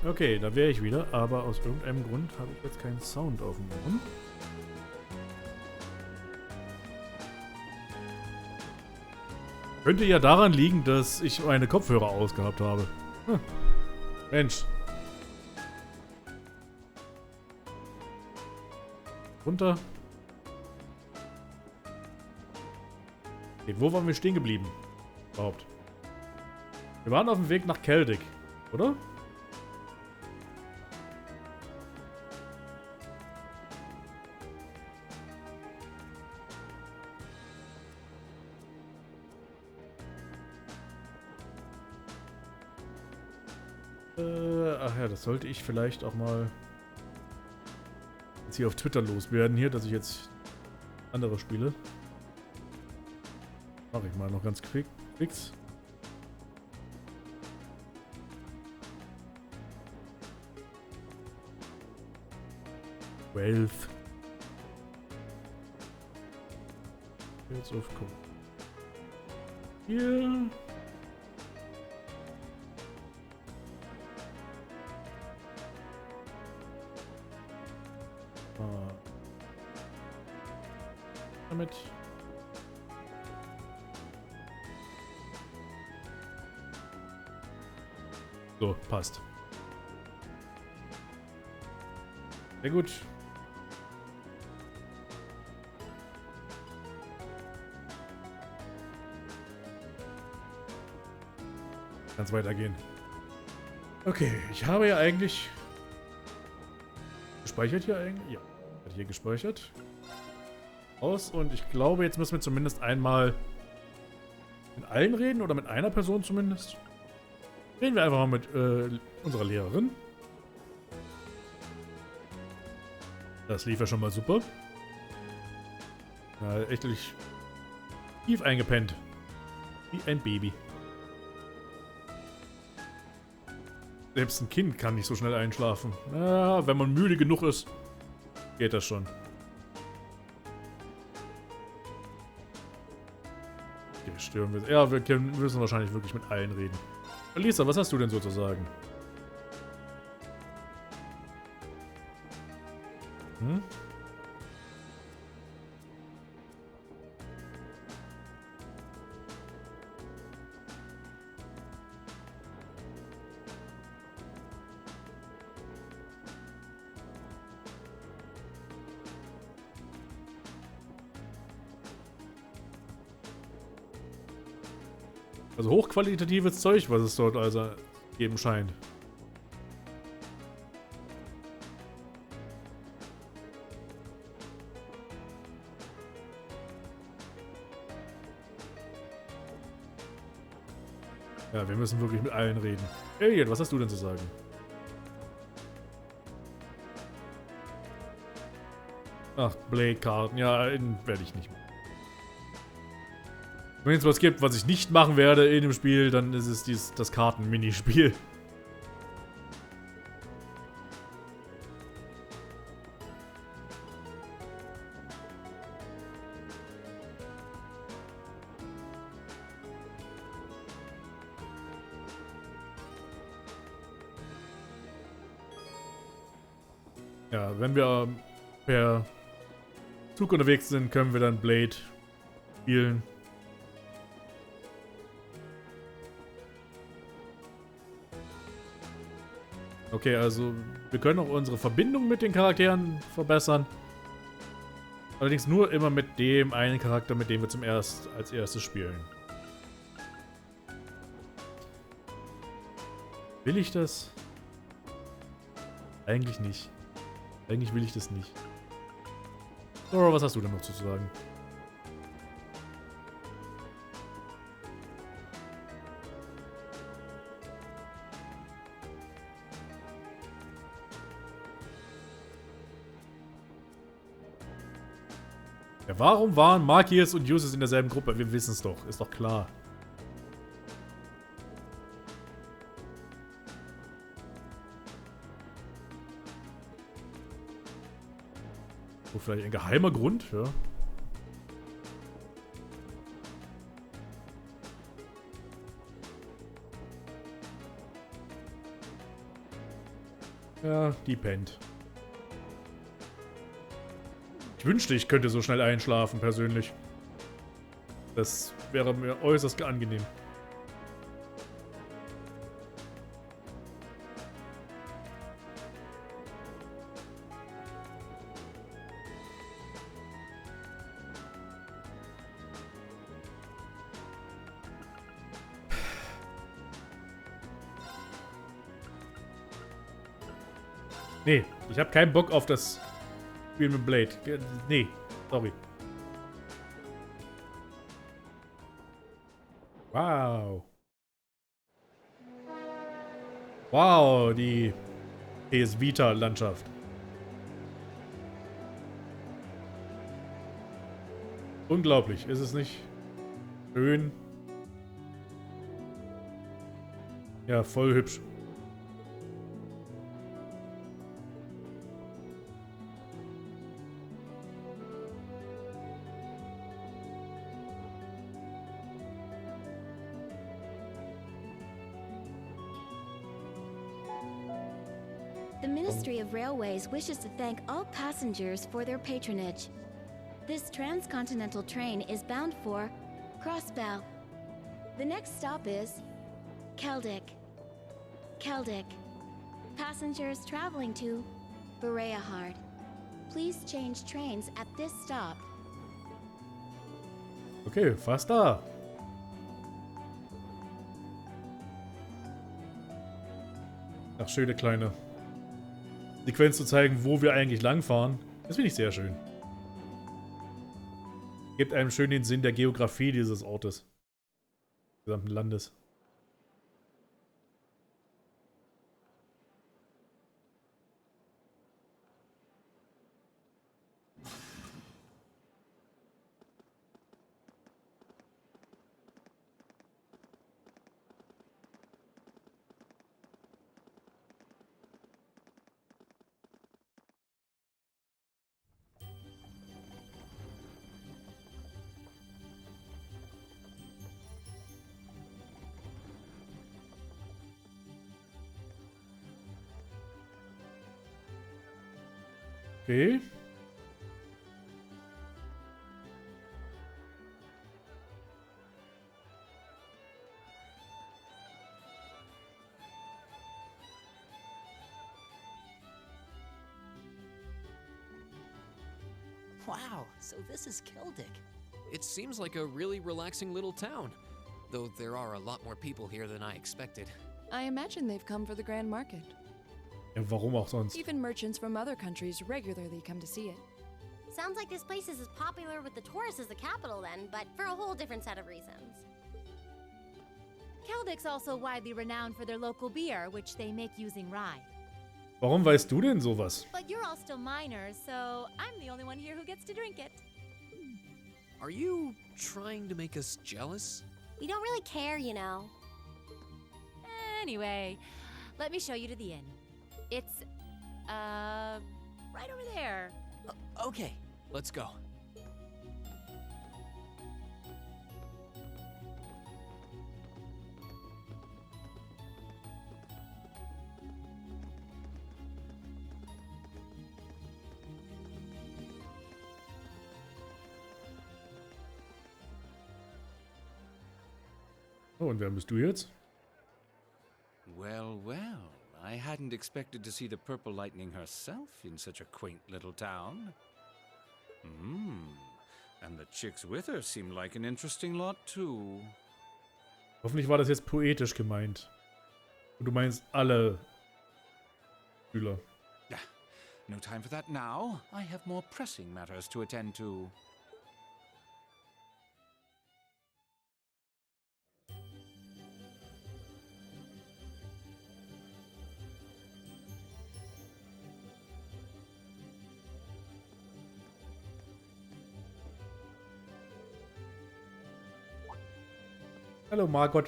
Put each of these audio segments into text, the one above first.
Okay, da wäre ich wieder, aber aus irgendeinem Grund habe ich jetzt keinen Sound auf dem Ohren. Könnte ja daran liegen, dass ich meine Kopfhörer ausgehabt habe. Hm. Mensch. Runter. Okay, wo waren wir stehen geblieben? Überhaupt. Wir waren auf dem Weg nach Celtic, oder? Ach ja, das sollte ich vielleicht auch mal jetzt hier auf Twitter loswerden hier, dass ich jetzt andere spiele. Mache ich mal noch ganz fix. Wealth. Jetzt auf Komm. Hier. Damit. So, passt. Sehr gut. Kann es weitergehen. Okay, ich habe ja eigentlich gespeichert hier eigentlich. Ja, hat hier gespeichert. Aus und ich glaube, jetzt müssen wir zumindest einmal mit allen reden oder mit einer Person zumindest. Reden wir einfach mal mit unserer Lehrerin. Das lief ja schon mal super. Echt tief eingepennt. Wie ein Baby. Selbst ein Kind kann nicht so schnell einschlafen. Ja, wenn man müde genug ist, geht das schon. Okay, stören wir. Ja, wir müssen wahrscheinlich wirklich mit allen reden. Lisa, was hast du denn so zu sagen? Hm? Also hochqualitatives Zeug, was es dort also geben scheint. Ja, wir müssen wirklich mit allen reden. Elliot, was hast du denn zu sagen? Ach, Blade-Karten. Ja, werde ich nicht machen. Wenn es was gibt, was ich nicht machen werde in dem Spiel, dann ist es das Karten-Minispiel. Ja, wenn wir per Zug unterwegs sind, können wir dann Blade spielen. Okay, also wir können auch unsere Verbindung mit den Charakteren verbessern. Allerdings nur immer mit dem einen Charakter, mit dem wir als erstes spielen. Will ich das? Eigentlich nicht. Eigentlich will ich das nicht. Laura, was hast du denn noch zu sagen? Ja, warum waren Markiers und Uses in derselben Gruppe? Wir wissen es doch. Ist doch klar. So, vielleicht ein geheimer Grund, ja. Ja, die pennt. Ich wünschte, ich könnte so schnell einschlafen, persönlich. Das wäre mir äußerst angenehm. Nee, ich habe keinen Bock auf das Spiel mit Blade. Nee, sorry. Wow. Wow, die PS Vita-Landschaft. Unglaublich, ist es nicht schön? Ja, voll hübsch. The Ministry of Railways wishes to thank all passengers for their patronage. This transcontinental train is bound for Crossbell. The next stop is Keldick. Keldick. Passengers traveling to Bereahard. Please change trains at this stop. Okay, fast da. Ach, schöne kleine Sequenz zu zeigen, wo wir eigentlich langfahren. Das finde ich sehr schön. Gibt einem schön den Sinn der Geografie dieses Ortes. Des gesamten Landes. Okay. Wow, so this is Keldick. It seems like a really relaxing little town, though there are a lot more people here than I expected. I imagine they've come for the Grand Market. Ja, warum auch sonst? Even merchants from other countries regularly come to see it. Sounds like this place is as popular with the tourists as the capital then, but for a whole different set of reasons. Keldick's also widely renowned for their local beer, which they make using rye. Warum weißt du denn sowas? But you're all still minors, so I'm the only one here who gets to drink it. Are you trying to make us jealous? We don't really care, you know. Anyway, let me show you to the inn. It's, right over there. Okay, let's go. Oh, und wer bist du jetzt? Well, well, I hadn't expected to see the Purple Lightning herself in such a quaint little town. And the chicks with her seem like an interesting lot too. Hoffentlich war das jetzt poetisch gemeint. Und du meinst alle Schüler. No time for that now. I have more pressing matters to attend to. Hallo Margot.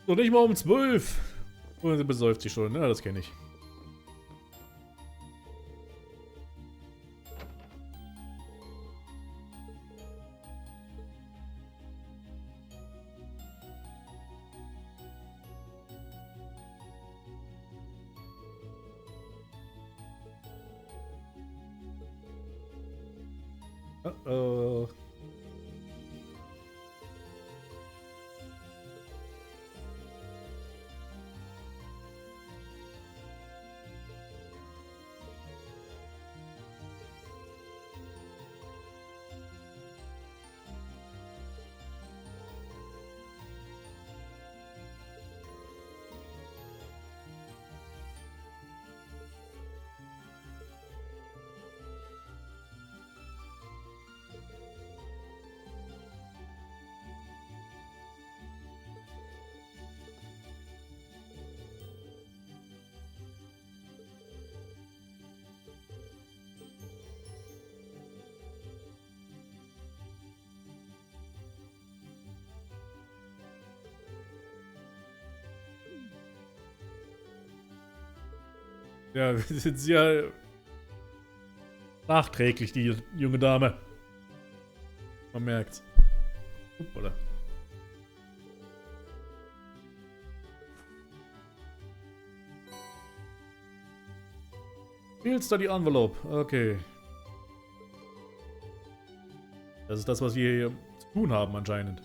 So nicht mal um 12. Und sie besäuft sich schon, ja, das kenne ich. Uh-oh. Ja, wir sind sehr nachträglich, die junge Dame. Man merkt's. Hoppala. Field Study Envelope. Okay. Das ist das, was wir hier zu tun haben anscheinend.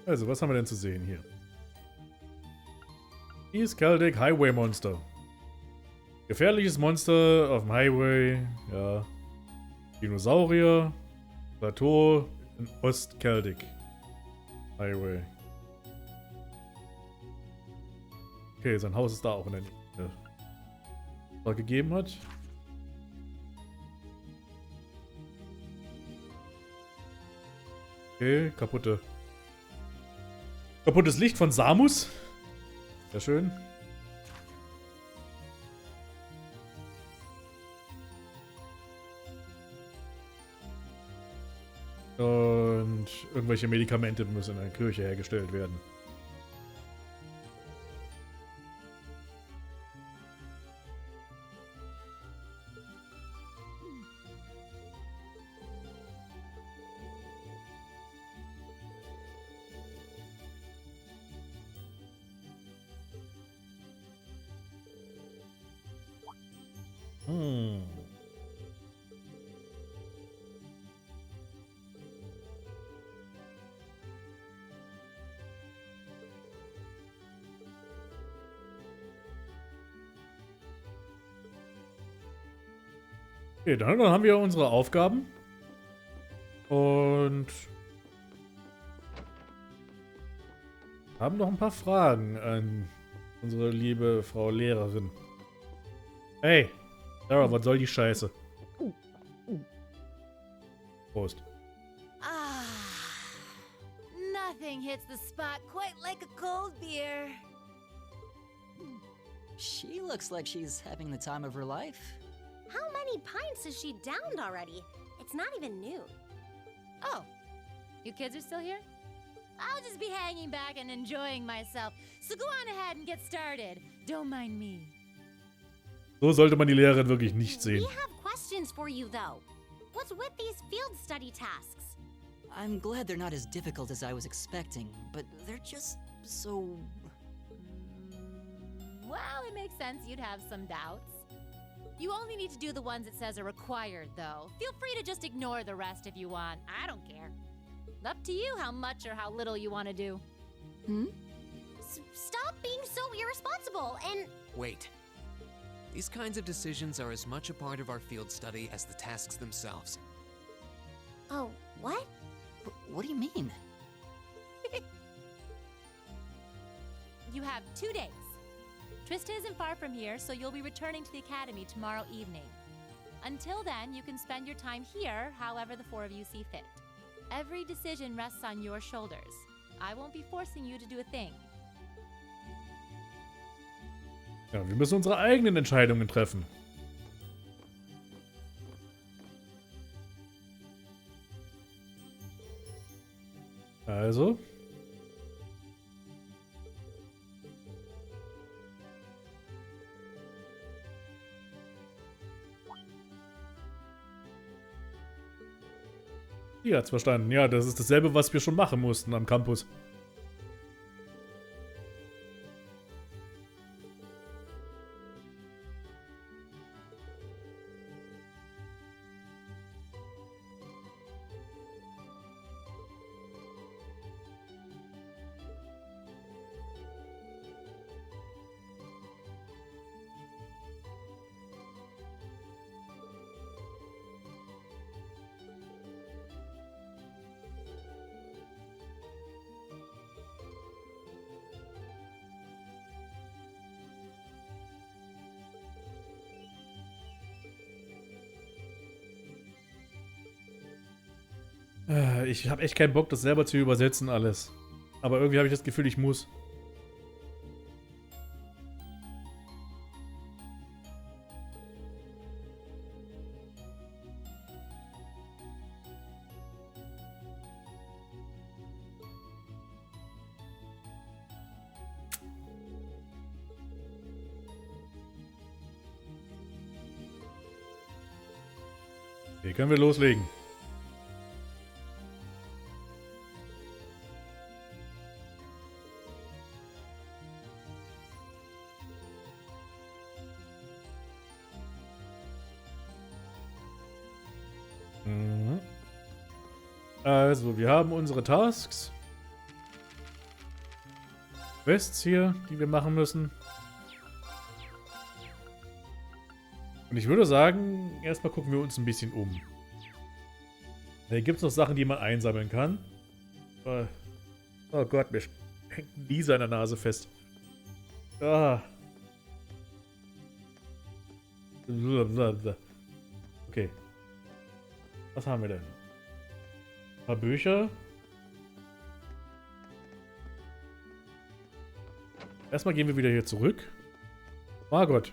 Also, was haben wir denn zu sehen hier? East Celtic Highway Monster. Gefährliches Monster auf dem Highway. Ja. Dinosaurier. Plateau in Ost-Celtic Highway. Okay, sein Haus ist da auch in der Nähe. Was er gegeben hat. Okay, kaputtes Licht von Samus. Sehr schön. Und irgendwelche Medikamente müssen in der Kirche hergestellt werden. Okay, dann haben wir unsere Aufgaben. Und haben noch ein paar Fragen an unsere liebe Frau Lehrerin. Hey, Sarah, was soll die Scheiße? Prost. Ah, nothing hits the spot quite like a cold beer. She looks like she's having the time of her life. How many pints has she downed already? It's not even noon. Oh, you kids are still here? I'll just be hanging back and enjoying myself. So go on ahead and get started. Don't mind me. So sollte man die Lehrerin wirklich nicht sehen. We have questions for you, though. What's with these field study tasks? I'm glad they're not as difficult as I was expecting, but they're just so... Well, it makes sense you'd have some doubts. You only need to do the ones it says are required, though. Feel free to just ignore the rest if you want. I don't care. Up to you how much or how little you want to do. Stop being so irresponsible and... Wait. These kinds of decisions are as much a part of our field study as the tasks themselves. Oh, what? What do you mean? You have 2 days. Trista isn't far from here, so you'll be returning to the academy tomorrow evening. Until then, you can spend your time here however the four of you see fit. Every decision rests on your shoulders. I won't be forcing you to do a thing. Ja, wir müssen unsere eigenen Entscheidungen treffen. Also. Die hat's verstanden. Ja, das ist dasselbe, was wir schon machen mussten am Campus. Ich habe echt keinen Bock, das selber zu übersetzen alles. Aber irgendwie habe ich das Gefühl, ich muss. Hier können wir loslegen. Also, wir haben unsere Tasks. Quests hier, die wir machen müssen. Und ich würde sagen, erstmal gucken wir uns ein bisschen um. Da gibt es noch Sachen, die man einsammeln kann. Oh Gott, mir hängt ein Lisa in der Nase fest. Ah. Okay. Was haben wir denn? Ein paar Bücher. Erstmal gehen wir wieder hier zurück. Margot.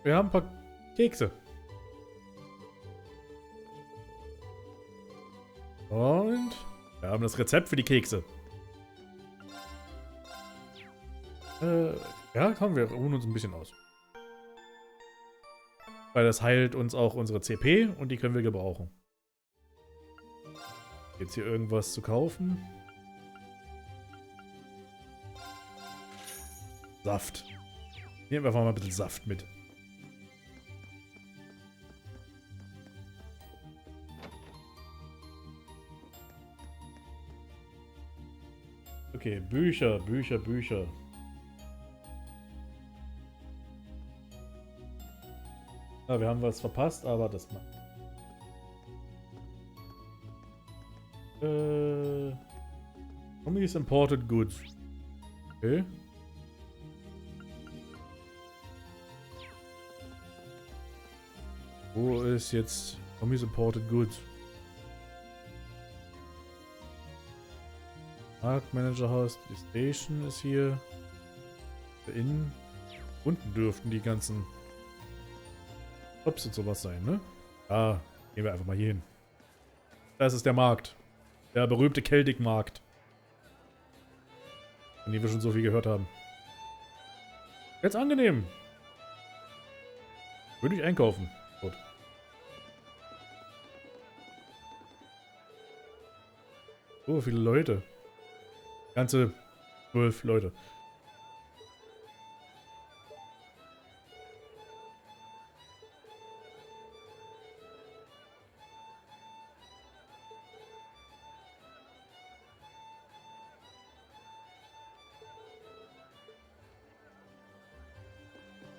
Wir haben ein paar Kekse. Und wir haben das Rezept für die Kekse. Ja, komm, wir ruhen uns ein bisschen aus. Weil das heilt uns auch unsere CP und die können wir gebrauchen. Gibt's hier irgendwas zu kaufen? Saft. Nehmen wir einfach mal ein bisschen Saft mit. Okay, Bücher, Bücher, Bücher. Ja, wir haben was verpasst, aber das macht. Tommy's Imported Goods. Okay. Wo ist jetzt Tommy's Imported Goods? Marktmanagerhaus, die Station ist hier. Innen. Unten dürften die ganzen Shops und sowas sein, ne? Ah, gehen wir einfach mal hier hin. Das ist der Markt. Der berühmte Celtic-Markt. Von dem wir schon so viel gehört haben. Jetzt angenehm. Würde ich einkaufen. Gut. So viele Leute. Ganze 12 Leute.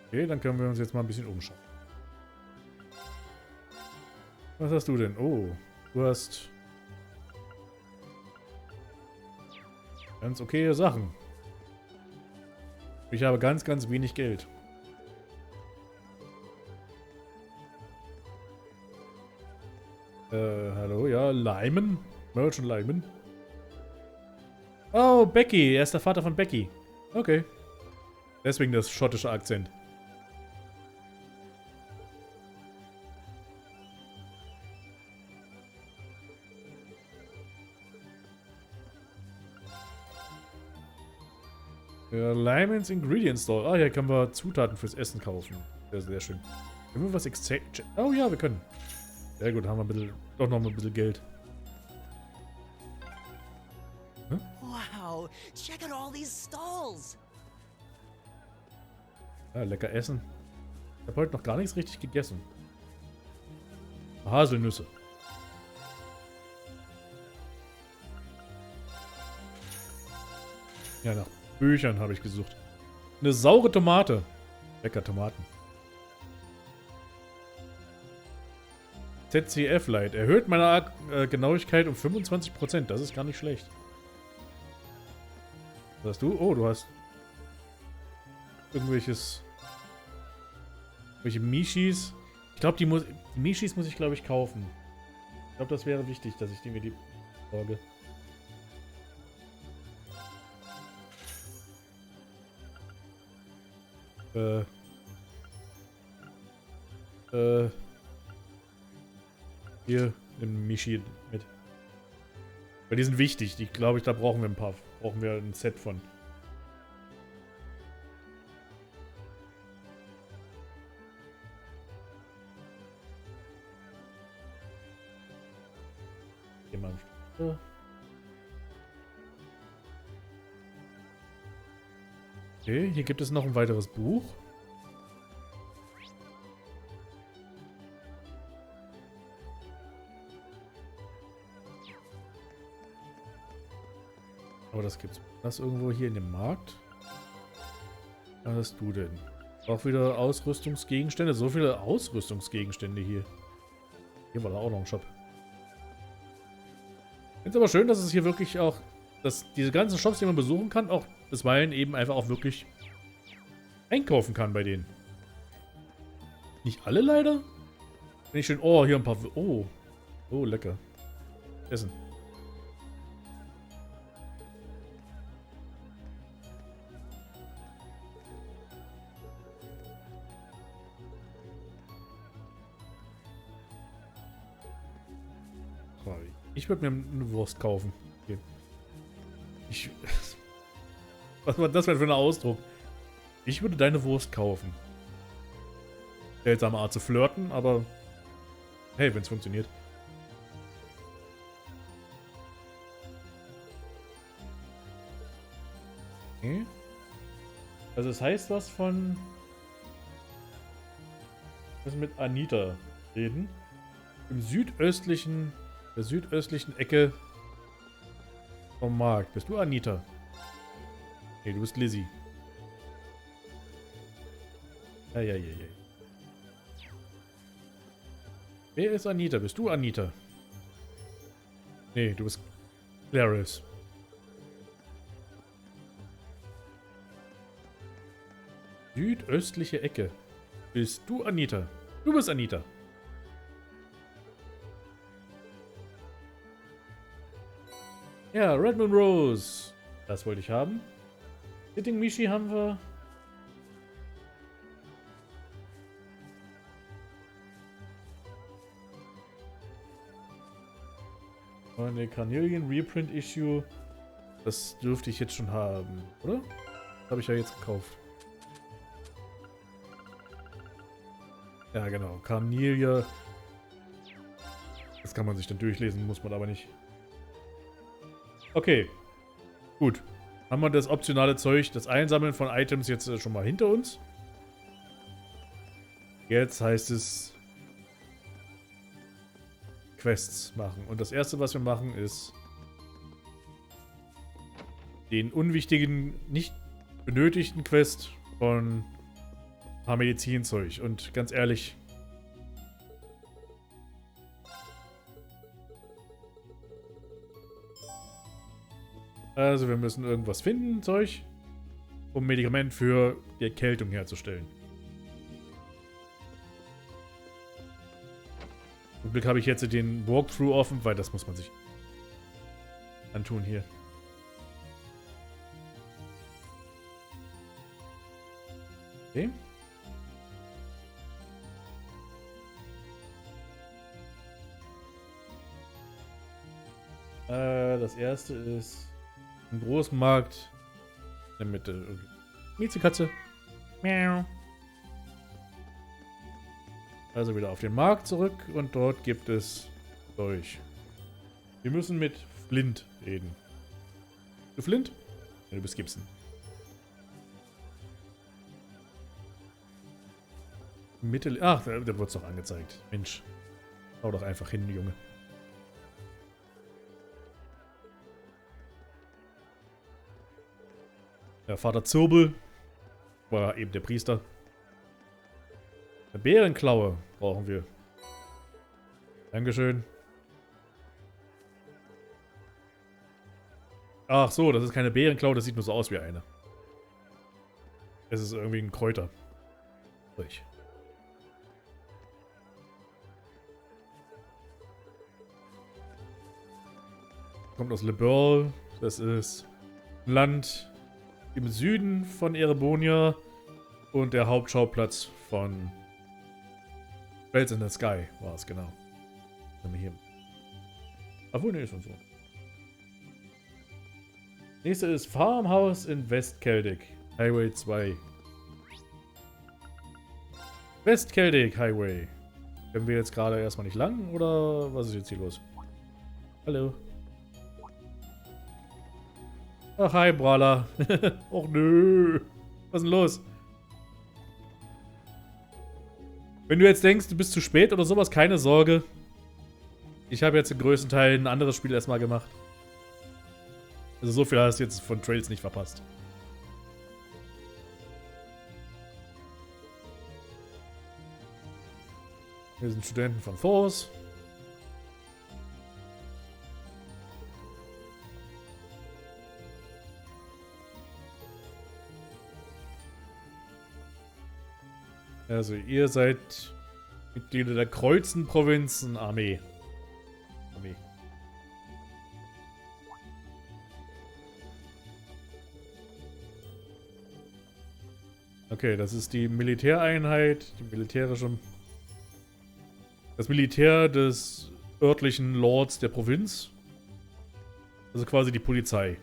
Okay, dann können wir uns jetzt mal ein bisschen umschauen. Was hast du denn? Oh, du hast ganz okay Sachen. Ich habe ganz, ganz wenig Geld. Hallo, ja, Lyman? Merchant Lyman? Oh, Becky, er ist der Vater von Becky. Okay. Deswegen das schottische Akzent. Ja, Lyman's Ingredient Store. Ah, hier können wir Zutaten fürs Essen kaufen. Sehr, sehr schön. Können wir was exchange? Oh ja, wir können. Sehr gut, haben wir ein bisschen, doch noch ein bisschen Geld. Hm? Wow, check out all these stalls. Ja, lecker essen. Ich habe heute noch gar nichts richtig gegessen. Haselnüsse. Ja, nach Büchern habe ich gesucht. Eine saure Tomate. Lecker Tomaten. ZCF Light. Erhöht meine Genauigkeit um 25%. Das ist gar nicht schlecht. Was hast du? Oh, du hast irgendwelche Mishis. Ich glaube, die Mishis muss ich, glaube ich, kaufen. Ich glaube, das wäre wichtig, dass ich mir die sorge. Hier, nimm Mishi mit. Weil die sind wichtig. Die, glaube ich, da brauchen wir ein paar. Brauchen wir ein Set von. Hier mal. Okay, hier gibt es noch ein weiteres Buch. Aber das gibt's. Das irgendwo hier in dem Markt. Was hast du denn? Auch wieder Ausrüstungsgegenstände. So viele Ausrüstungsgegenstände hier. Hier war da auch noch ein Shop. Ich finde es aber schön, dass es hier wirklich auch, dass diese ganzen Shops, die man besuchen kann, auch bisweilen eben einfach auch wirklich einkaufen kann bei denen. Nicht alle leider. Finde ich schön. Oh, hier ein paar. Oh. Oh, lecker. Essen. Ich würde mir eine Wurst kaufen. Okay. Was war das denn für ein Ausdruck? Ich würde deine Wurst kaufen. Seltsame Art zu flirten, aber hey, wenn es funktioniert. Okay. Also es heißt was von... Wir müssen mit Anita reden. Im südöstlichen... der südöstlichen Ecke vom Markt. Bist du Anita? Nee, du bist Lizzie. Ja. Wer ist Anita? Bist du Anita? Nee, du bist Clarice. Südöstliche Ecke. Bist du Anita? Du bist Anita. Ja, Redmond Rose. Das wollte ich haben. Sitting Mishi haben wir. Eine Carnelian Reprint Issue. Das dürfte ich jetzt schon haben, oder? Das habe ich ja jetzt gekauft. Ja, genau. Carnelia. Das kann man sich dann durchlesen, muss man aber nicht. Okay. Gut. Haben wir das optionale Zeug, das Einsammeln von Items jetzt schon mal hinter uns. Jetzt heißt es Quests machen. Und das erste, was wir machen, ist den unwichtigen, nicht benötigten Quest von ein paar Medizinzeug. Und ganz ehrlich, Also wir müssen irgendwas finden, Zeug, um ein Medikament für die Erkältung herzustellen. Zum Glück habe ich jetzt den Walkthrough offen, weil das muss man sich antun hier. Okay. Das erste ist ein großen Markt in der Mitte. Miezekatze. Miau. Also wieder auf den Markt zurück und dort gibt es Zeug. Wir müssen mit Flint reden. Du Flint? Ja, du bist Gibson. Mitte. Ach, da wird es doch angezeigt. Mensch. Hau doch einfach hin, Junge. Der Vater Zirbel war eben der Priester. Eine Bärenklaue brauchen wir. Dankeschön. Ach so, das ist keine Bärenklaue, das sieht nur so aus wie eine. Es ist irgendwie ein Kräuter. Durch. Kommt aus Le Beurre. Das ist ein Land im Süden von Erebonia und der Hauptschauplatz von Bells in the Sky war es, genau. Hier. Obwohl, ne, ist schon so. Nächste ist Farmhouse in Westkeldig. Highway 2. Westkeldig Highway. Können wir jetzt gerade erstmal nicht lang oder was ist jetzt hier los? Hallo. Ach, hi, Brawler. Och, nö. Was ist denn los? Wenn du jetzt denkst, du bist zu spät oder sowas, keine Sorge. Ich habe jetzt den größten Teil ein anderes Spiel erstmal gemacht. Also so viel hast du jetzt von Trails nicht verpasst. Wir sind Studenten von Thors. Also ihr seid Mitglieder der Kreuzenprovinzen-Armee. Okay, das ist die Militäreinheit, das Militär des örtlichen Lords der Provinz. Also quasi die Polizei.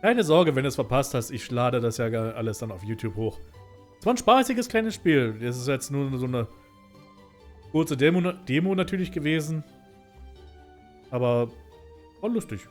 Keine Sorge, wenn du es verpasst hast, ich lade das ja alles dann auf YouTube hoch. Es war ein spaßiges kleines Spiel. Das ist jetzt nur so eine kurze Demo natürlich gewesen. Aber war lustig.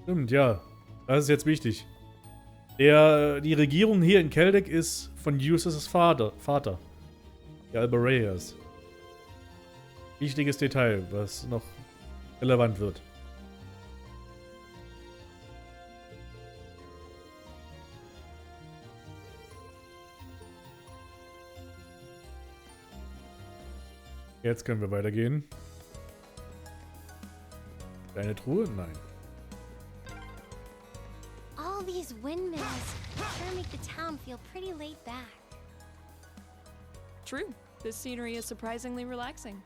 Stimmt, ja. Das ist jetzt wichtig. Die Regierung hier in Keldig ist von Eustaces Vater. Der Albareas. Wichtiges Detail, was noch relevant wird. Jetzt können wir weitergehen. Deine Truhe? Nein. All these windmills sure make the town feel pretty laid back. True. This scenery is surprisingly relaxing.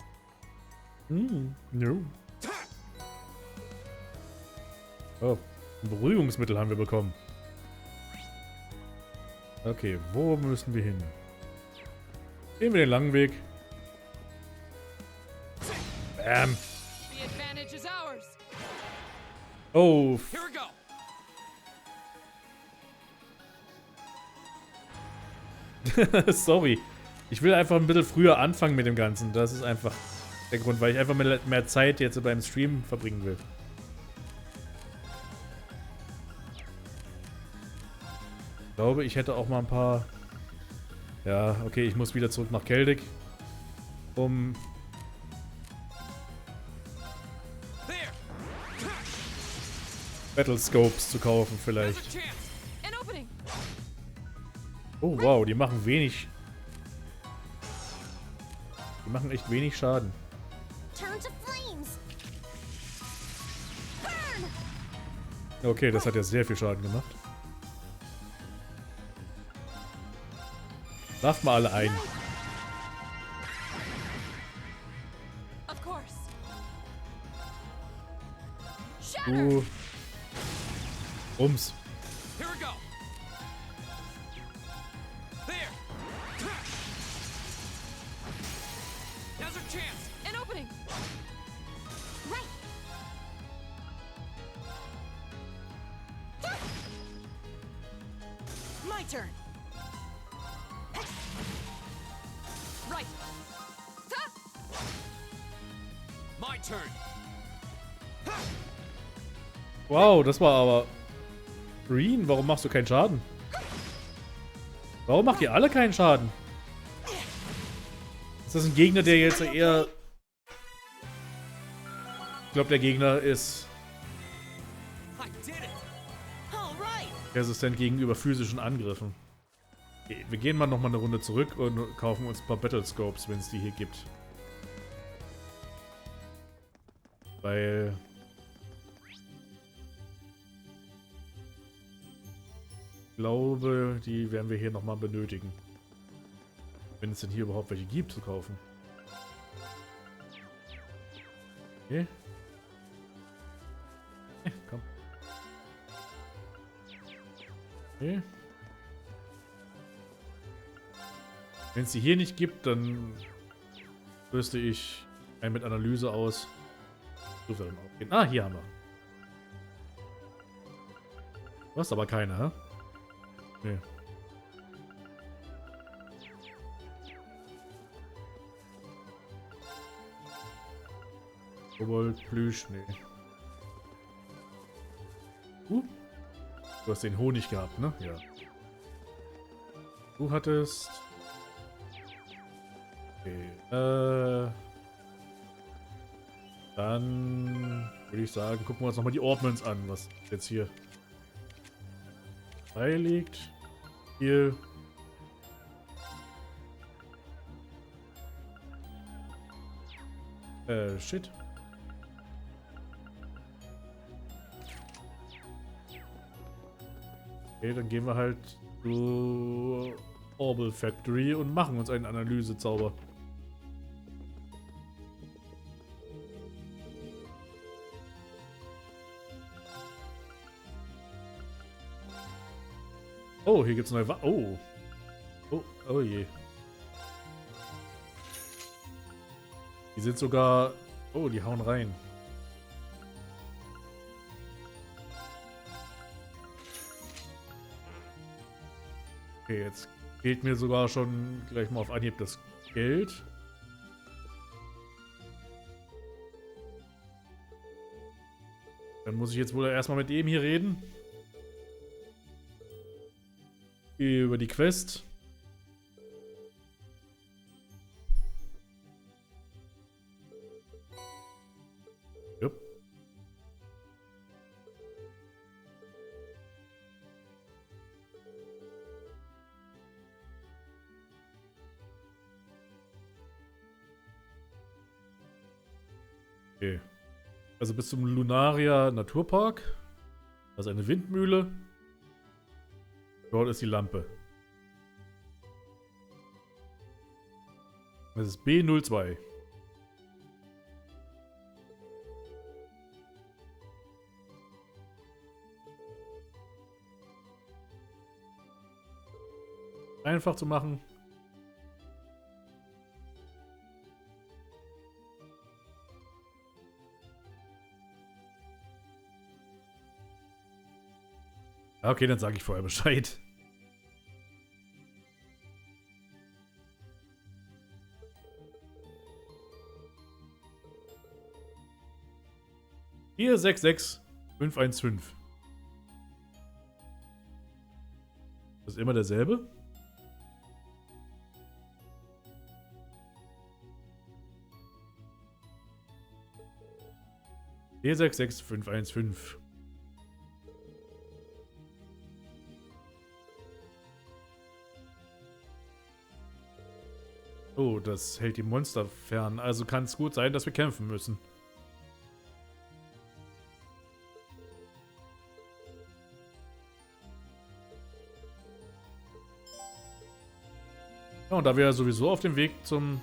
No. Oh, ein Beruhigungsmittel haben wir bekommen. Okay, wo müssen wir hin? Gehen wir den langen Weg. Bam. The advantage is ours. Oh. Here we go. Sorry. Ich will einfach ein bisschen früher anfangen mit dem Ganzen. Das ist einfach der Grund, weil ich einfach mehr Zeit jetzt beim Stream verbringen will. Ich glaube, ich hätte auch mal ein paar... Ja, okay, ich muss wieder zurück nach Keldig, um... Battlescopes zu kaufen vielleicht. An opening. Oh wow, die machen wenig... Die machen echt wenig Schaden. Turn to flames. Okay, das hat ja sehr viel Schaden gemacht. Werft mal alle ein. Of course. Ums. Here we go. There. Now's our chance. An opening. Right. My turn. Right. My turn. Wow, das war aber... Green, warum machst du keinen Schaden? Warum macht ihr alle keinen Schaden? Ist das ein Gegner, der jetzt eher... Ich glaube, der Gegner ist I did it. All right. resistent gegenüber physischen Angriffen. Okay, wir gehen mal nochmal eine Runde zurück und kaufen uns ein paar Battlescopes, wenn es die hier gibt. Weil... Ich glaube, die werden wir hier nochmal benötigen. Wenn es denn hier überhaupt welche gibt zu kaufen. Okay. Komm. Okay. Wenn es die hier nicht gibt, dann rüste ich einen mit Analyse aus. So soll dann auch gehen. Ah, hier haben wir. Du hast aber keine, hä? Nee. Kobold, Plüsch, nee. Du hast den Honig gehabt, ne? Ja. Du hattest... Okay, dann würde ich sagen, gucken wir uns nochmal die Ordnance an, was jetzt hier liegt. Hier. Shit. Okay, dann gehen wir halt zur Orbital Factory und machen uns einen Analysezauber. Oh, hier gibt's neue Oh. Oh je. Die sind sogar... Oh, die hauen rein. Okay, jetzt fehlt mir sogar schon gleich mal auf Anhieb das Geld. Dann muss ich jetzt wohl erstmal mit dem hier reden. Über die Quest. Jupp. Okay. Also bis zum Lunaria Naturpark. Das ist eine Windmühle. Dort ist die Lampe. Das ist B02. Einfach zu machen. Ja, okay, dann sage ich vorher Bescheid. Hier 66515. Das ist immer derselbe? Hier 66515. Oh, das hält die Monster fern. Also kann es gut sein, dass wir kämpfen müssen. Ja, und da wir ja sowieso auf dem Weg zum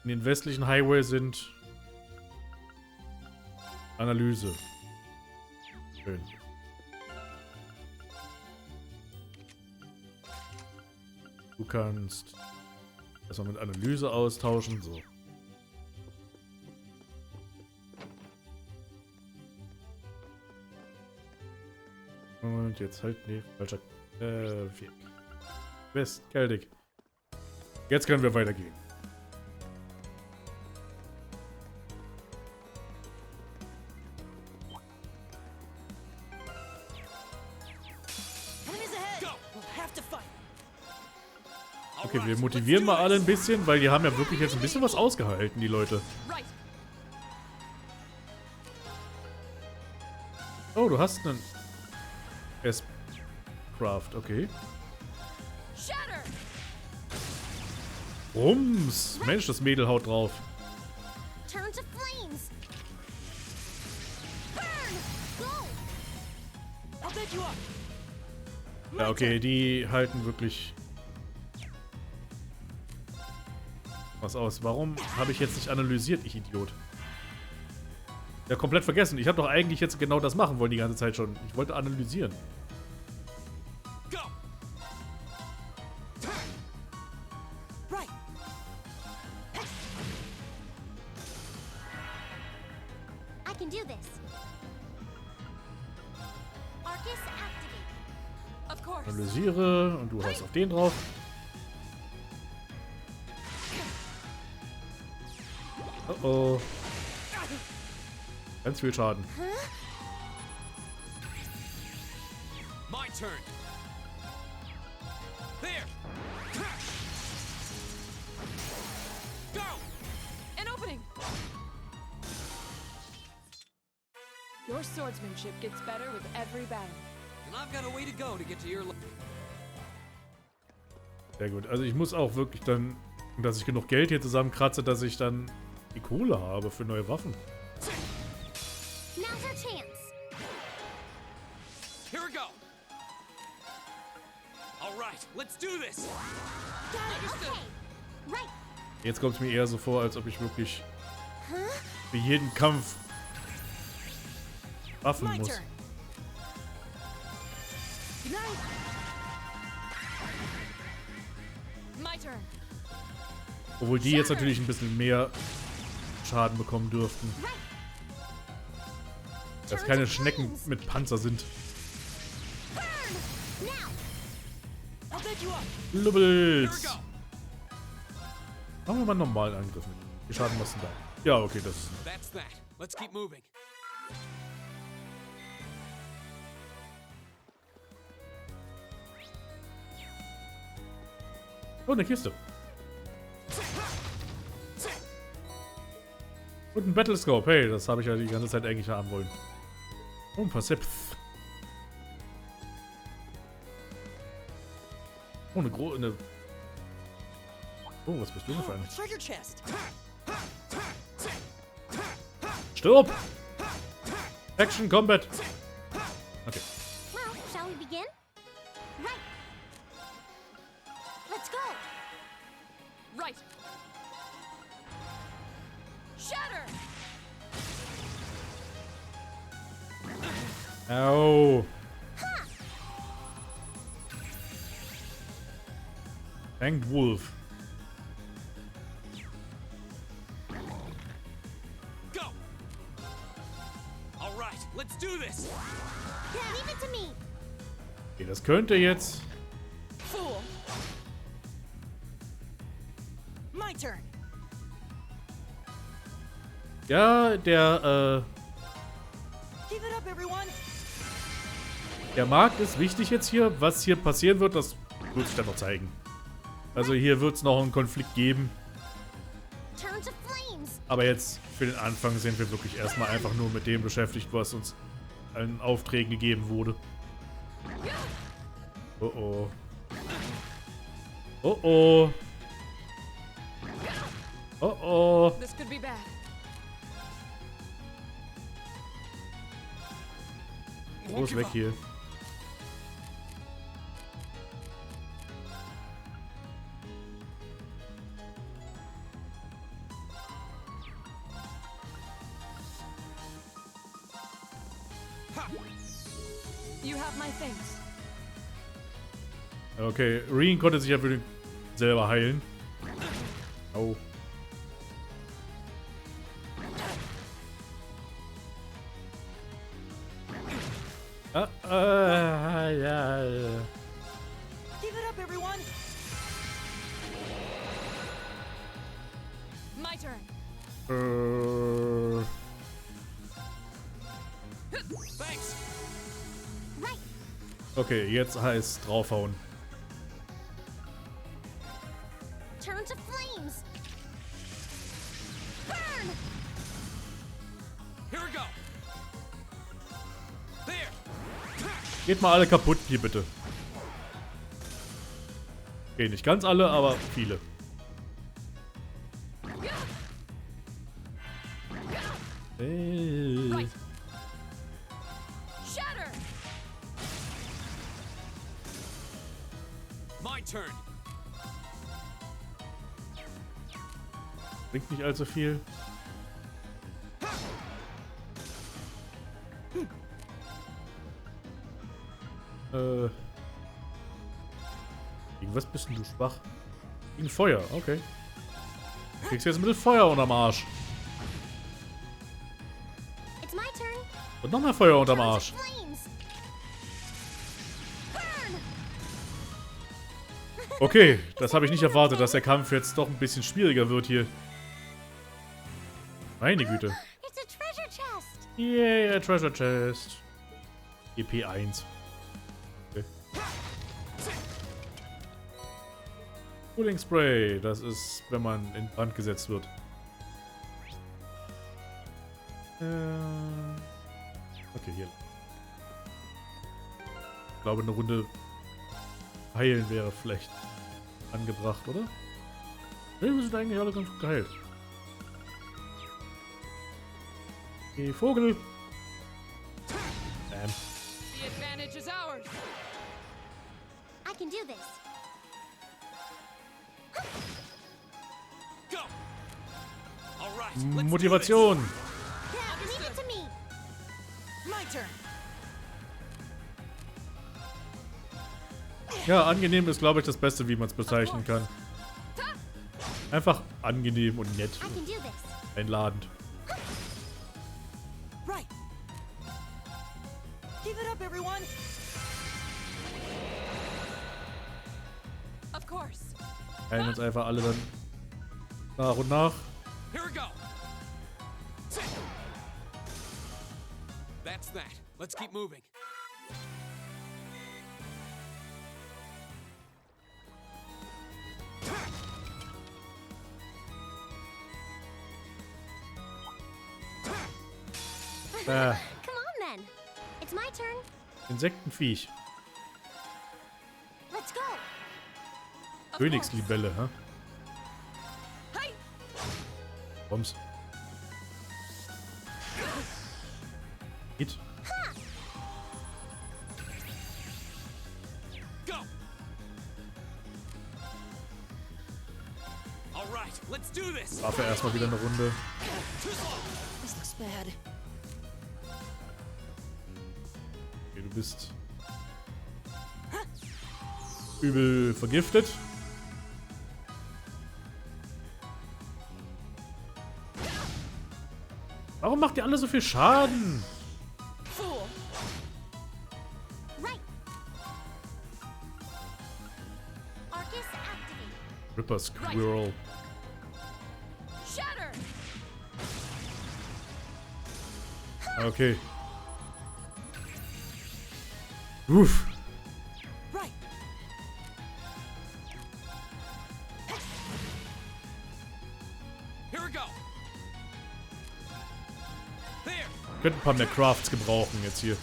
in den westlichen Highway sind. Analyse. Schön. Du kannst erstmal mit Analyse austauschen. So. Und jetzt halt, nee, falscher. West, Celtic. Jetzt können wir weitergehen. Okay, wir motivieren mal alle ein bisschen, weil die haben ja wirklich jetzt ein bisschen was ausgehalten, die Leute. Oh, du hast einen S-Craft, okay. Rums! Mensch, das Mädel haut drauf. Turn to flames. Burn. Go. I'll pick you up. Ja, okay, die halten wirklich was aus. Warum habe ich jetzt nicht analysiert, ich Idiot? Ja, komplett vergessen. Ich habe doch eigentlich jetzt genau das machen wollen die ganze Zeit schon. Ich wollte analysieren. I can do this. Arcus activate. Of course. Analysiere und du haust auf den drauf. Oh oh. Ganz viel Schaden. My turn. There. Go. An opening. Your swordsmanship gets better with every battle. And I've got a way to go to get to your. Sehr gut. Also ich muss auch wirklich dann, dass ich genug Geld hier zusammenkratze, dass ich dann die Kohle habe für neue Waffen. Now's our chance. Here we go. All right, let's do this. Got it. Okay. Right. Jetzt kommt es mir eher so vor, als ob ich wirklich für jeden Kampf Waffen My muss. turn. Good night. My turn. Obwohl die jetzt natürlich ein bisschen mehr Schaden bekommen dürften. Right. Dass keine Schnecken mit Panzer sind. Burn. Now. I'll pick you up. Here we Lubbels! go. Machen wir mal einen normalen Angriff mit. Wie Schaden machst du da? Ja, okay, das. That's that. Let's keep moving. Oh, eine Kiste. Und ein Battlescope. Hey, das habe ich ja die ganze Zeit eigentlich haben wollen. Oh, ein paar Sips. Oh, eine. Oh, was bist du denn für eine? Treasure chest. Stirb! Action Combat! Okay. Well, shall we begin? Right. Let's go. Right. Shatter. Au! Hanged Wolf. Go. let's do this. Yeah, leave it to me. Okay, das könnte jetzt... Fool. My turn. Ja, der Give it up, everyone. Der Markt ist wichtig jetzt hier. Was hier passieren wird, das wird sich dann noch zeigen. Also hier wird es noch einen Konflikt geben. Turn to flames. Aber jetzt für den Anfang sind wir wirklich erstmal einfach nur mit dem beschäftigt, was uns an Aufträgen gegeben wurde. Oh oh. Oh oh. Oh oh. This could be bad. Los, weg hier. You have my thanks. Okay, Reen konnte sich ja für selber heilen. Oh. Ja. Give it up, everyone. My turn. Thanks. Right. Okay, jetzt heißt draufhauen. Turn to flames. Burn. Here we go. There. Geht mal alle kaputt hier bitte. Okay, nicht ganz alle, aber viele. Hey. Right. Shatter. My turn. Bringt nicht allzu viel. Gegen was bist denn du schwach? Gegen Feuer, okay. Du kriegst jetzt ein bisschen Feuer unterm Arsch. It's my turn. Und nochmal Feuer unterm Turn to Arsch. flames. Burn. Okay, das habe ich nicht erwartet, dass der Kampf jetzt doch ein bisschen schwieriger wird hier. Meine Güte. It's a treasure chest. Yay, a Treasure Chest. EP1. Okay. Cooling Spray, das ist, wenn man in Brand gesetzt wird. Okay, hier. Ich glaube, eine Runde heilen wäre vielleicht angebracht, oder? Ne, wir sind eigentlich alle ganz gut geheilt. Okay, Vogel. The advantage is ours. I can do this. Go. All right. Let's do Motivation. Yeah, leave it to me. My turn. Ja, angenehm ist, glaube ich, das Beste, wie man es bezeichnen kann. Einfach angenehm und nett. I can do this. Einladend. Right. Give it up, everyone. Of course. Heilen uns einfach alle dann nach und nach. Here we go. That's that. Let's keep moving. Come on then. It's my turn. Insektenviech. Let's go. Of Königslibelle, hä? course. Hey. Bums. Hit. Go. All right. Let's do this. Waffe erstmal wieder eine Runde. This looks bad. Okay, du bist übel vergiftet. Warum macht ihr alle so viel Schaden? Ripper Squirrel. Shatter! Okay. Uff. Right. Here we go. There. Könnte ein paar mehr Crafts gebrauchen jetzt hier.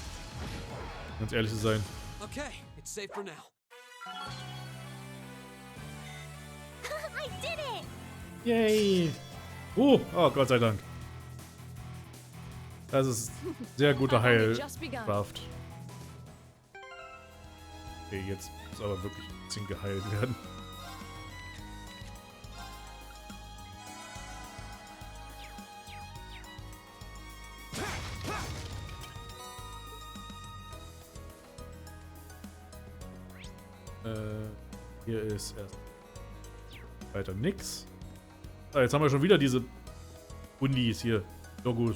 Ganz ehrlich zu sein. Okay, it's safe for now. I did it! Yay! Oh, Gott sei Dank. Das ist sehr guter Just begun. Heilkraft. Okay, jetzt muss aber wirklich ein bisschen geheilt werden. Hier ist erst weiter nix. Ah, jetzt haben wir schon wieder diese Hundis hier. Dogus.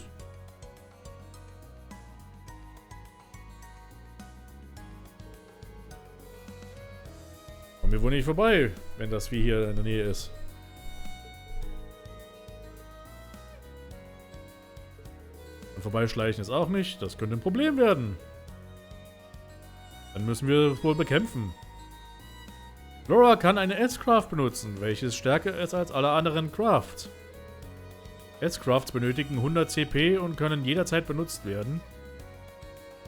Kommen wir wohl nicht vorbei, wenn das Vieh hier in der Nähe ist. Und vorbeischleichen ist auch nicht. Das könnte ein Problem werden. Dann müssen wir es wohl bekämpfen. Laura kann eine S-Craft benutzen, welches stärker ist als alle anderen Crafts. S-Crafts benötigen 100 CP und können jederzeit benutzt werden.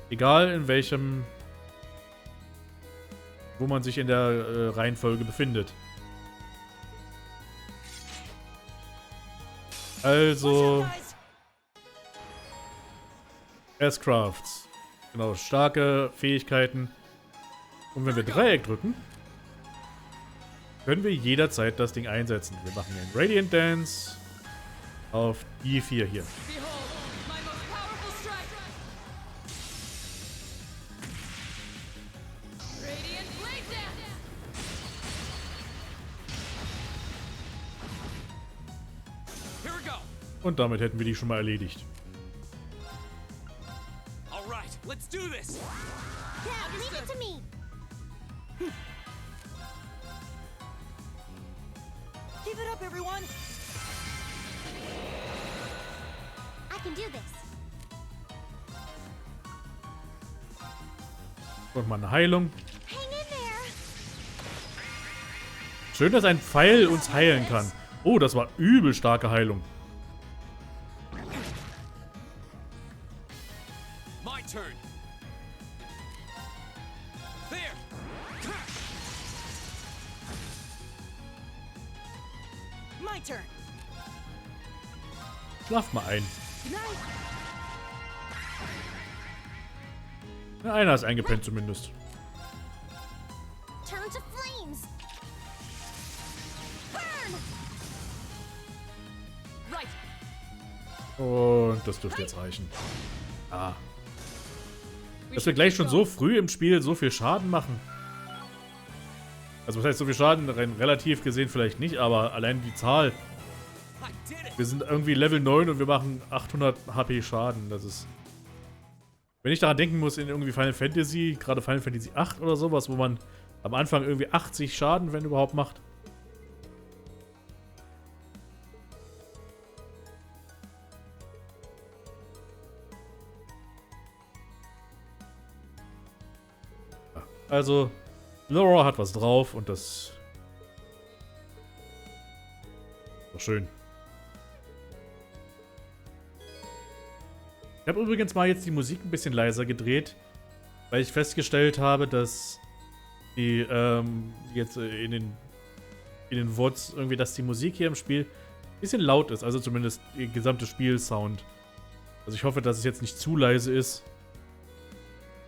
Egal in welchem... wo man sich in der Reihenfolge befindet. Also... S-Crafts. Genau, starke Fähigkeiten. Und wenn wir Dreieck drücken, können wir jederzeit das Ding einsetzen. Wir machen einen Radiant Dance auf die 4 hier. Behold, my most powerful strike! Radiant Blade Dance! Here we go. Und damit hätten wir die schon mal erledigt. All right, let's do this. Yeah, leave it to me! Give it up, everyone! I can do this. Und mal eine Heilung. Hang in there! Schön, dass ein Pfeil uns heilen kann. Oh, das war übel starke Heilung. My turn. There. My turn! Schlaft mal ein. Ja, einer ist eingepennt zumindest. Turn to flames! Burn! Right! Und das dürfte jetzt reichen. Ah. Dass wir gleich schon so früh im Spiel so viel Schaden machen. Also was heißt so viel Schaden? Rein relativ gesehen vielleicht nicht, aber allein die Zahl. I did it. Wir sind irgendwie Level 9 und wir machen 800 HP Schaden. Das ist... Wenn ich daran denken muss, in irgendwie Final Fantasy, gerade Final Fantasy 8 oder sowas, wo man am Anfang irgendwie 80 Schaden, wenn überhaupt, macht. Also, Laura hat was drauf und das... Doch schön. Ich habe übrigens mal jetzt die Musik ein bisschen leiser gedreht, weil ich festgestellt habe, dass die jetzt in den VODs irgendwie, dass die Musik hier im Spiel ein bisschen laut ist, also zumindest der gesamte Spielsound. Also ich hoffe, dass es jetzt nicht zu leise ist.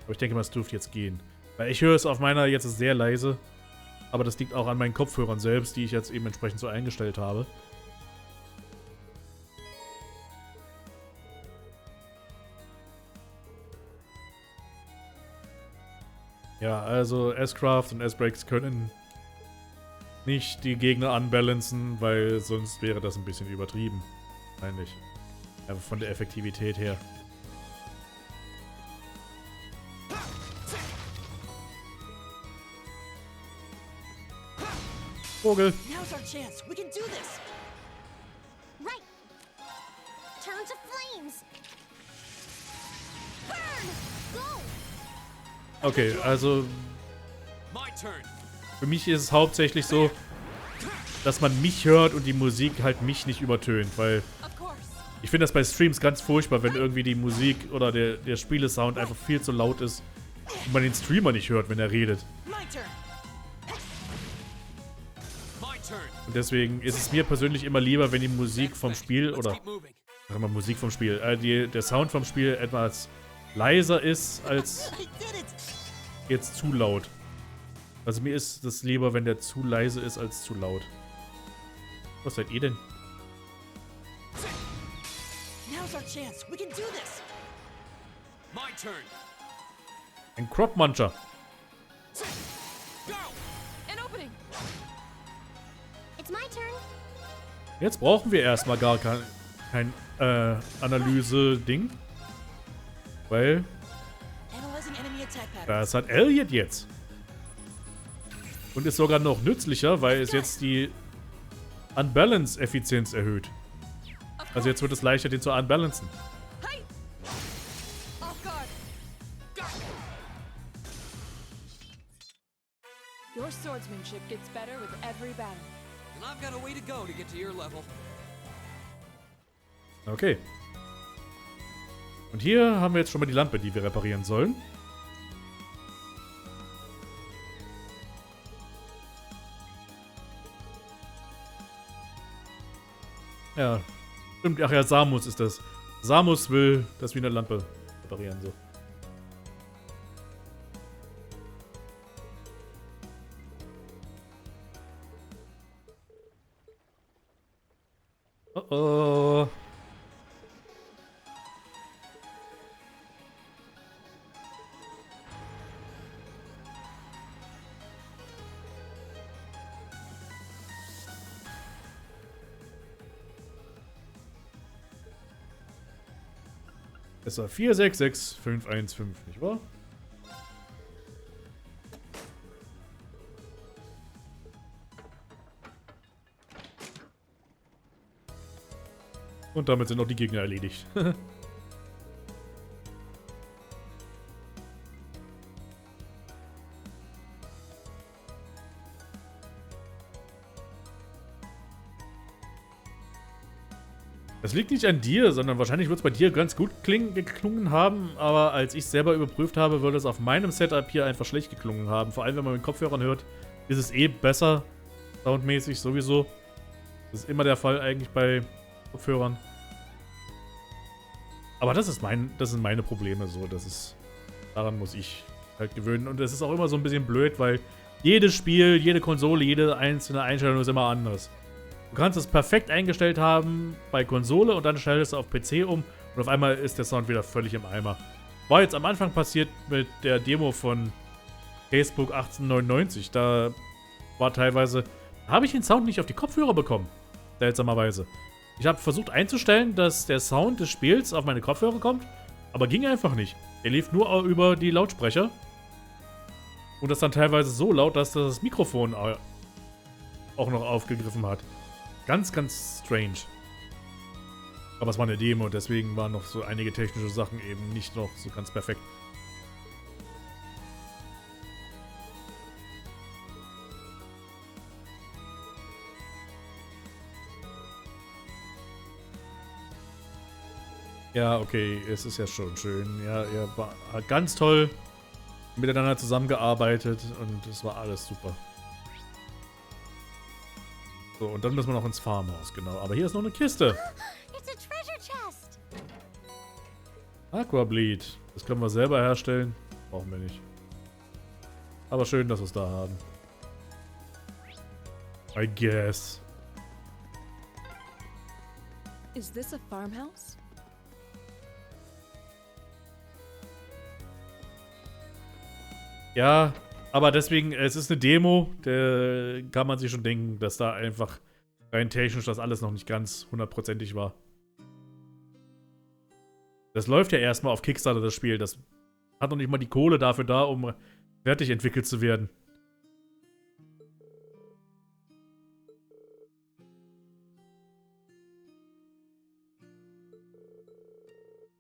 Aber ich denke mal, es dürfte jetzt gehen. Weil ich höre es auf meiner jetzt sehr leise, aber das liegt auch an meinen Kopfhörern selbst, die ich jetzt eben entsprechend so eingestellt habe. Ja, also S-Craft und S-Breaks können nicht die Gegner unbalancen, weil sonst wäre das ein bisschen übertrieben. Eigentlich. Einfach von der Effektivität her. Vogel. Now's our chance. We can do this. Right. Turn to flames. Burn. Go. Okay, also My turn. für mich ist es hauptsächlich so, dass man mich hört und die Musik halt mich nicht übertönt, weil Of course. ich finde das bei Streams ganz furchtbar, wenn irgendwie die Musik oder der Spielesound einfach viel zu laut ist und man den Streamer nicht hört, wenn er redet. My turn. My turn. Und deswegen ist es mir persönlich immer lieber, wenn die Musik vom Spiel Let's oder keep moving. sag mal Musik vom Spiel, der Sound vom Spiel etwas leiser ist als I did it. jetzt zu laut. Also mir ist das lieber, wenn der zu leise ist als zu laut. Was seid ihr denn? Now's our chance. We can do this. My turn. Ein Crop Muncher. Go. An opening. It's my turn. Jetzt brauchen wir erstmal gar kein Analyse-Ding. Weil Analyzing enemy attack patterns. das hat Elliot jetzt. Und ist sogar noch nützlicher, weil es jetzt die Unbalance-Effizienz erhöht. Also jetzt wird es leichter, den zu unbalancen. Hey. Off guard. Your swordsmanship gets better with every battle. And I've got a way to go to get to your level. Okay. Und hier haben wir jetzt schon mal die Lampe, die wir reparieren sollen. Ja, stimmt. Ach ja, Samus ist das. Samus will, dass wir eine Lampe reparieren, so. Oh oh. Es war 466515, nicht wahr? Und damit sind auch die Gegner erledigt. Das liegt nicht an dir, sondern wahrscheinlich wird es bei dir ganz gut geklungen haben, aber als ich es selber überprüft habe, würde es auf meinem Setup hier einfach schlecht geklungen haben. Vor allem, wenn man mit Kopfhörern hört, ist es eh besser, soundmäßig sowieso. Das ist immer der Fall eigentlich bei Kopfhörern. Aber das sind meine Probleme so, daran muss ich halt gewöhnen. Und es ist auch immer so ein bisschen blöd, weil jedes Spiel, jede Konsole, jede einzelne Einstellung ist immer anders. Du kannst es perfekt eingestellt haben bei Konsole und dann stellst du auf PC um und auf einmal ist der Sound wieder völlig im Eimer. War jetzt am Anfang passiert mit der Demo von Facebook 1899. Da war teilweise, habe ich den Sound nicht auf die Kopfhörer bekommen. Seltsamerweise. Ich habe versucht einzustellen, dass der Sound des Spiels auf meine Kopfhörer kommt, aber ging einfach nicht. Er lief nur über die Lautsprecher. Und das dann teilweise so laut, dass das Mikrofon auch noch aufgegriffen hat. Ganz, ganz strange. Aber es war eine Demo, deswegen waren noch so einige technische Sachen eben nicht noch so ganz perfekt. Ja, okay, es ist ja schon schön. Ja, ihr hat ganz toll miteinander zusammengearbeitet und es war alles super. So, und dann müssen wir noch ins Farmhaus, genau. Aber hier ist noch eine Kiste. It's a treasure chest. Aquableed. Das können wir selber herstellen. Brauchen wir nicht. Aber schön, dass wir es da haben. I guess. Is this a farmhouse? Ja, aber deswegen, es ist eine Demo, da kann man sich schon denken, dass da einfach rein technisch das alles noch nicht ganz hundertprozentig war. Das läuft ja erstmal auf Kickstarter, das Spiel. Das hat noch nicht mal die Kohle dafür da, um fertig entwickelt zu werden.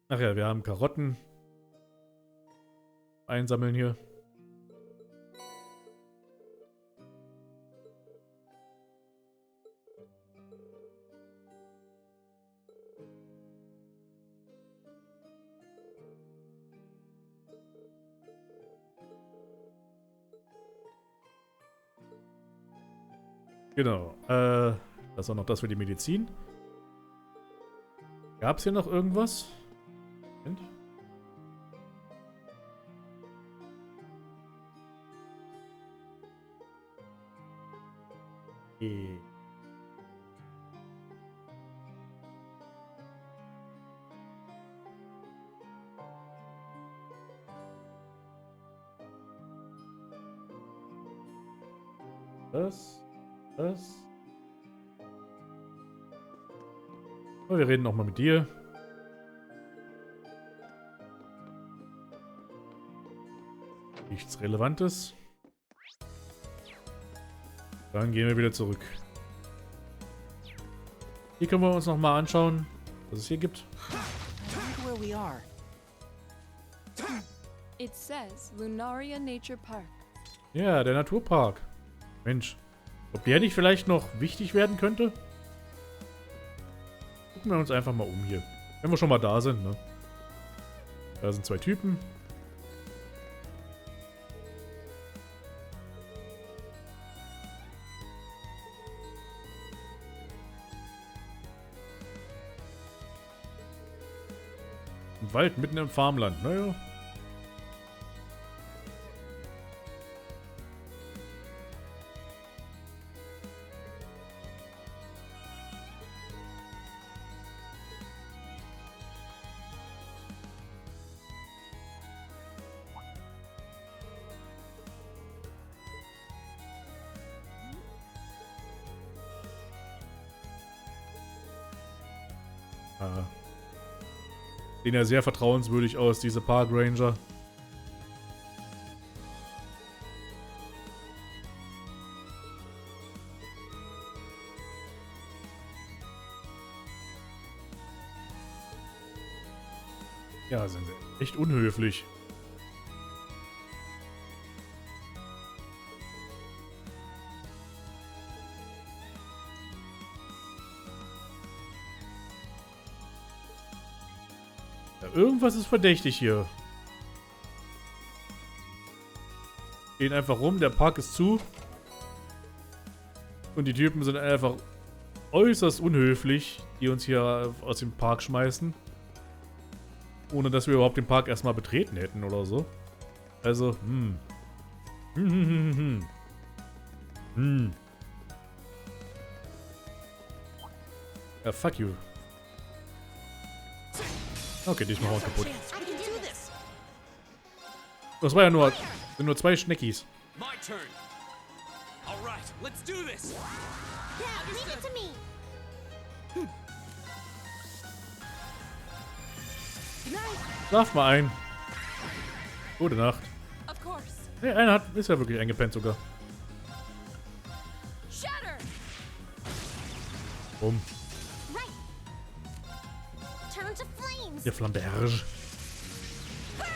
Ach ja, wir haben Karotten. Einsammeln hier. Genau. Das ist auch noch das für die Medizin. Gab es hier noch irgendwas? Moment. Okay. Das. Aber wir reden noch mal mit dir. Nichts Relevantes. Dann gehen wir wieder zurück. Hier können wir uns noch mal anschauen, was es hier gibt. Where we are. It says Lunaria Nature Park. Ja, der Naturpark. Mensch, ob der nicht vielleicht noch wichtig werden könnte? Gucken wir uns einfach mal um hier. Wenn wir schon mal da sind, ne? Da sind zwei Typen. Im Wald, mitten im Farmland, naja. Sehen ja sehr vertrauenswürdig aus, diese Park Ranger. Ja, sind sie echt unhöflich. Irgendwas ist verdächtig hier. Gehen einfach rum, der Park ist zu. Und die Typen sind einfach äußerst unhöflich, die uns hier aus dem Park schmeißen. Ohne dass wir überhaupt den Park erstmal betreten hätten oder so. Also, Ja, fuck you. Okay, dich machen wir kaputt. Das war ja nur, sind nur zwei Schneckis. My turn. All right, let's do this. Yeah, leave it to me. Schlaf mal ein. Gute Nacht. Of course. Hey, einer ist ja wirklich eingepennt sogar. Shatter. Bumm. Right. Turn to flames. Der Flamberge. Burn.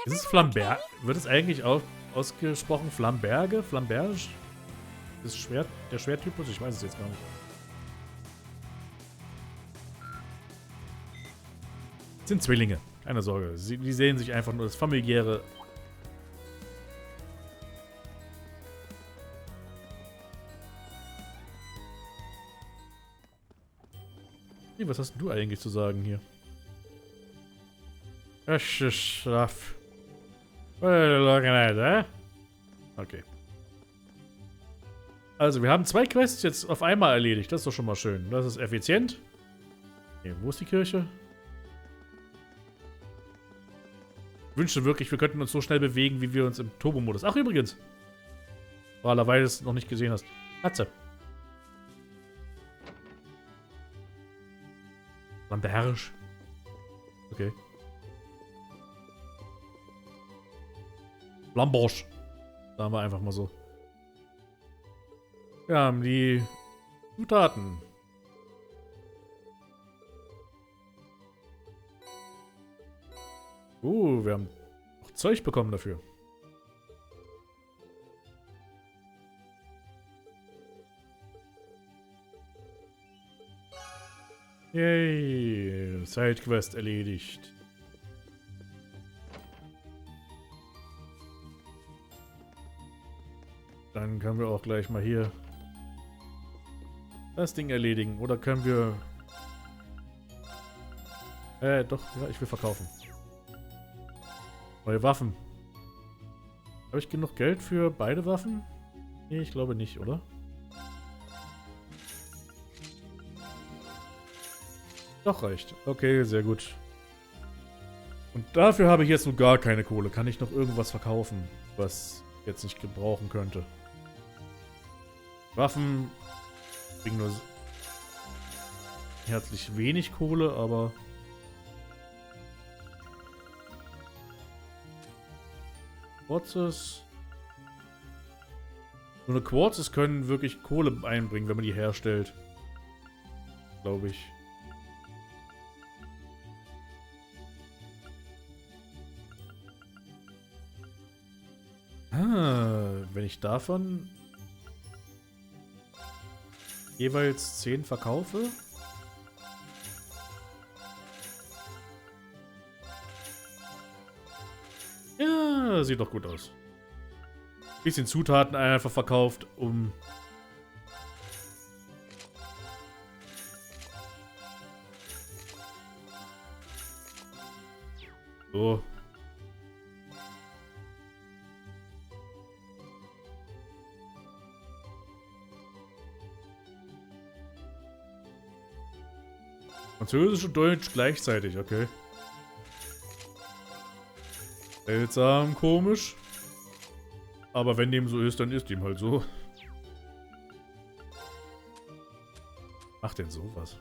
Ist es Flamberge? Wird es eigentlich auch ausgesprochen Flamberge? Flamberge? Das Schwert, der Schwerttypus? Ich weiß es jetzt gar nicht. Das sind Zwillinge. Keine Sorge. Die sehen sich einfach nur das familiäre. Hey, was hast denn du eigentlich zu sagen hier? Schlaf. Okay. Also, wir haben zwei Quests jetzt auf einmal erledigt. Das ist doch schon mal schön. Das ist effizient. Okay, wo ist die Kirche? Ich wünschte wirklich, wir könnten uns so schnell bewegen, wie wir uns im Turbo-Modus. Ach, übrigens. Weil du es noch nicht gesehen hast. Katze. Flamberge. Okay. Flambosch. Sagen wir einfach mal so. Wir haben die Zutaten. Wir haben auch Zeug bekommen dafür. Yay, Sidequest erledigt. Dann können wir auch gleich mal hier das Ding erledigen. Oder können wir... doch, ja, ich will verkaufen. Neue Waffen. Habe ich genug Geld für beide Waffen? Nee, ich glaube nicht, oder? Doch, reicht. Okay, sehr gut. Und dafür habe ich jetzt noch gar keine Kohle. Kann ich noch irgendwas verkaufen, was ich jetzt nicht gebrauchen könnte? Waffen bringen nur herzlich wenig Kohle, aber... Quarzes. So eine Quarzes können wirklich Kohle einbringen, wenn man die herstellt. Glaube ich. Wenn ich davon jeweils 10 verkaufe. Ja, sieht doch gut aus. Bisschen Zutaten einfach verkauft, um... So. Französisch und Deutsch gleichzeitig, okay. Seltsam, komisch. Aber wenn dem so ist, dann ist dem halt so. Macht denn sowas?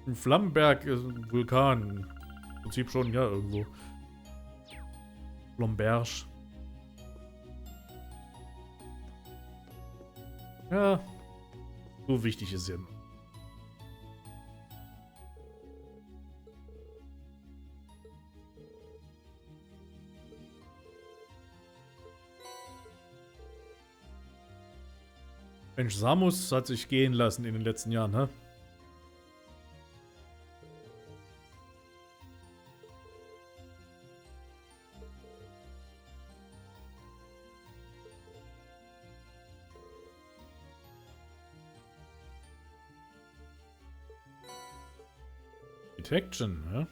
Ein Flammenberg ist ein Vulkan. Im Prinzip schon, ja, irgendwo. Flamberge. Ja, so wichtig ist ja. Mensch, Samus hat sich gehen lassen in den letzten Jahren, ne? Detection, ja?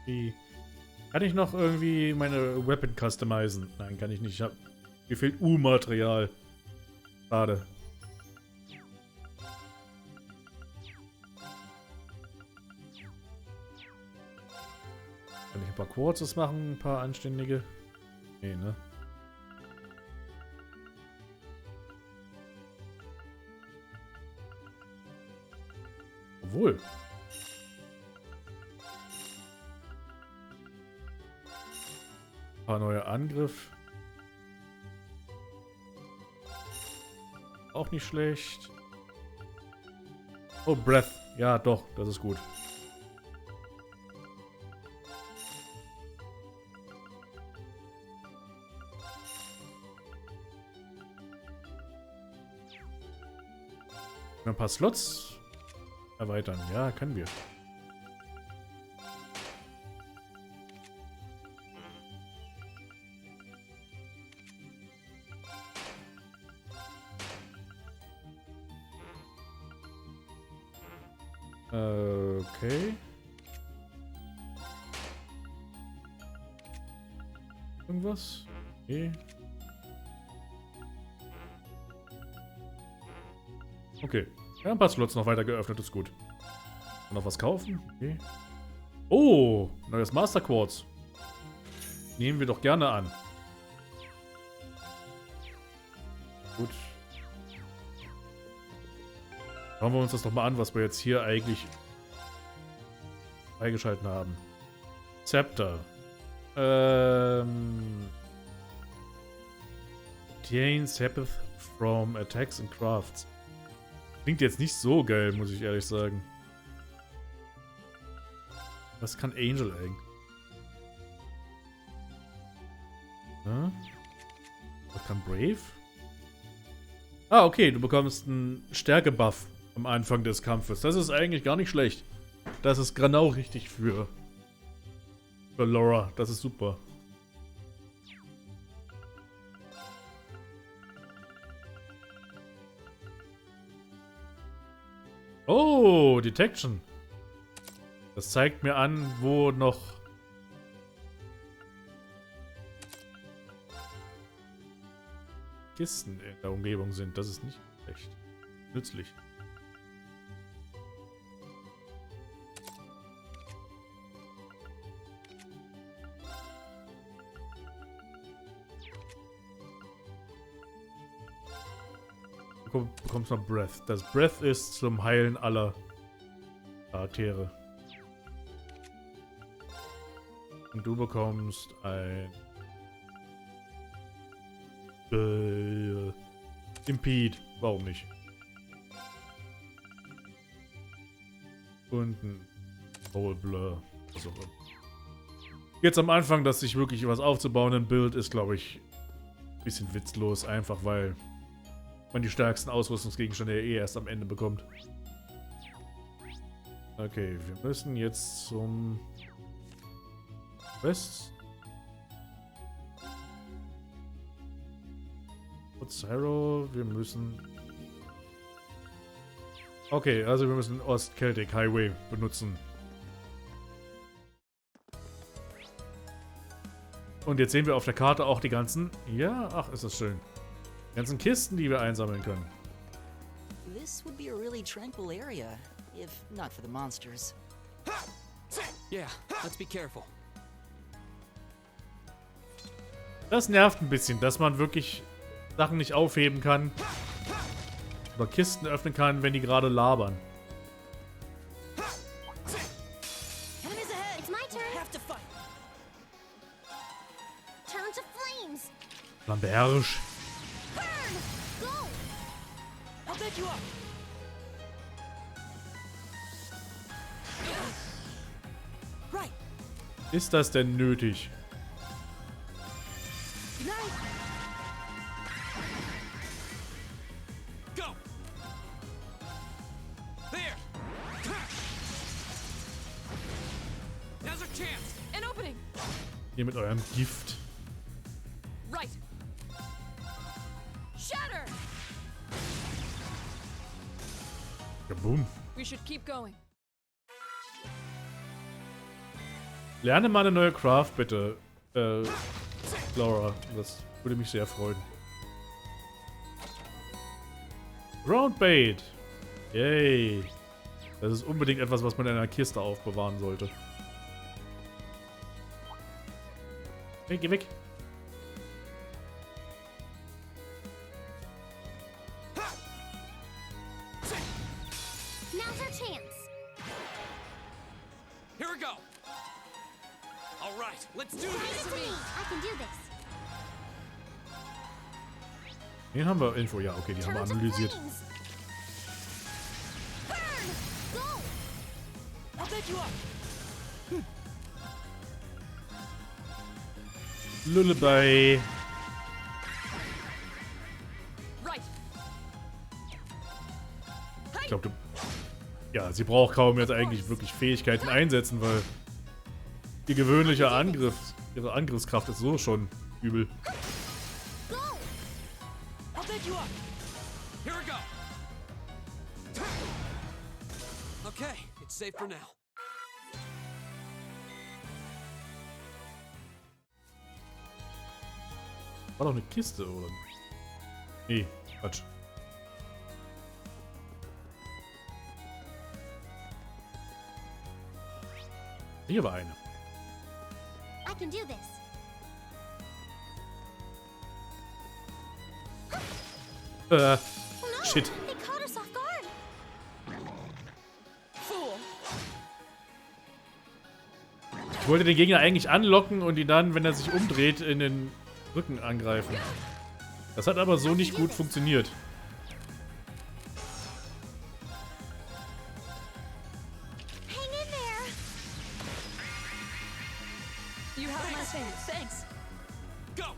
Wie kann ich noch irgendwie meine Weapon customizen? Nein, kann ich nicht. Mir fehlt U-Material. Schade. Kann ich ein paar Quarzes machen? Ein paar anständige? Nee, ne? Obwohl. Ein paar neue Angriff. Auch nicht schlecht. Oh, Breath. Ja, doch, das ist gut. Ein paar Slots erweitern. Ja, können wir. Okay. Irgendwas? Okay. Okay. Ja, ein paar Slots noch weiter geöffnet, ist gut. Noch was kaufen? Okay. Oh, neues Master Quartz. Nehmen wir doch gerne an. Gut. Schauen wir uns das doch mal an, was wir jetzt hier eigentlich freigeschalten haben. Scepter. Obtains Happeth from Attacks and Crafts. Klingt jetzt nicht so geil, muss ich ehrlich sagen. Was kann Angel eigentlich? Ja? Was kann Brave? Ah, okay, du bekommst einen Stärke-Buff am Anfang des Kampfes. Das ist eigentlich gar nicht schlecht. Das ist genau richtig für Laura. Das ist super. Oh, Detection. Das zeigt mir an, wo noch Kisten in der Umgebung sind. Das ist nicht echt nützlich. Du bekommst noch Breath. Das Breath ist zum Heilen aller Charaktere. Und du bekommst ein Impede. Warum nicht? Und ein Whole Blur. Was auch immer. Jetzt am Anfang, dass sich wirklich was aufzubauen in Bild ist, glaube ich, ein bisschen witzlos. Einfach weil man die stärksten Ausrüstungsgegenstände ja eh erst am Ende bekommt. Okay, wir müssen jetzt zum West. Zero, wir müssen... Okay, also wir müssen den Ost-Celtic Highway benutzen. Und jetzt sehen wir auf der Karte auch die ganzen... Ja, ach, ist das schön. Die ganzen Kisten, die wir einsammeln können. This would be a really tranquil area, if not for the monsters. Yeah, let's be careful. Das nervt ein bisschen, dass man wirklich Sachen nicht aufheben kann. Oder Kisten öffnen kann, wenn die gerade labern. Enemies ahead. It's my turn. Have to fight. Turn to flames. Lamberge. Burn. Go. I'll back you up. Right. Ist das denn nötig? Ihr mit eurem Gift. Right. Shatter. Ja, boom. We should keep going. Lerne mal eine neue Craft, bitte. Laura. Das würde mich sehr freuen. Groundbait. Yay. Das ist unbedingt etwas, was man in einer Kiste aufbewahren sollte. Hey, geh weg. Now's our chance. Here we go. All right, let's do Leave it this. to me. I can do this. Den haben wir Info. Ja, okay, die haben wir Turn to analysiert. flames. Burn. Go. I'll back you up. Lullaby. Right. Ich glaube, ja, sie braucht kaum jetzt eigentlich wirklich Fähigkeiten einsetzen, weil ihr gewöhnlicher Angriff, ihre Angriffskraft ist so schon übel. Go. I'll back you up. Here we go. Okay, it's safe for now. War doch eine Kiste, oder? Nee, Quatsch. Hier war eine. I can do this. Shit. They caught us off guard. Ich wollte den Gegner eigentlich anlocken und ihn dann, wenn er sich umdreht, in den Rücken angreifen. Das hat aber so nicht gut funktioniert. Hang in there. You have my thanks. Thanks. Go!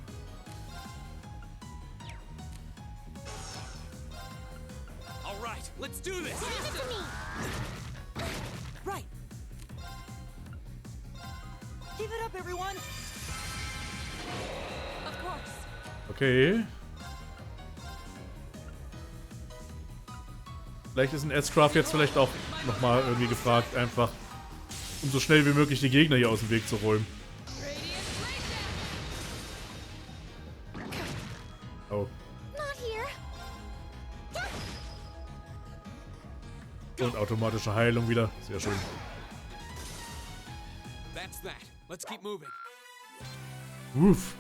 All right, let's do this. Give it to me. Right. Give it up, everyone. Of course. Okay. Vielleicht ist ein S-Craft jetzt vielleicht auch nochmal irgendwie gefragt, einfach um so schnell wie möglich die Gegner hier aus dem Weg zu räumen. Oh. Not here. Und automatische Heilung wieder. Sehr schön. That's that. Let's keep moving. Uff.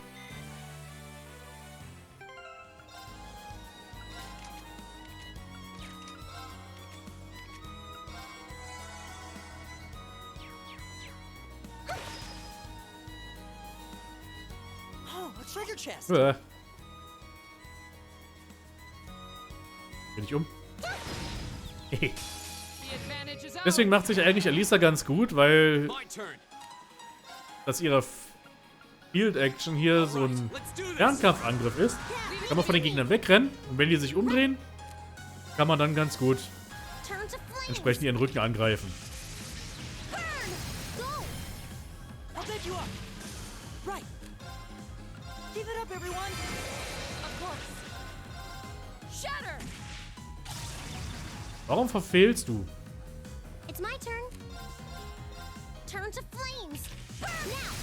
Oh, a treasure chest. Dreh dich um. The advantage is ours. Deswegen macht sich eigentlich Alisa ganz gut, weil My turn. das ihre Field-Action hier so ein Let's do this. Fernkampfangriff ist. Kann man von den Gegnern wegrennen und wenn die sich umdrehen, kann man dann ganz gut Turn to flames. entsprechend ihren Rücken angreifen. Burn. Go. I'll bed you up. Right. Give it up, everyone. Of course. Shatter. Warum verfehlst du? It's my turn. Turn to flames. Burn now.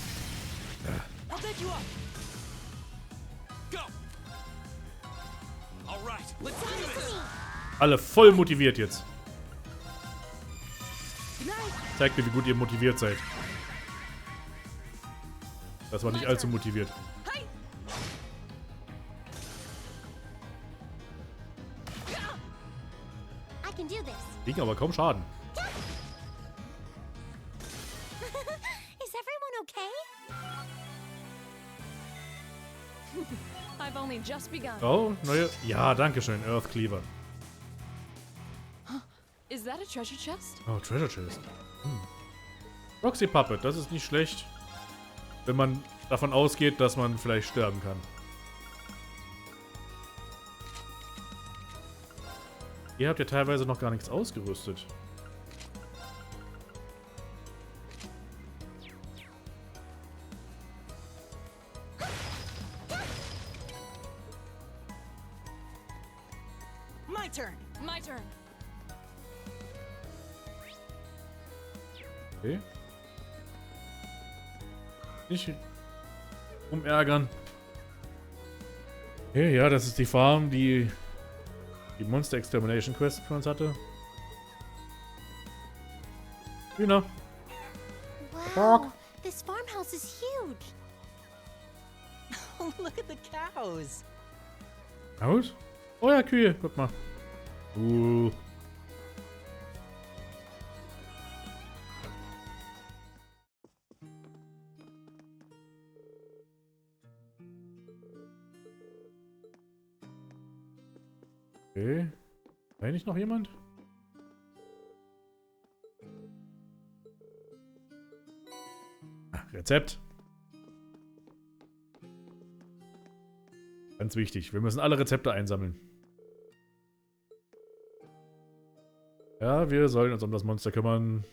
I'll bed you up. Go. All right, let's do Give it to this. me. Alle voll motiviert jetzt. Good night. Zeigt mir, wie gut ihr motiviert seid. Das war nicht allzu motiviert. Hey. I can do this. Kriegen aber kaum Schaden. Is everyone okay? I've only just begun. Oh, neue... Ja, danke schön, Earth Cleaver. Is that a treasure chest? Oh, Treasure Chest. Roxy Puppet, das ist nicht schlecht. Wenn man davon ausgeht, dass man vielleicht sterben kann. Ihr habt ja teilweise noch gar nichts ausgerüstet. My turn. My turn. Okay. Nicht umärgern. Okay, ja, das ist die Farm, die die Monster Extermination Quest für uns hatte. Hühner. Wow. This farmhouse is huge. Oh, look at the cows. Aus? Oh ja, Kühe, guck mal. Okay. War hier nicht noch jemand? Ah, Rezept. Ganz wichtig. Wir müssen alle Rezepte einsammeln. Ja, wir sollen uns um das Monster kümmern.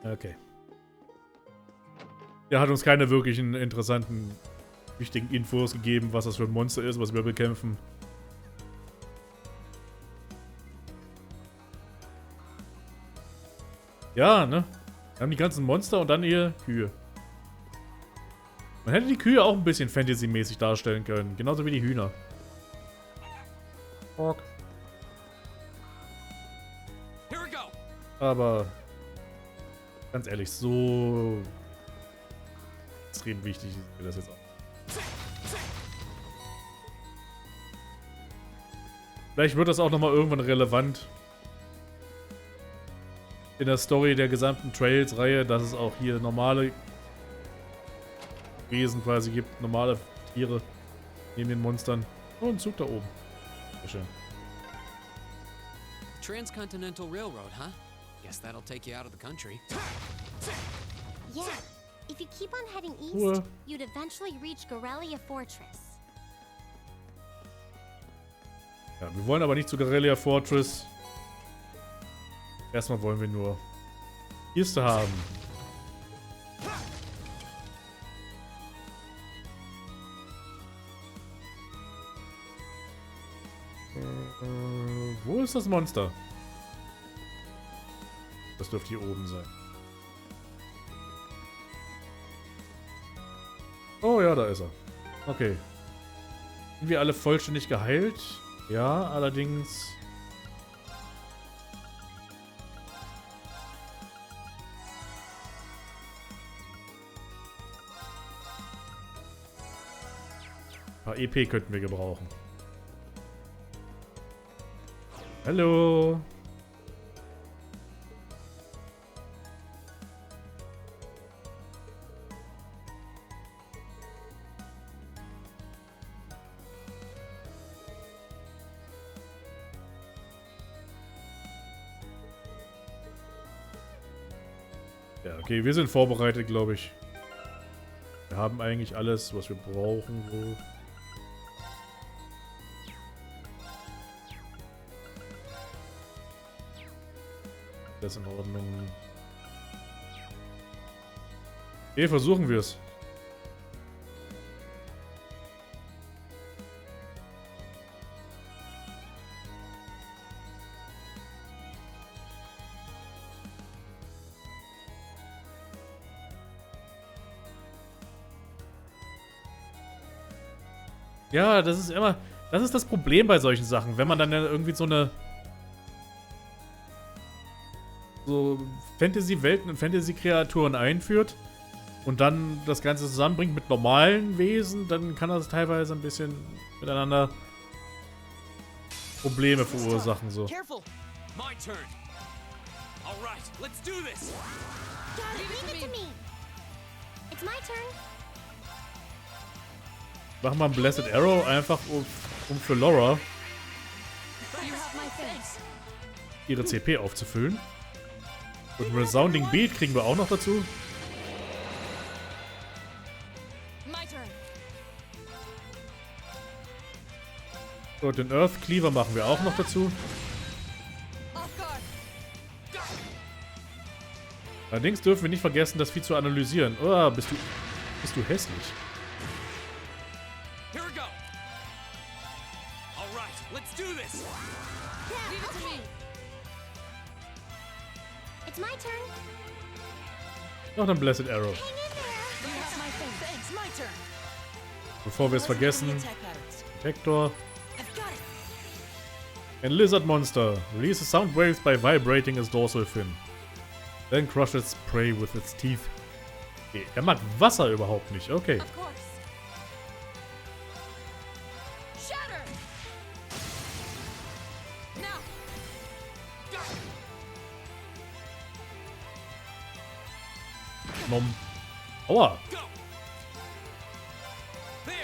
Okay. Der hat uns keine wirklichen interessanten, wichtigen Infos gegeben, was das für ein Monster ist, was wir bekämpfen. Ja, ne? Wir haben die ganzen Monster und dann hier Kühe. Man hätte die Kühe auch ein bisschen Fantasy-mäßig darstellen können. Genauso wie die Hühner. Ork. Here we go. Aber ganz ehrlich, so extrem wichtig ist mir das jetzt auch. Vielleicht wird das auch nochmal irgendwann relevant in der Story der gesamten Trails-Reihe, dass es auch hier normale Wesen quasi gibt, normale Tiere neben den Monstern. Oh, ein Zug da oben. Sehr schön. Transcontinental Railroad, huh? Guess that'll take you out of the country. Yeah. If you keep on heading east, Ruhe. you'd eventually reach Gorelia Fortress. Ja, wir wollen aber nicht zu Guerrilla Fortress. Erstmal wollen wir nur Kiste haben. Wo ist das Monster? Das dürfte hier oben sein. Oh ja, da ist er. Okay. Sind wir alle vollständig geheilt? Ja, allerdings... Ein paar EP könnten wir gebrauchen. Hallo. Ja, okay, wir sind vorbereitet, glaube ich. Wir haben eigentlich alles, was wir brauchen. So. Das ist in Ordnung. Okay, versuchen wir es. Ja, das ist immer... Das ist das Problem bei solchen Sachen. Wenn man dann ja irgendwie so eine... so Fantasy-Welten und Fantasy-Kreaturen einführt und dann das Ganze zusammenbringt mit normalen Wesen, dann kann das teilweise ein bisschen miteinander Probleme verursachen. So. Careful. My turn. All right, let's do this. Leave it to me. It's my turn. Mach mal ein Blessed Arrow, einfach um für Laura You have my thanks. ihre CP aufzufüllen. Und ein Resounding Beat kriegen wir auch noch dazu. My turn. Und den Earth Cleaver machen wir auch noch dazu. Off guard. Allerdings dürfen wir nicht vergessen, das Vieh zu analysieren. Oh, bist du hässlich. Here we go. All right, let's do this. Leave it to me. It's my turn. Noch ein Blessed Arrow. Hang in there. You have my thanks. My turn. Bevor wir es vergessen. Attack patterns. Vector. I've got it. Ein Lizard Monster. Releases sound waves by vibrating its dorsal fin. Then crushes its prey with its teeth. Okay, er mag Wasser überhaupt nicht. Okay. Of course. Shatter. Now. Nom. Aua. Go. There.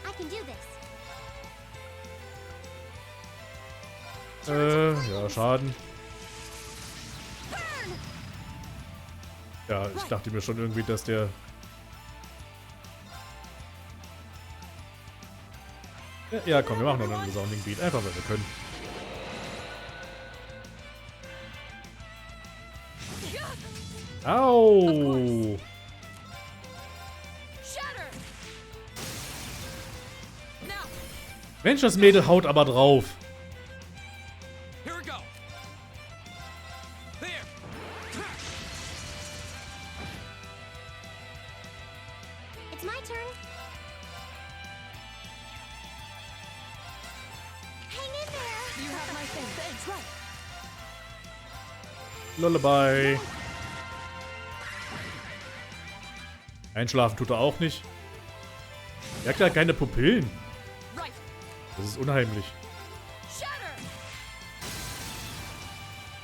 I can do this. Ja, Schaden. Ja, ich dachte mir schon irgendwie, dass der... Ja, komm, wir machen noch einen Resounding Beat. Einfach, weil wir können. Au! Shatter. Now. Mensch, das Mädel haut aber drauf. thing. Thanks, right. Lullaby. Einschlafen tut er auch nicht. Er hat ja keine Pupillen. Right. Das ist unheimlich. Shatter.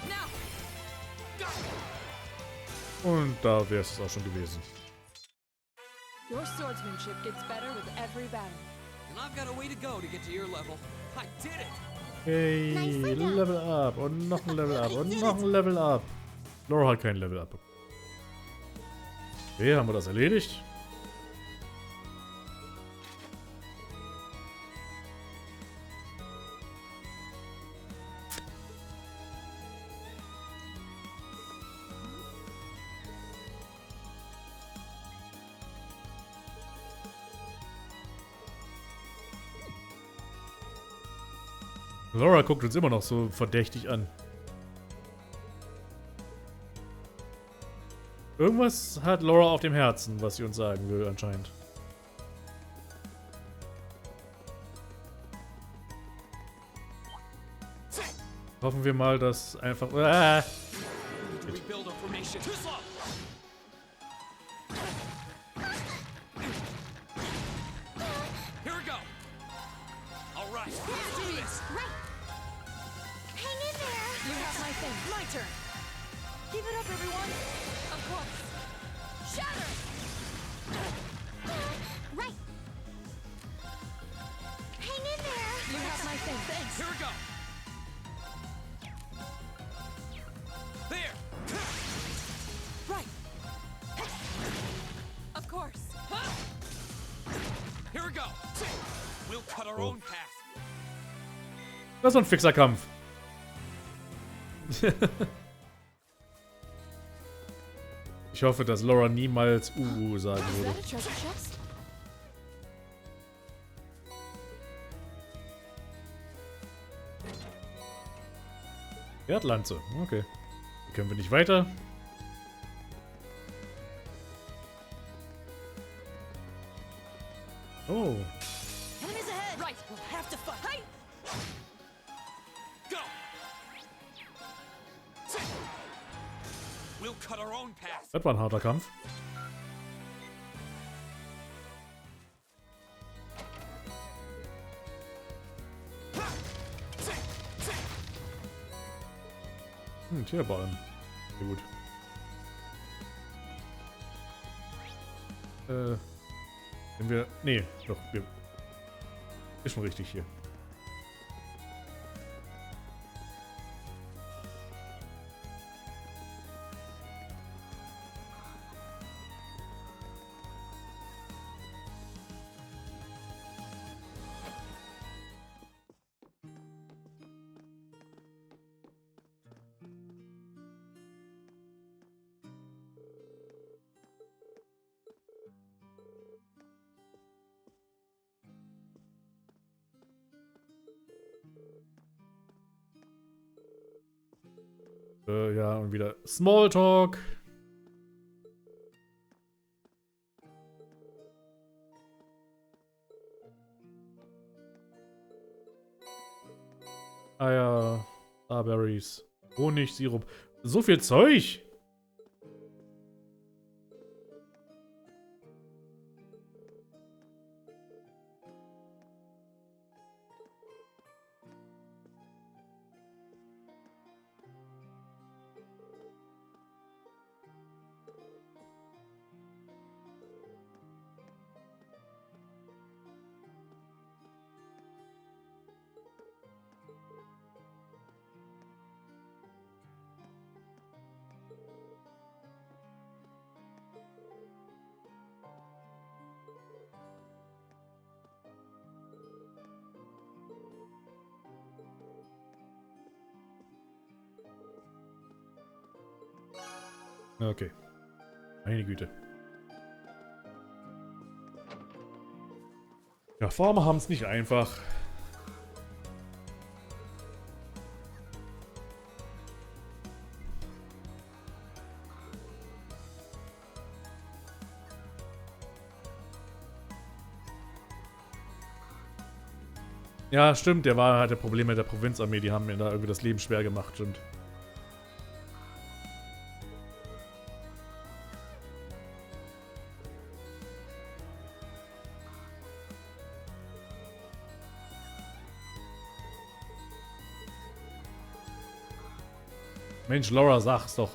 Now. Und da wäre es auch schon gewesen. Your swordsmanship gets better with every battle. And I've got a way to go to get to your level. I did it! Hey, Nicely done. Level up und noch ein Level up und noch ein Level up. Laura hat kein Level up. Okay, haben wir das erledigt? Laura guckt uns immer noch so verdächtig an. Irgendwas hat Laura auf dem Herzen, was sie uns sagen will, anscheinend. Hoffen wir mal, dass einfach... Rebuild our formation. Too slow! Here we go! Alright, let's do this! Right. Hang in there. You have my thing. My turn. Keep it up, everyone. Of course. Shatter. Right. Hang in there. You have my thing. Thanks. Here we go! There! Right. Of course. Here we go! We'll cut our own path. Das ist ein fixer Kampf. Ich hoffe, dass Laura niemals sagen Is würde. that a treasure chest? Erdlanze. Okay. Hier können wir nicht weiter. Oh. Enemies ahead. Right. We'll have to fight. Hey. Go! We'll cut our own path. Das war ein harter Kampf. Tierballen. Sehr gut. Wenn wir... Nee, doch, wir... Ist schon richtig hier. Ja, und wieder Smalltalk. Eier, Starberries, Honigsirup. So viel Zeug! Okay. Meine Güte. Ja, Farmer haben es nicht einfach. Ja, stimmt, der hatte Probleme mit der Provinzarmee, die haben mir da irgendwie das Leben schwer gemacht, stimmt. Mensch, Laura, sag's doch.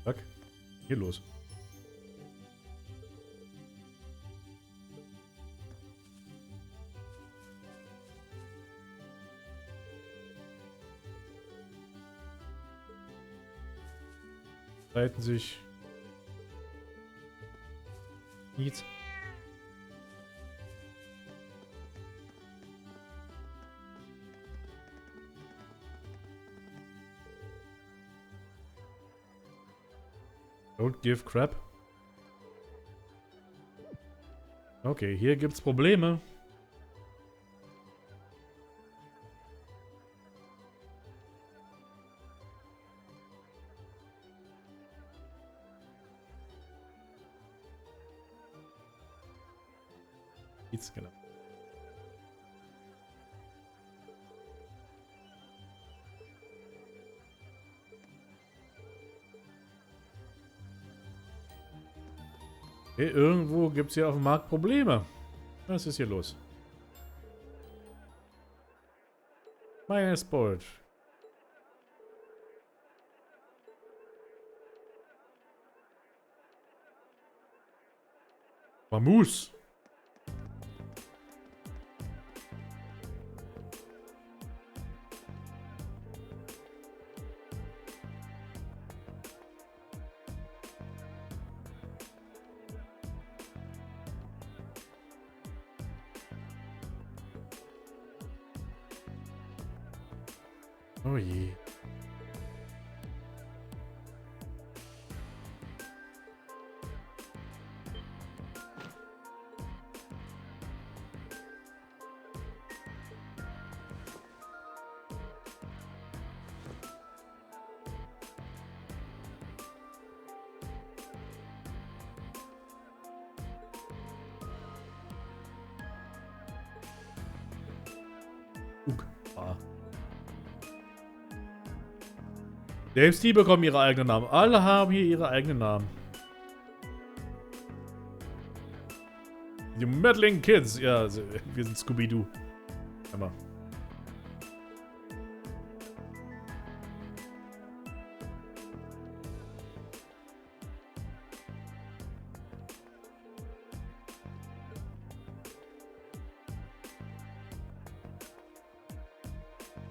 Fuck. Hier los. Streiten sich. Nichts. Don't give crap. Okay, hier gibt's Probleme. Jetzt genau. Okay, irgendwo gibt es hier auf dem Markt Probleme. Was ist hier los? Mein Sport. Mamus. Oh je. Selbst die bekommen ihre eigenen Namen. Alle haben hier ihre eigenen Namen. Die Meddling Kids. Ja, wir sind Scooby-Doo. Einmal.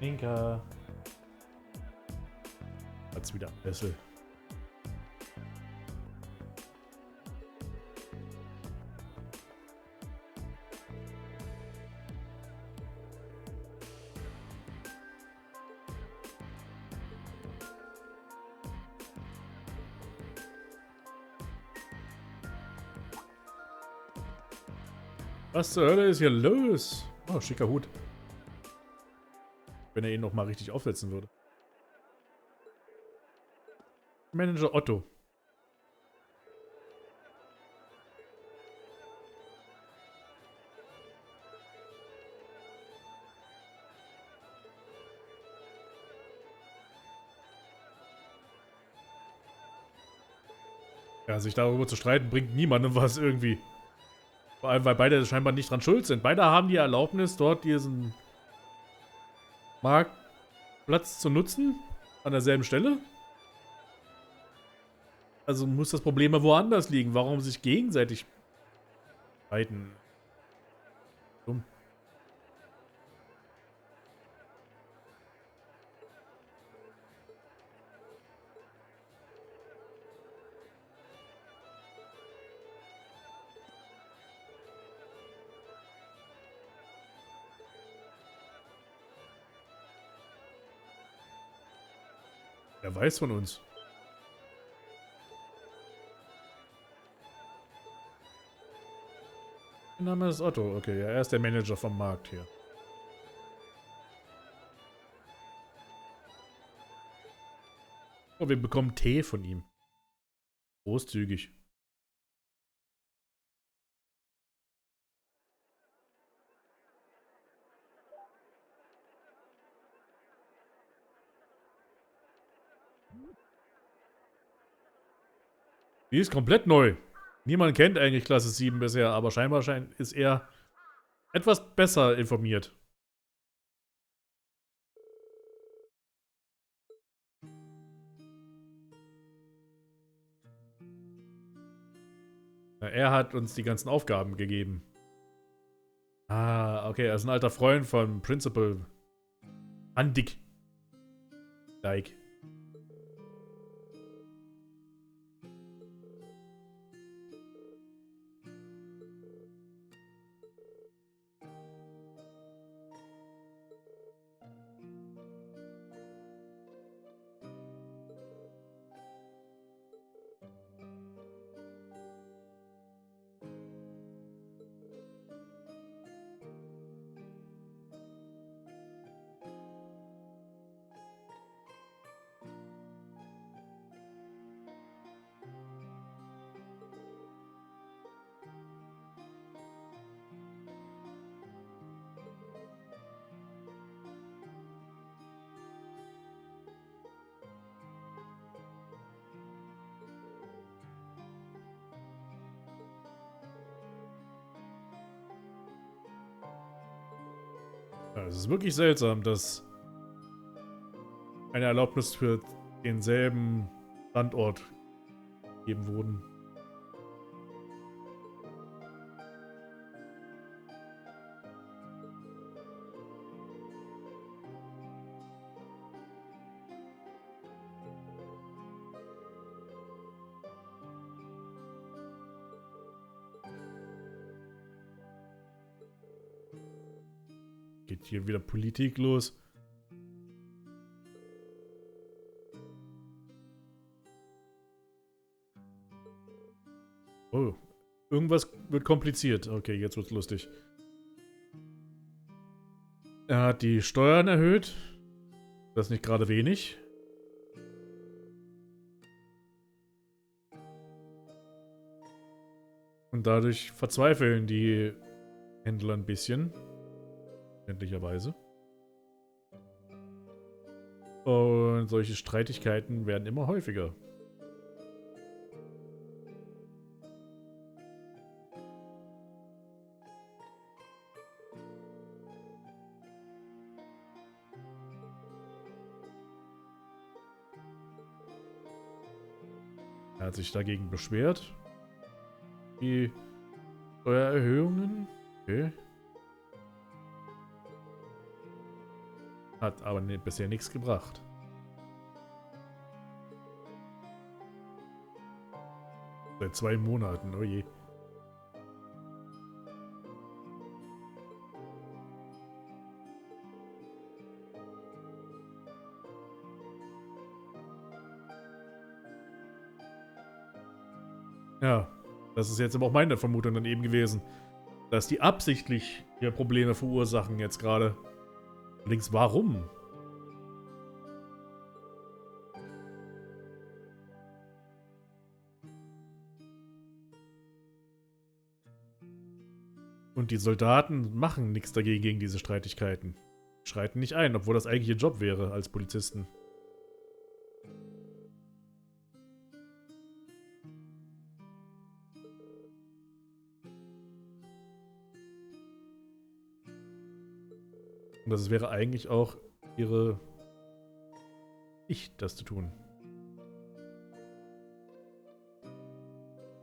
Inka. Hat's wieder Bessel. Was zur Hölle ist hier los? Oh, schicker Hut. Wenn er ihn noch mal richtig aufsetzen würde. Manager Otto. Ja, sich darüber zu streiten, bringt niemandem was irgendwie. Vor allem, weil beide scheinbar nicht dran schuld sind. Beide haben die Erlaubnis, dort diesen Marktplatz zu nutzen. An derselben Stelle. Also muss das Problem ja woanders liegen. Warum sich gegenseitig streiten? Dumm. Er weiß von uns. Mein Name ist Otto. Okay, ja, er ist der Manager vom Markt hier. Oh, wir bekommen Tee von ihm. Großzügig. Die ist komplett neu. Niemand kennt eigentlich Klasse 7 bisher, aber scheinbar ist er etwas besser informiert. Ja, er hat uns die ganzen Aufgaben gegeben. Ah, okay, er ist ein alter Freund von Principal Andik. Like. Ja, es ist wirklich seltsam, dass eine Erlaubnis für denselben Standort gegeben wurden. Geht hier wieder Politik los. Oh, irgendwas wird kompliziert. Okay, jetzt wird's lustig. Er hat die Steuern erhöht. Das ist nicht gerade wenig. Und dadurch verzweifeln die Händler ein bisschen. Endlicherweise. Und solche Streitigkeiten werden immer häufiger. Er hat sich dagegen beschwert. Die Steuererhöhungen. Okay. Hat aber bisher nichts gebracht. Seit 2 Monaten, oh je. Ja, das ist jetzt aber auch meine Vermutung dann eben gewesen, dass die absichtlich hier Probleme verursachen jetzt gerade. Allerdings warum? Und die Soldaten machen nichts dagegen gegen diese Streitigkeiten. Schreiten nicht ein, obwohl das eigentlich ihr Job wäre als Polizisten. Und das wäre eigentlich auch ihre Pflicht, das zu tun.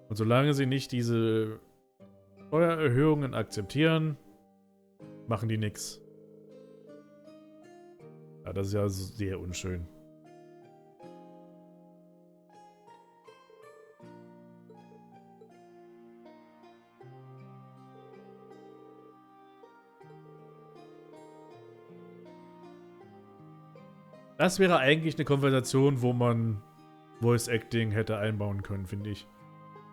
Und solange sie nicht diese Steuererhöhungen akzeptieren, machen die nichts. Ja, das ist ja sehr unschön. Das wäre eigentlich eine Konversation, wo man Voice Acting hätte einbauen können, finde ich.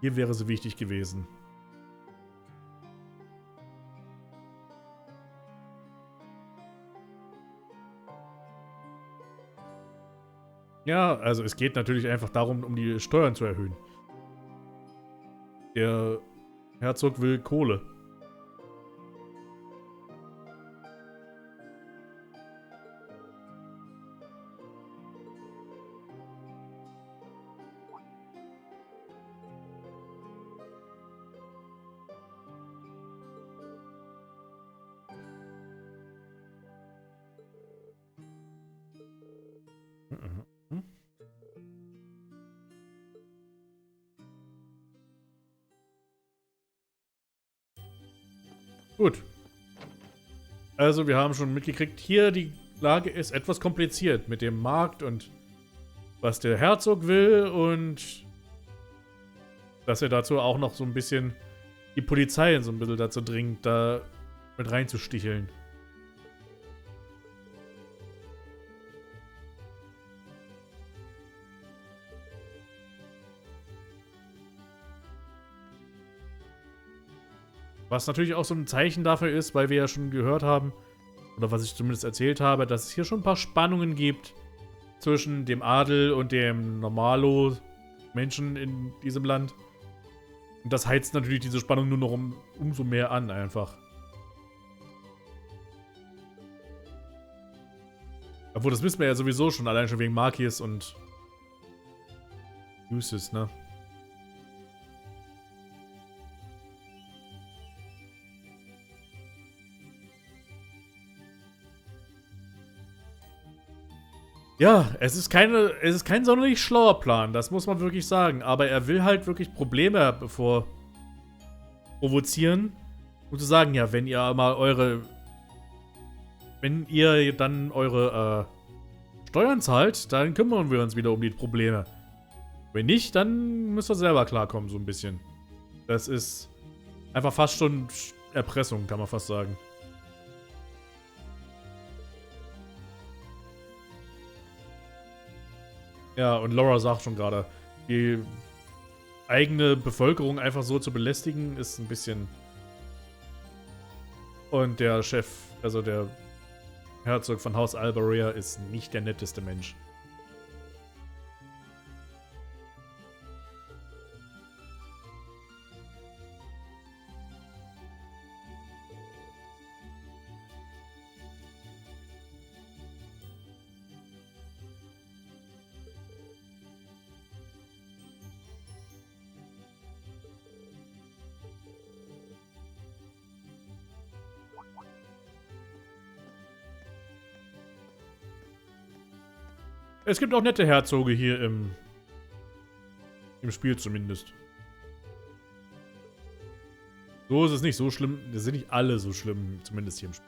Hier wäre sie wichtig gewesen. Ja, also es geht natürlich einfach darum, um die Steuern zu erhöhen. Der Herzog will Kohle. Gut. Also wir haben schon mitgekriegt, hier die Lage ist etwas kompliziert mit dem Markt und was der Herzog will und dass er dazu auch noch so ein bisschen die Polizei so ein bisschen dazu dringt, da mit reinzusticheln. Was natürlich auch so ein Zeichen dafür ist, weil wir ja schon gehört haben, oder was ich zumindest erzählt habe, dass es hier schon ein paar Spannungen gibt zwischen dem Adel und dem Normalo-Menschen in diesem Land. Und das heizt natürlich diese Spannung nur noch umso mehr an, einfach. Obwohl, das wissen wir ja sowieso schon, allein schon wegen Marquis und Lucis, ne? Ja, es ist kein sonderlich schlauer Plan, das muss man wirklich sagen. Aber er will halt wirklich Probleme provozieren. Und zu sagen, ja, wenn ihr dann eure Steuern zahlt, dann kümmern wir uns wieder um die Probleme. Wenn nicht, dann müsst ihr selber klarkommen, so ein bisschen. Das ist einfach fast schon Erpressung, kann man fast sagen. Ja, und Laura sagt schon gerade, die eigene Bevölkerung einfach so zu belästigen, ist ein bisschen... Und der Chef, also der Herzog von Haus Albaria, ist nicht der netteste Mensch. Es gibt auch nette Herzoge hier im Spiel zumindest. So ist es nicht so schlimm. Das sind nicht alle so schlimm, zumindest hier im Spiel.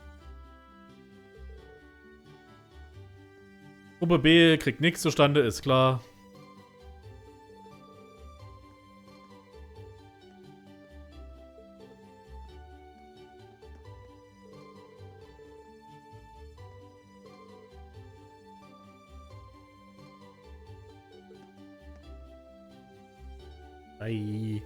Gruppe B kriegt nichts zustande, ist klar. Ei.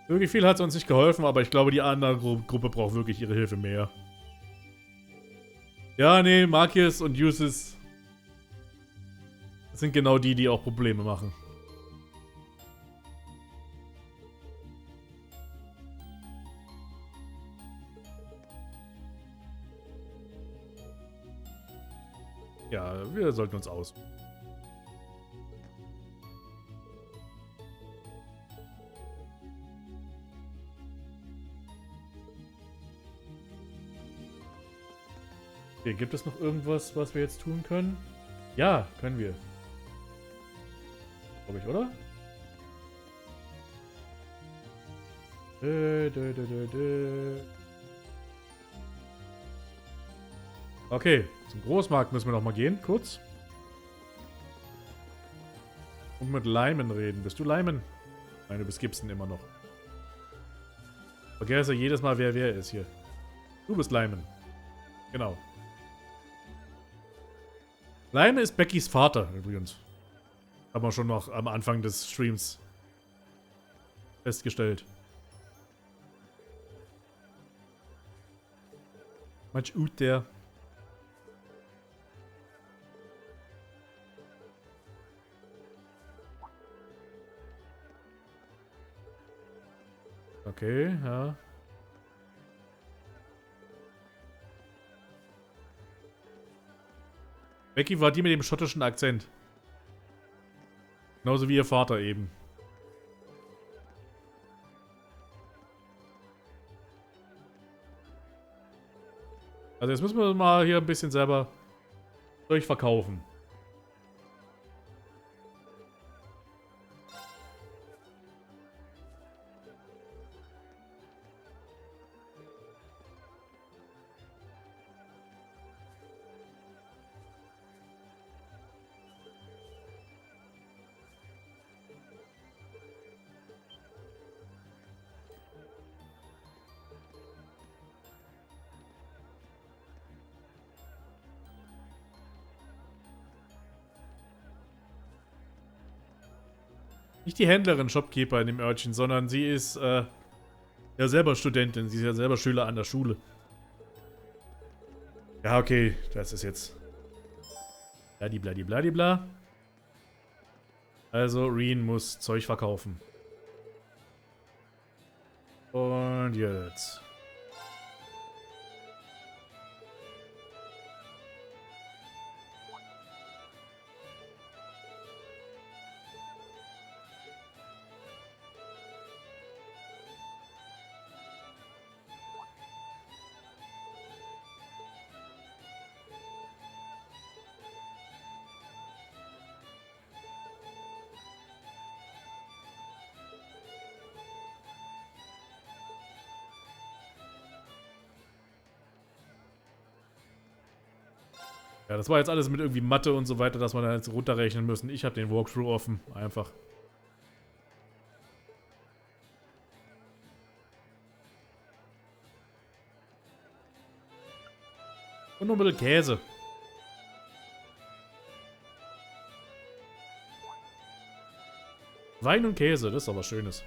Wirklich viel hat es uns nicht geholfen, aber ich glaube, die andere Gruppe braucht wirklich ihre Hilfe mehr. Ja, nee, Marquis und Usis sind genau die auch Probleme machen. Ja, wir sollten uns aus. Okay, gibt es noch irgendwas, was wir jetzt tun können? Ja, können wir. Glaube ich, oder? Okay, zum Großmarkt müssen wir noch mal gehen, kurz. Und mit Lyman reden. Bist du Lyman? Nein, du bist Gibson immer noch. Vergesse jedes Mal, wer ist hier. Du bist Lyman. Genau. Leime ist Beckys Vater, übrigens. Haben wir schon noch am Anfang des Streams festgestellt. Much ut der. Okay, ja. Becky war die mit dem schottischen Akzent. Genauso wie ihr Vater eben. Also jetzt müssen wir mal hier ein bisschen selber durchverkaufen. Nicht die Händlerin, Shopkeeper in dem Örtchen, sondern sie ist ja selber Studentin. Sie ist ja selber Schüler an der Schule. Ja, okay, das ist jetzt bladibladibladibla. Also, Reen muss Zeug verkaufen. Und jetzt. Ja, das war jetzt alles mit irgendwie Mathe und so weiter, dass wir da jetzt runterrechnen müssen. Ich habe den Walkthrough offen, einfach. Und noch ein bisschen Käse. Wein und Käse, das ist aber Schönes.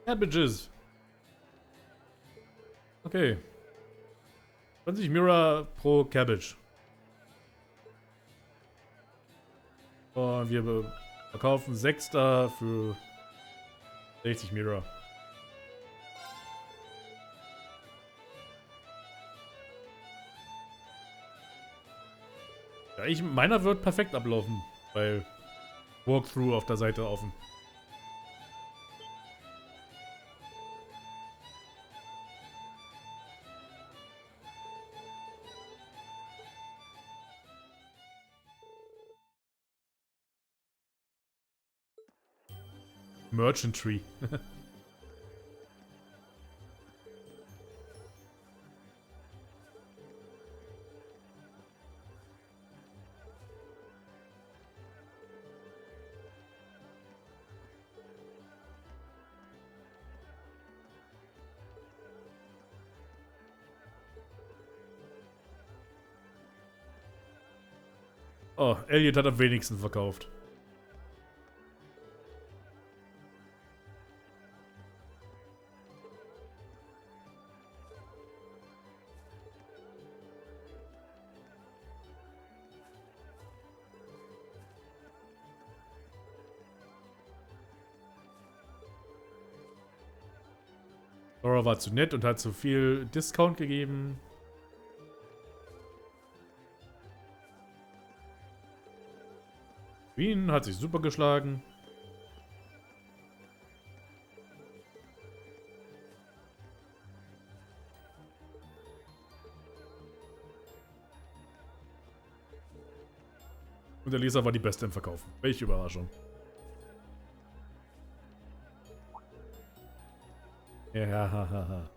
Cabbages. Okay. 20 Mira pro Cabbage. Und wir verkaufen 6 da für 60 Mira. Ja, meiner wird perfekt ablaufen, weil Walkthrough auf der Seite offen. Merchantry. Oh, Elliot hat am wenigsten verkauft. Laura war zu nett und hat zu viel Discount gegeben. Wien hat sich super geschlagen. Und Elisa war die Beste im Verkaufen. Welche Überraschung. Ja, hahaha.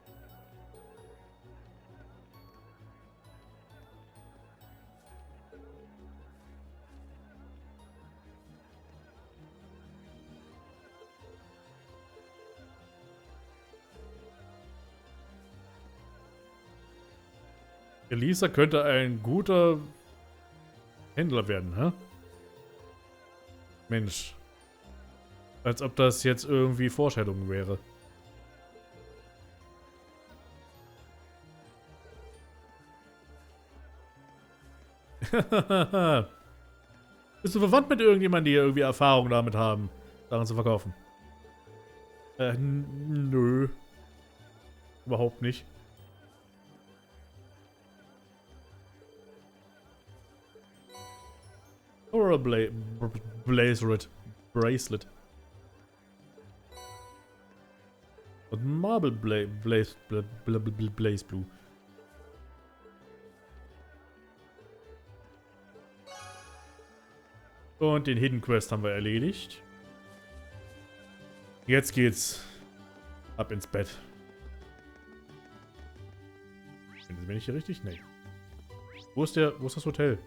Elisa könnte ein guter Händler werden, hä? Mensch. Als ob das jetzt irgendwie Vorstellung wäre. Bist du verwandt mit irgendjemandem, die irgendwie Erfahrung damit haben, daran zu verkaufen? Nö. Überhaupt nicht. Or a bracelet. Und Marble Blaze Blue. Und den Hidden Quest haben wir erledigt. Jetzt geht's ab ins Bett. Bin ich hier richtig? Nee. Wo ist das Hotel?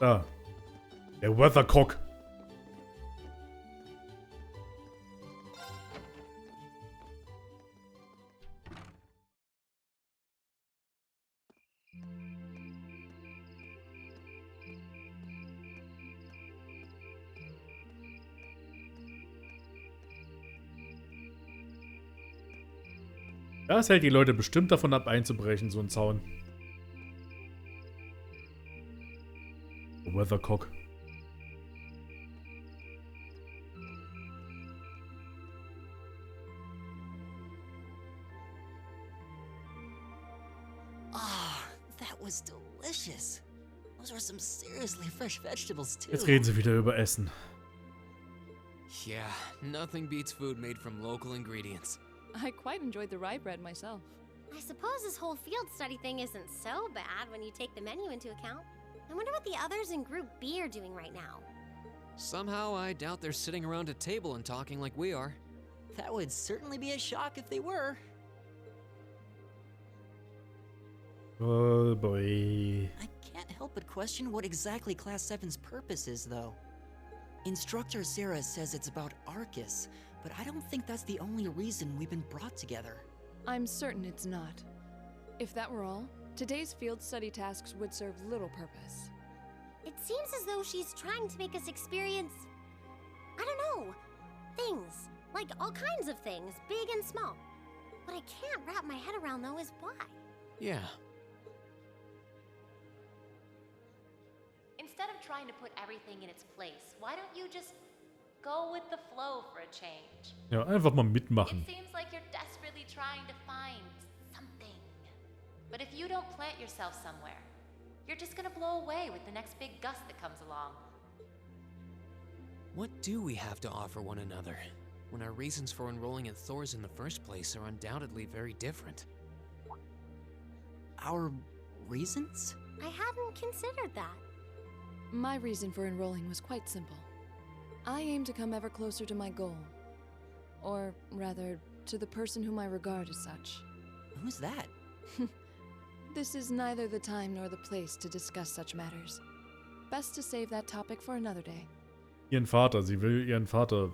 Da. Der Weathercock. Das hält die Leute bestimmt davon ab, einzubrechen, so ein Zaun. Weathercock. Ah, that was delicious. Those were some seriously fresh vegetables too. Jetzt reden sie wieder über Essen. Yeah, nothing beats food made from local ingredients. I quite enjoyed the rye bread myself. I suppose this whole field study thing isn't so bad when you take the menu into account. I wonder what the others in Group B are doing right now. Somehow, I doubt they're sitting around a table and talking like we are. That would certainly be a shock if they were. Oh boy. I can't help but question what exactly Class 7's purpose is, though. Instructor Sarah says it's about Arcus, but I don't think that's the only reason we've been brought together. I'm certain it's not. If that were all, today's field study tasks would serve little purpose. It seems as though she's trying to make us experience, I don't know, things. Like all kinds of things, big and small. What I can't wrap my head around, though, is why. Yeah. Instead of trying to put everything in its place, why don't you just go with the flow for a change? Ja, einfach mal mitmachen. It seems like you're desperately trying to find something. But if you don't plant yourself somewhere, you're just gonna blow away with the next big gust that comes along. What do we have to offer one another, when our reasons for enrolling at Thor's in the first place are undoubtedly very different? Our reasons? I hadn't considered that. My reason for enrolling was quite simple. I aim to come ever closer to my goal. Or rather, to the person whom I regard as such. Who's that? This is neither the time nor the place to discuss such matters. Best to save that topic for another day. Ihren Vater. Sie will ihren Vater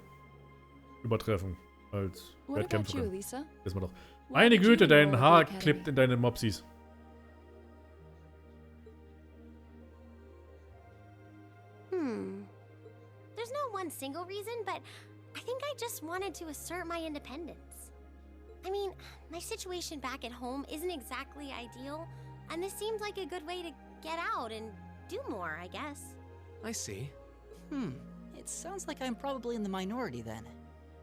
übertreffen. Als What about you, Wettkämpferin. Lisa? Wissen wir doch. What Meine did you Güte, dein enroll at Haar the academy? klippt in deine Mopsis. There's no one single reason, but I think I just wanted to assert my independence. I mean, my situation back at home isn't exactly ideal, and this seemed like a good way to get out and do more, I guess. I see. It sounds like I'm probably in the minority then.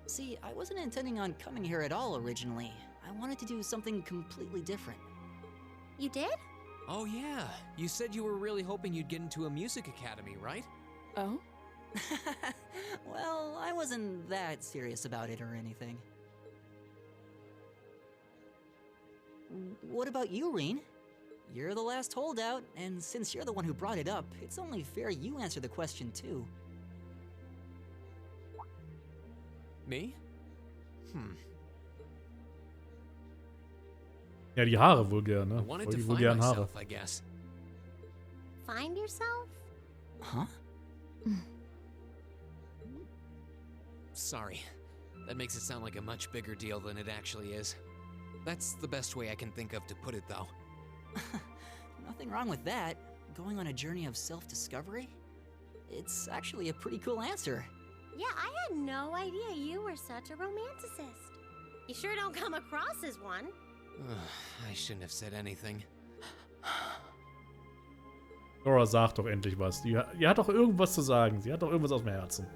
See, I wasn't intending on coming here at all originally. I wanted to do something completely different. You did? Oh yeah, you said you were really hoping you'd get into a music academy, right? Oh? Well, I wasn't that serious about it or anything. What about you, Reen? You're the last holdout, and since you're the one who brought it up, it's only fair you answer the question too. Me? Ja, die Haare wohl gern, I ne? wanted Voll to die find vulgären Haare. myself, I guess. Find yourself? Huh? Sorry. That makes it sound like a much bigger deal than it actually is. That's the best way I can think of to put it, though. Nothing wrong with that. Going on a journey of self-discovery? It's actually a pretty cool answer. Yeah, I had no idea you were such a romanticist. You sure don't come across as one. I shouldn't have said anything. Laura sagt doch endlich was. Die hat doch irgendwas zu sagen. Sie hat doch irgendwas aus dem Herzen.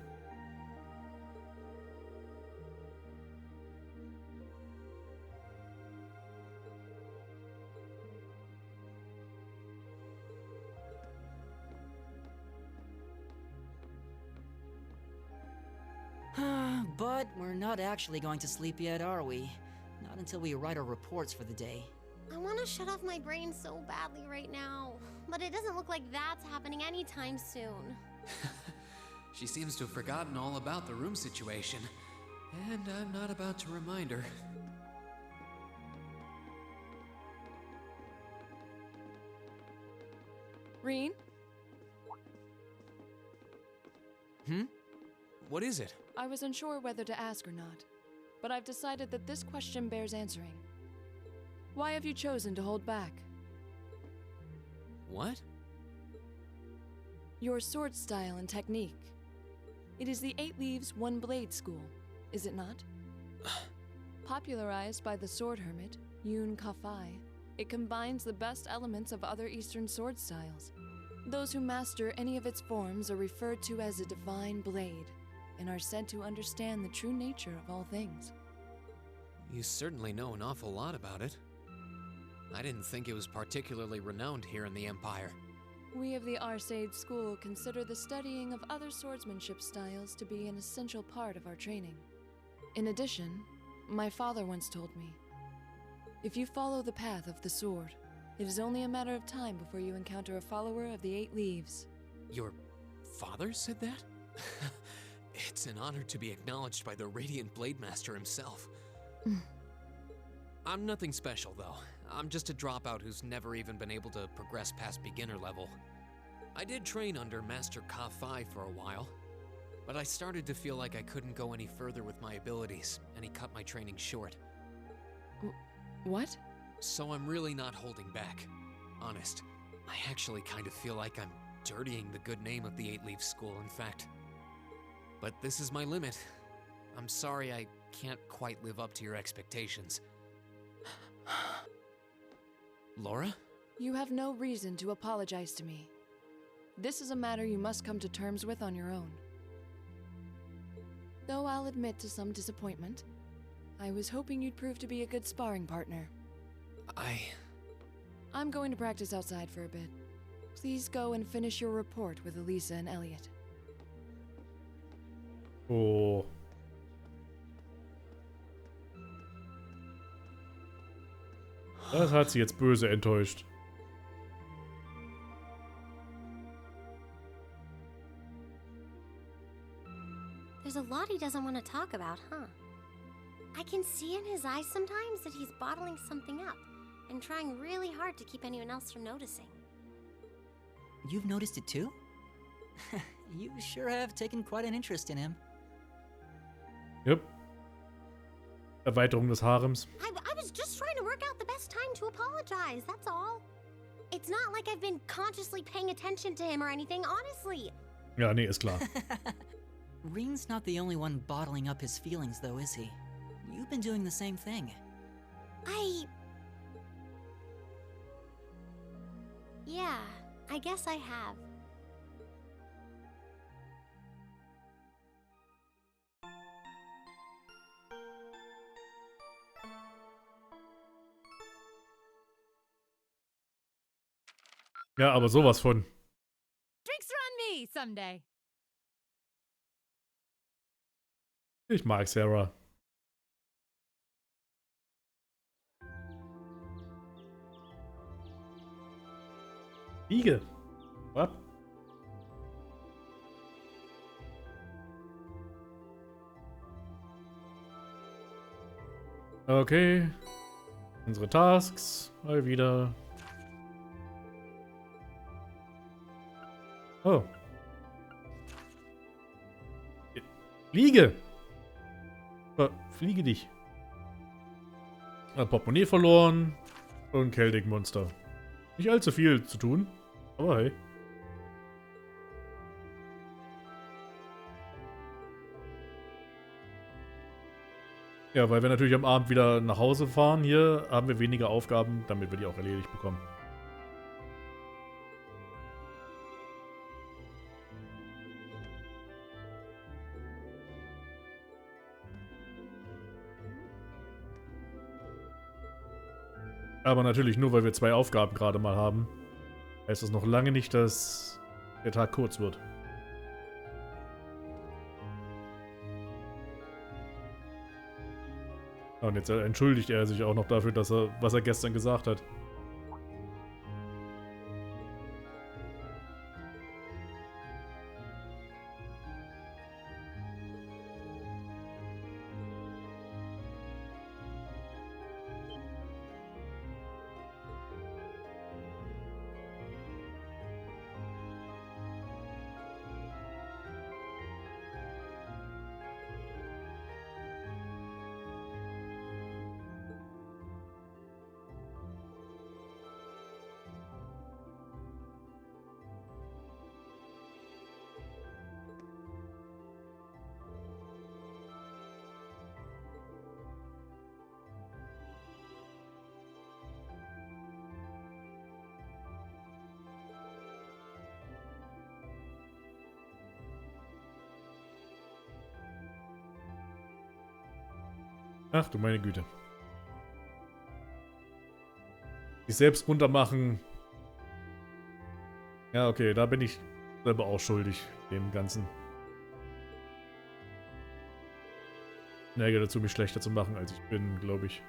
But we're not actually going to sleep yet, are we? Not until we write our reports for the day. I want to shut off my brain so badly right now, but it doesn't look like that's happening anytime soon. She seems to have forgotten all about the room situation. And I'm not about to remind her. Reen? What is it? I was unsure whether to ask or not, but I've decided that this question bears answering. Why have you chosen to hold back? What? Your sword style and technique. It is the 8 Leaves, 1 Blade school, is it not? Popularized by the sword hermit, Yoon Ka-fai, it combines the best elements of other Eastern sword styles. Those who master any of its forms are referred to as a divine blade, and are said to understand the true nature of all things. You certainly know an awful lot about it. I didn't think it was particularly renowned here in the Empire. We of the Arcade School consider the studying of other swordsmanship styles to be an essential part of our training. In addition, my father once told me, if you follow the path of the sword, it is only a matter of time before you encounter a follower of the 8 Leaves. Your father said that? It's an honor to be acknowledged by the Radiant Blade Master himself. I'm nothing special, though. I'm just a dropout who's never even been able to progress past beginner level. I did train under Master Ka-fai for a while, but I started to feel like I couldn't go any further with my abilities, and he cut my training short. What? So I'm really not holding back. Honest, I actually kind of feel like I'm dirtying the good name of the 8 Leaf School, in fact. But this is my limit. I'm sorry I can't quite live up to your expectations. Laura? You have no reason to apologize to me. This is a matter you must come to terms with on your own. Though I'll admit to some disappointment, I was hoping you'd prove to be a good sparring partner. I'm going to practice outside for a bit. Please go and finish your report with Elisa and Elliot. Oh. Das hat sie jetzt böse enttäuscht. There's a lot he doesn't want to talk about, huh? I can see in his eyes sometimes that he's bottling something up and trying really hard to keep anyone else from noticing. You've noticed it too? You sure have taken quite an interest in him. Yep. Erweiterung des Harems. I was just trying to work out the best time to apologize, that's all. It's not like I've been consciously paying attention to him or anything, honestly. Ja, nee, ist klar. Reen's not the only one bottling up his feelings, though, is he? You've been doing the same thing. Yeah, I guess I have. Ja, aber sowas von. Drinks are on me someday. Ich mag Sarah. Fliege. Was? Okay. Unsere Tasks. Mal wieder. Oh. Fliege! Fliege dich. Portemonnaie verloren. Und Celtic-Monster. Nicht allzu viel zu tun. Aber hey. Ja, weil wir natürlich am Abend wieder nach Hause fahren. Hier haben wir weniger Aufgaben, damit wir die auch erledigt bekommen. Aber natürlich nur, weil wir 2 Aufgaben gerade mal haben. Heißt das noch lange nicht, dass der Tag kurz wird. Und jetzt entschuldigt er sich auch noch dafür, dass was er gestern gesagt hat. Ach du meine Güte. Sich selbst runter machen. Ja, okay, da bin ich selber auch schuldig, dem Ganzen. Neige dazu, mich schlechter zu machen, als ich bin, glaube ich.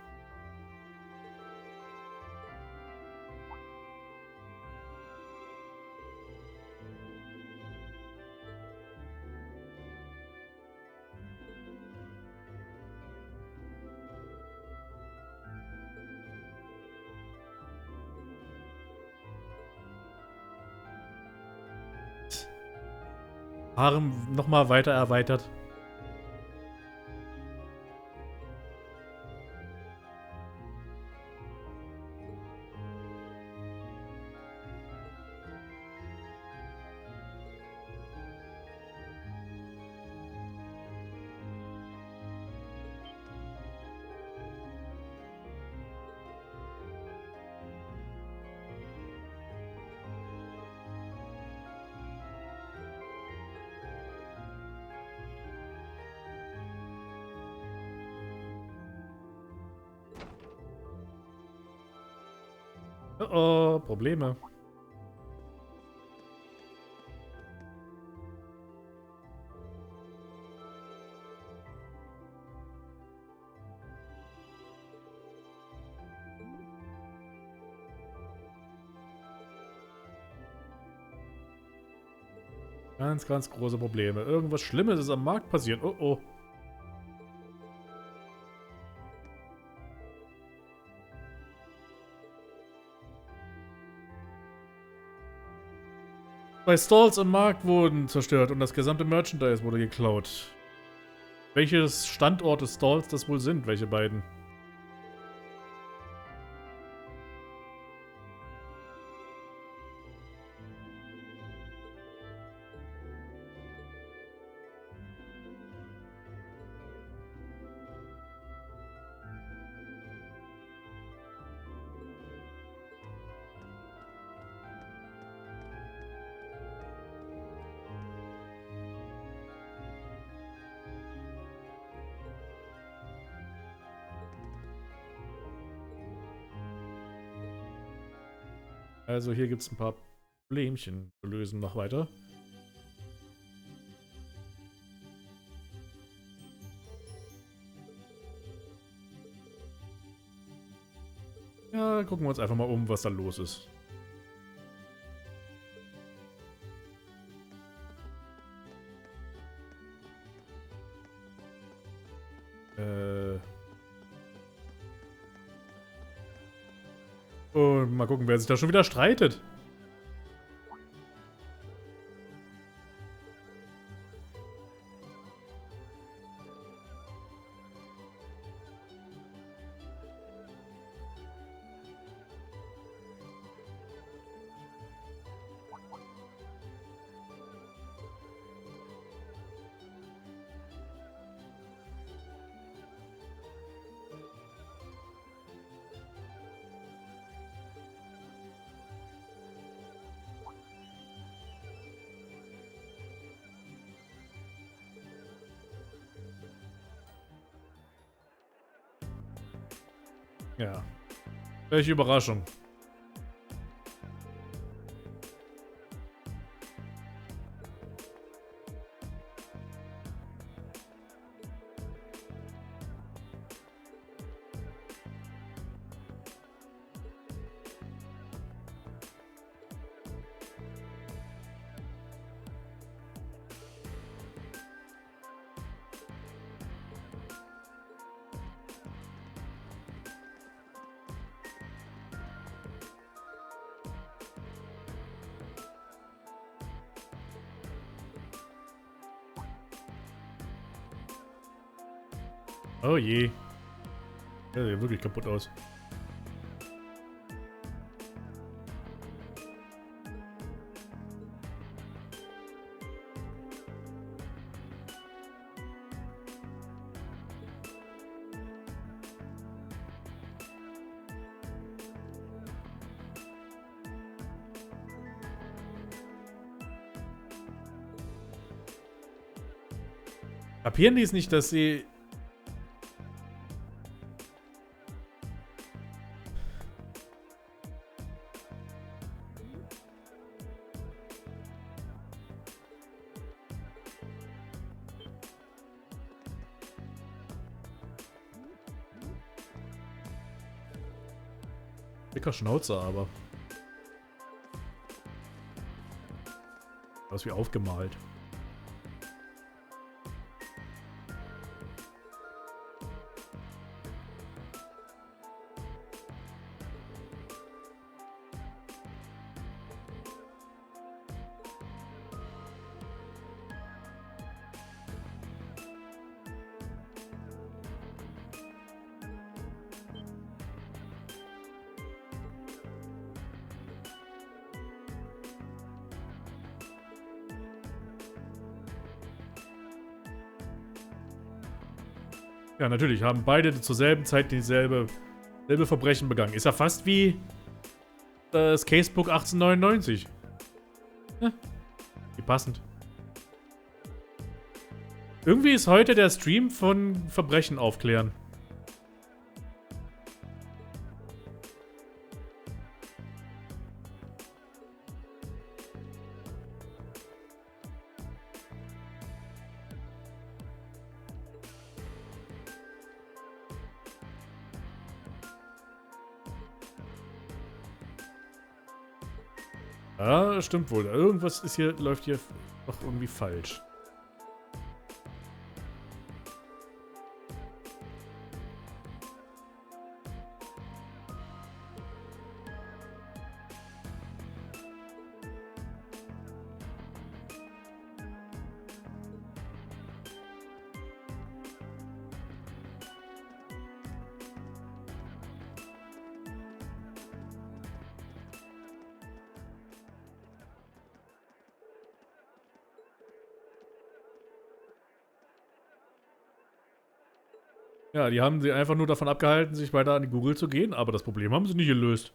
Harem nochmal weiter erweitert. Oh, Probleme. Ganz, ganz große Probleme. Irgendwas Schlimmes ist am Markt passiert. Oh, oh. Zwei Stalls am Markt wurden zerstört und das gesamte Merchandise wurde geklaut. Welches Standort des Stalls das wohl sind? Welche beiden? Also hier gibt es ein paar Problemchen zu lösen noch weiter. Ja, gucken wir uns einfach mal um, was da los ist. Und mal gucken, wer sich da schon wieder streitet. Ja. Welche Überraschung. Oh je. Der sieht wirklich kaputt aus. Kapieren die es nicht, dass sie... Dicker Schnauzer, aber. Aus wie aufgemalt. Ja, natürlich, haben beide zur selben Zeit selbe Verbrechen begangen. Ist ja fast wie das Casebook 1899. Ja, wie passend. Irgendwie ist heute der Stream von Verbrechen aufklären. Ja, stimmt wohl. Irgendwas ist hier, läuft hier doch irgendwie falsch. Ja, die haben sie einfach nur davon abgehalten, sich weiter an die Google zu gehen, aber das Problem haben sie nicht gelöst.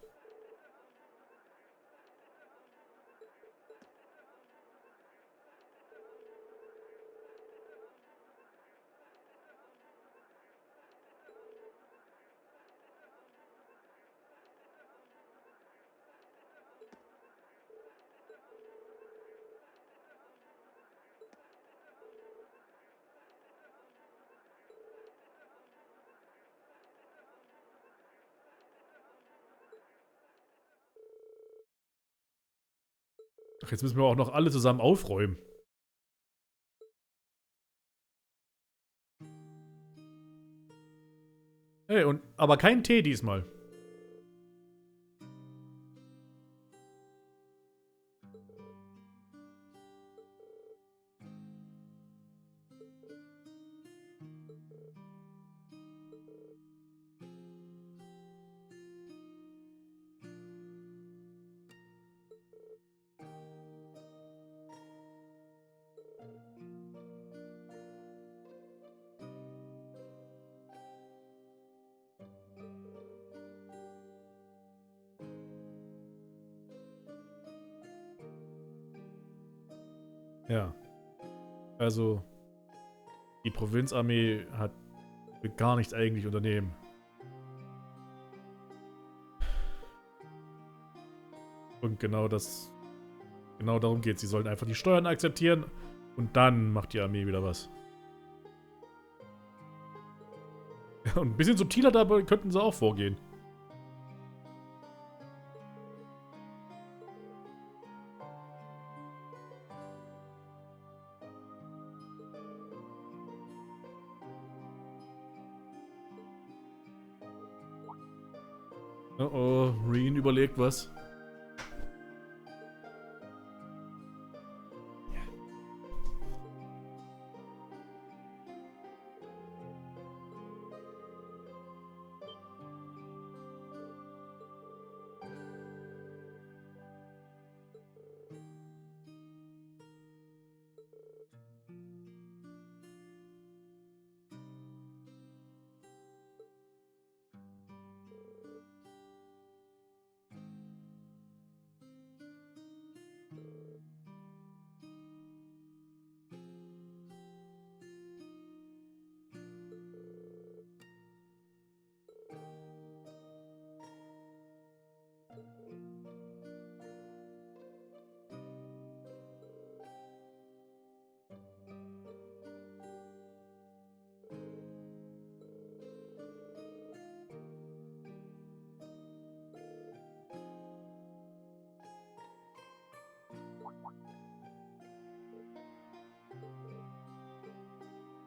Ach, jetzt müssen wir auch noch alle zusammen aufräumen. Hey, aber kein Tee diesmal. Ja. Also, die Provinzarmee will gar nichts eigentlich unternehmen. Und genau darum geht es. Sie sollen einfach die Steuern akzeptieren und dann macht die Armee wieder was. Ja, und ein bisschen subtiler dabei könnten sie auch vorgehen. Oh oh, Reen überlegt was.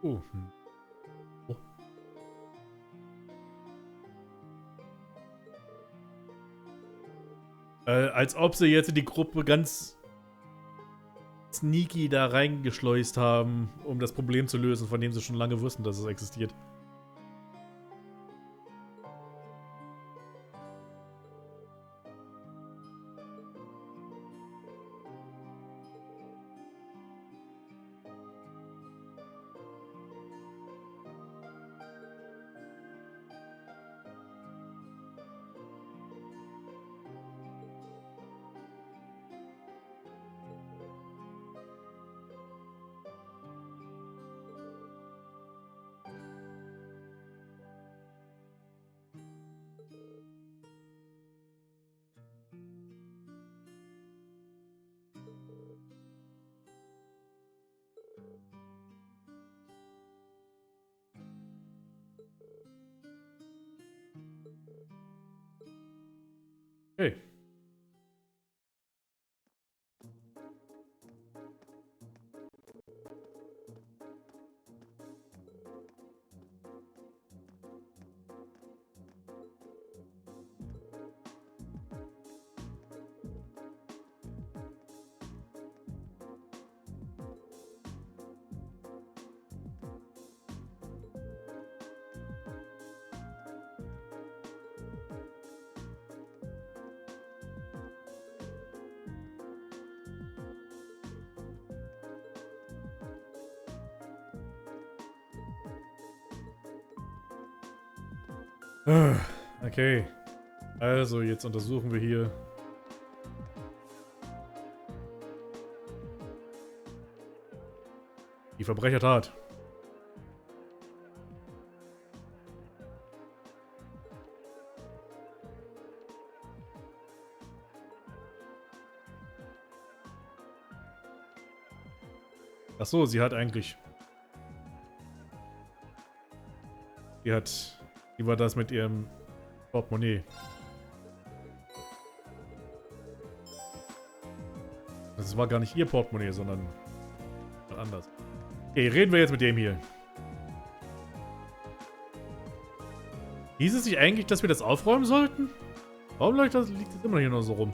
Oh. Als ob sie jetzt in die Gruppe ganz sneaky da reingeschleust haben, um das Problem zu lösen, von dem sie schon lange wussten, dass es existiert. Okay. Okay. Also, jetzt untersuchen wir hier. Die Verbrechertat. Ach so, sie wie war das mit ihrem Portemonnaie? Das war gar nicht ihr Portemonnaie, sondern anders. Okay, reden wir jetzt mit dem hier. Hieß es nicht eigentlich, dass wir das aufräumen sollten? Warum liegt das immer hier nur so rum?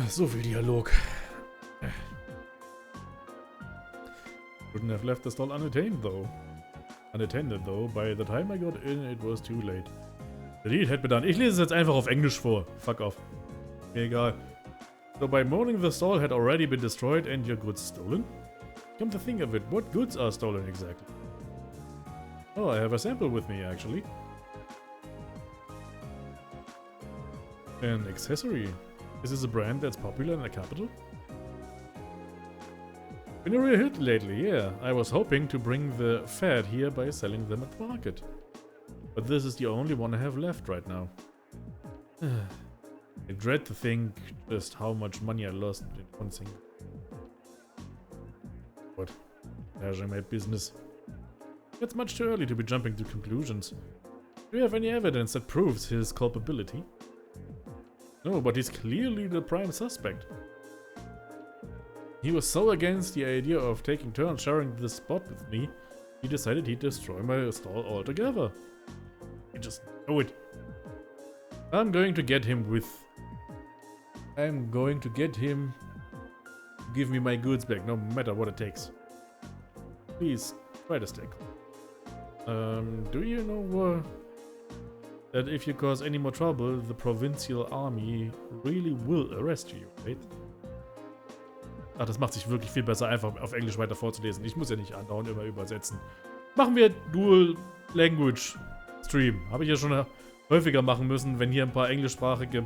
So viel Dialog. Shouldn't have left the stall unattended though. By the time I got in, it was too late. The deed had been done. Ich lese es jetzt einfach auf Englisch vor. Fuck off. Mir egal. So by morning the stall had already been destroyed and your goods stolen? Come to think of it, what goods are stolen exactly? Oh, I have a sample with me actually. An accessory. Is this a brand that's popular in the capital? Been a real hit lately, yeah. I was hoping to bring the fad here by selling them at the market. But this is the only one I have left right now. I dread to think just how much money I lost in one thing. But, as I made business. It's much too early to be jumping to conclusions. Do you have any evidence that proves his culpability? No, but he's clearly the prime suspect. He was so against the idea of taking turns sharing this spot with me, he decided he'd destroy my stall altogether. I just know it. I'm going to get him to give me my goods back, no matter what it takes. Please, try to stay calm. Do you know that if you cause any more trouble, the provincial army really will arrest you, right? Ach, das macht sich wirklich viel besser, einfach auf Englisch weiter vorzulesen. Ich muss ja nicht andauernd immer übersetzen. Machen wir Dual Language Stream. Habe ich ja schon häufiger machen müssen, wenn hier ein paar englischsprachige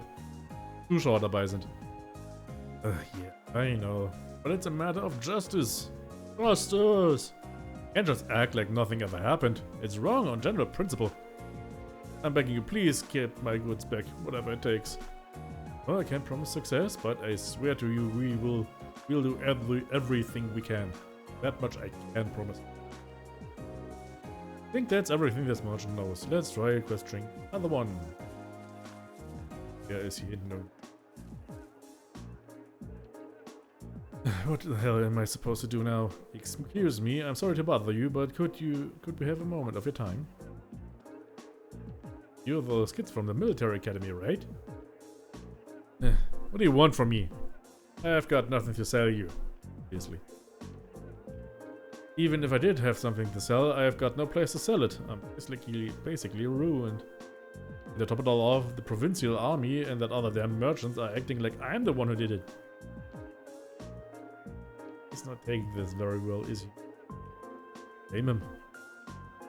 Zuschauer dabei sind. Yeah, I know. But it's a matter of justice. Justice! Can't just act like nothing ever happened. It's wrong on general principle. I'm begging you, please get my goods back, whatever it takes. Well, I can't promise success, but I swear to you, we'll do everything we can. That much I can promise. I think that's everything this merchant knows. Let's try questioning another one. Where is he? No. What the hell am I supposed to do now? Excuse me, I'm sorry to bother you, but could we have a moment of your time? You're those kids from the military academy, right? What do you want from me? I've got nothing to sell you, obviously. Even if I did have something to sell, I've got no place to sell it. I'm basically ruined. And to top it all off, the provincial army and that other damn merchants are acting like I'm the one who did it. He's not taking this very well, is he? Blame him.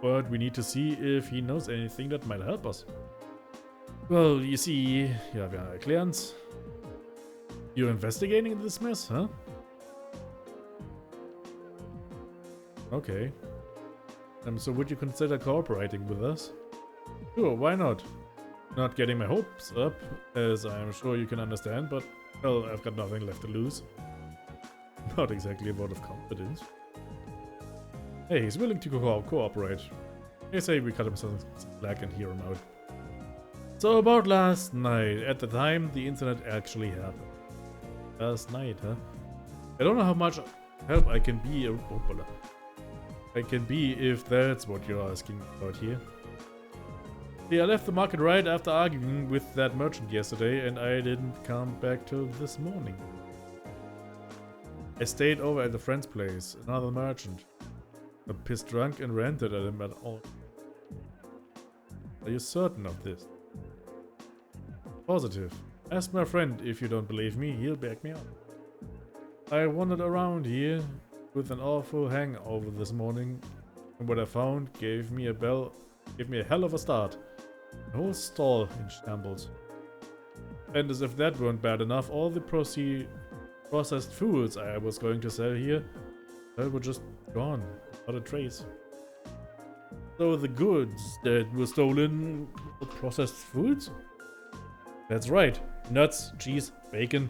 But we need to see if he knows anything that might help us. Well, you see, ja, wir erklären's. You're investigating this mess, huh? Okay. So would you consider cooperating with us? Sure, why not? Not getting my hopes up, as I'm sure you can understand, but, well, I've got nothing left to lose. Not exactly a vote of confidence. Hey, he's willing to cooperate. I say we cut him some slack and hear him out. So about last night, at the time the incident actually happened. Last night, huh? I don't know how much help I can be. If that's what you're asking about here. See, I left the market right after arguing with that merchant yesterday, and I didn't come back till this morning. I stayed over at a friend's place, another merchant. got pissed drunk and ranted at him at all. Are you certain of this? Positive. Ask my friend if you don't believe me, he'll back me up. I wandered around here with an awful hangover this morning, and what I found gave me a hell of a start. The whole stall in shambles. And as if that weren't bad enough, all the processed foods I was going to sell here, they were just gone, not a trace. So the goods that were stolen were processed foods? That's right. Nuts, cheese, bacon.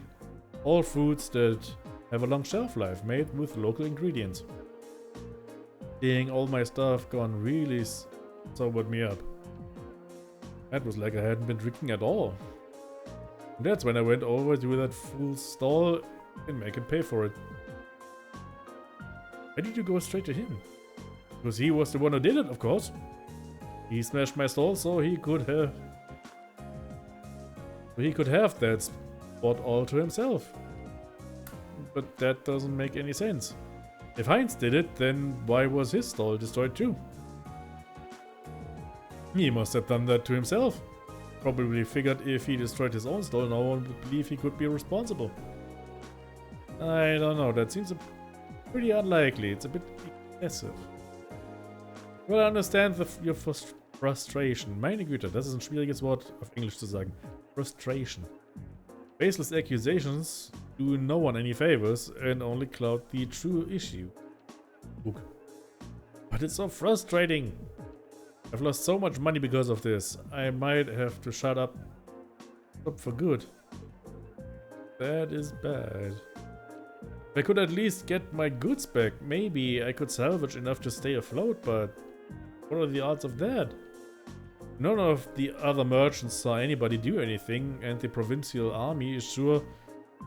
All foods that have a long shelf life, made with local ingredients. Seeing all my stuff gone really sobered me up. That was like I hadn't been drinking at all. And that's when I went over to that fool's stall and make him pay for it. Why did you go straight to him? Because he was the one who did it, of course. He smashed my stall so he could have that spot all to himself. But that doesn't make any sense. If Heinz did it, then why was his stall destroyed too? He must have done that to himself. Probably figured if he destroyed his own stall, no one would believe he could be responsible. I don't know, that seems pretty unlikely. It's a bit excessive. Well, I understand your frustration. Meine Güte, das ist ein schwieriges Wort auf Englisch zu sagen. Frustration. Baseless accusations do no one any favors and only cloud the true issue. Look. But it's so frustrating. I've lost so much money because of this. I might have to shut up for good. That is bad. If I could at least get my goods back, maybe I could salvage enough to stay afloat, but what are the odds of that? None of the other merchants saw anybody do anything, and the provincial army is sure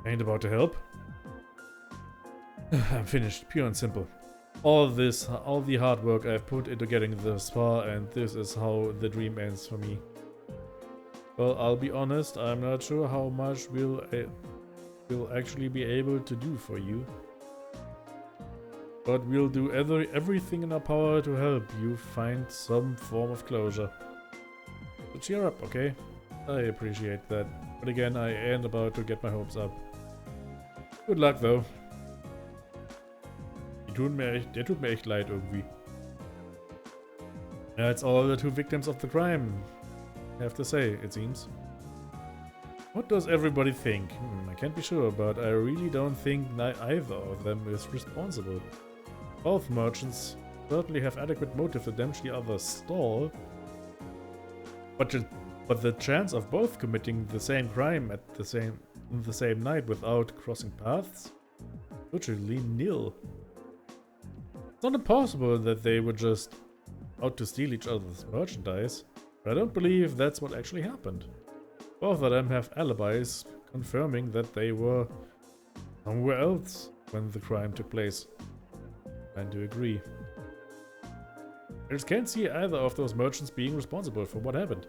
ain't about to help. I'm finished, pure and simple. All the hard work I've put into getting this far, and this is how the dream ends for me. Well, I'll be honest, I'm not sure how much we'll actually be able to do for you. But we'll do everything in our power to help you find some form of closure. So cheer up, okay? I appreciate that. But again, I ain't about to get my hopes up. Good luck, though. Der tut mir echt leid irgendwie. That's all the two victims of the crime have to say, it seems. What does everybody think? I can't be sure, but I really don't think either of them is responsible. Both merchants certainly have adequate motive to damage the other's stall, but the chance of both committing the same crime at the same night without crossing paths? Virtually nil. It's not impossible that they were just out to steal each other's merchandise, but I don't believe that's what actually happened. Both of them have alibis confirming that they were somewhere else when the crime took place. I do agree. I just can't see either of those merchants being responsible for what happened.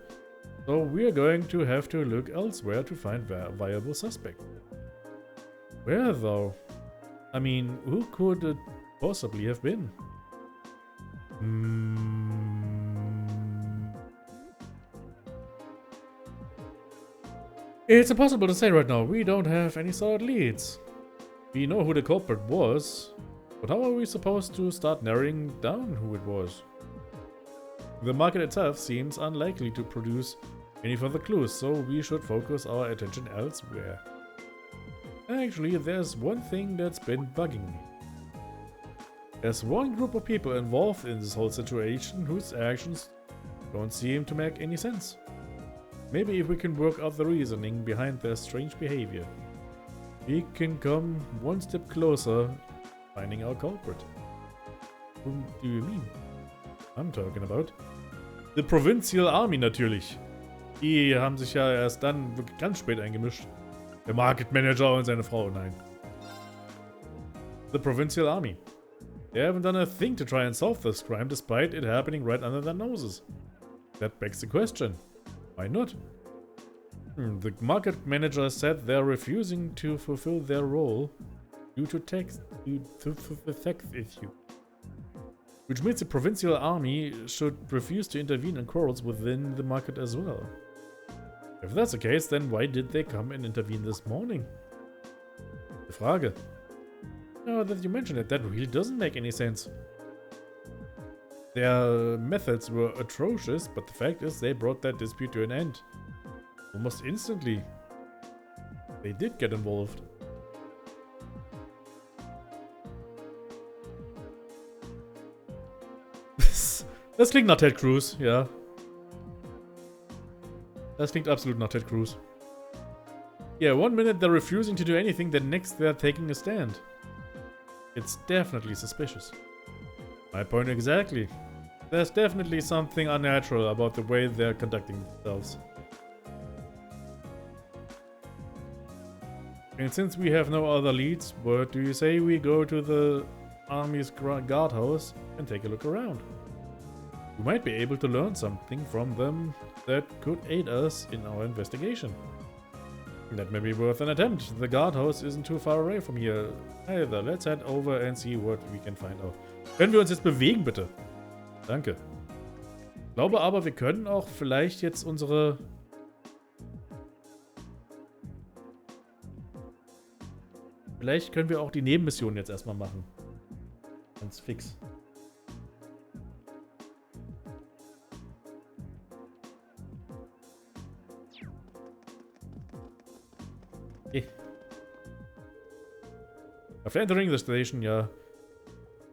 So we're going to have to look elsewhere to find a viable suspect. Where though? I mean, who could it possibly have been? It's impossible to say right now. We don't have any solid leads. We know who the culprit was, but how are we supposed to start narrowing down who it was? The market itself seems unlikely to produce any further clues, so we should focus our attention elsewhere. Actually, there's one thing that's been bugging me. There's one group of people involved in this whole situation whose actions don't seem to make any sense. Maybe if we can work out the reasoning behind their strange behavior, we can come one step closer to finding our culprit. Whom do you mean? I'm talking about the Provincial Army natürlich. Die haben sich ja erst dann wirklich ganz spät eingemischt. Der Market Manager und seine Frau, nein. The Provincial Army. They haven't done a thing to try and solve this crime despite it happening right under their noses. That begs the question. Why not? The market manager said they're refusing to fulfill their role due to the tax issue. Which means the provincial army should refuse to intervene in quarrels within the market as well. If that's the case, then why did they come and intervene this morning? The Frage. Now that you mention it, that really doesn't make any sense. Their methods were atrocious, but the fact is they brought that dispute to an end. Almost instantly. They did get involved. Das klingt nach Ted Cruz, ja. Das klingt absolut nach Ted Cruz. Yeah, one minute they're refusing to do anything, then next they're taking a stand. It's definitely suspicious. My point exactly. There's definitely something unnatural about the way they're conducting themselves. And since we have no other leads, what do you say we go to the army's guardhouse and take a look around? We might be able to learn something from them that could aid us in our investigation. That may be worth an attempt. The guardhouse isn't too far away from here either. Let's head over and see what we can find out. Können wir uns jetzt bewegen, bitte? Danke. Ich glaube aber, wir können auch vielleicht jetzt unsere... Vielleicht können wir auch die Nebenmission jetzt erstmal machen. Ganz fix. Okay. After entering the station, yeah.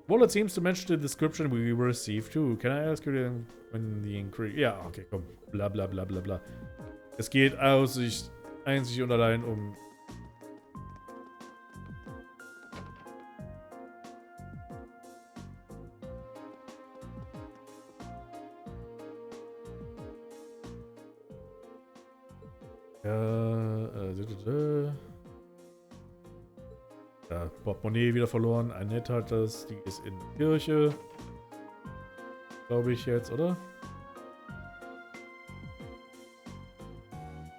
Wallet seems to match the description we received too. Can I ask you when the increase... Ja, okay, komm. Bla bla bla bla bla. Es geht einzig und allein um... Ja, Portemonnaie wieder verloren. Annette hat das. Die ist in der Kirche. Glaube ich jetzt, oder?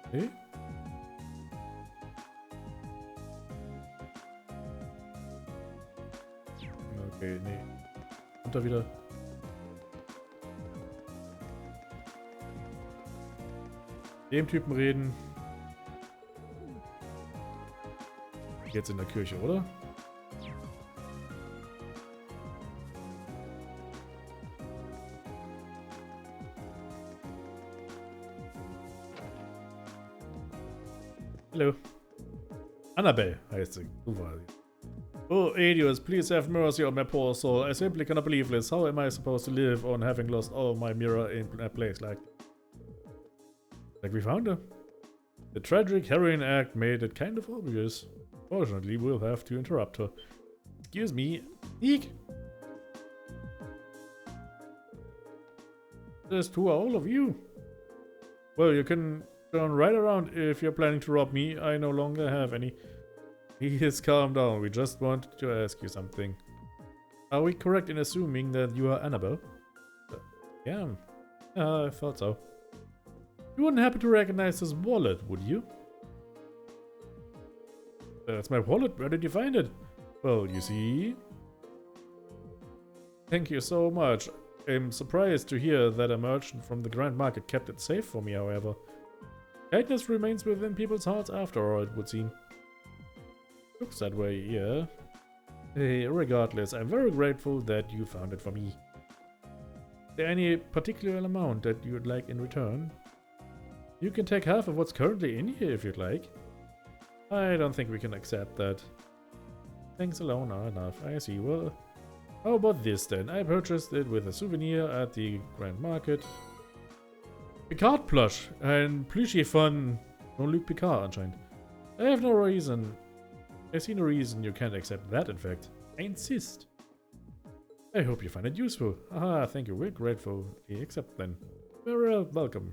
Okay. Okay, nee. Runter wieder. Dem Typen reden. Jetzt in der Kirche, oder? Hallo. Annabelle heißt sie. Oh, idiots, please have mercy on my poor soul. I simply cannot believe this. How am I supposed to live on having lost all my mirror in a place like we found her? The tragic heroin act made it kind of obvious. Fortunately, we'll have to interrupt her. Excuse me. Eek! There's to all of you. Well, you can turn right around if you're planning to rob me. I no longer have any. Please calm down. We just wanted to ask you something. Are we correct in assuming that you are Annabelle? Yeah. I thought so. You wouldn't happen to recognize this wallet, would you? That's my wallet. Where did you find it? Well, you see... Thank you so much. I'm surprised to hear that a merchant from the Grand Market kept it safe for me, however. Kindness remains within people's hearts after all, it would seem. Looks that way, yeah. Hey, regardless, I'm very grateful that you found it for me. Is there any particular amount that you'd like in return? You can take half of what's currently in here if you'd like. I don't think we can accept that. Thanks alone are enough. I see. Well, how about this then? I purchased it with a souvenir at the Grand Market. Picard plush. Ein Plüschi von Jean-Luc Picard anscheinend. I have no reason. I see no reason you can't accept that, in fact. I insist. I hope you find it useful. Aha, thank you. We're grateful. Accept then. Very welcome.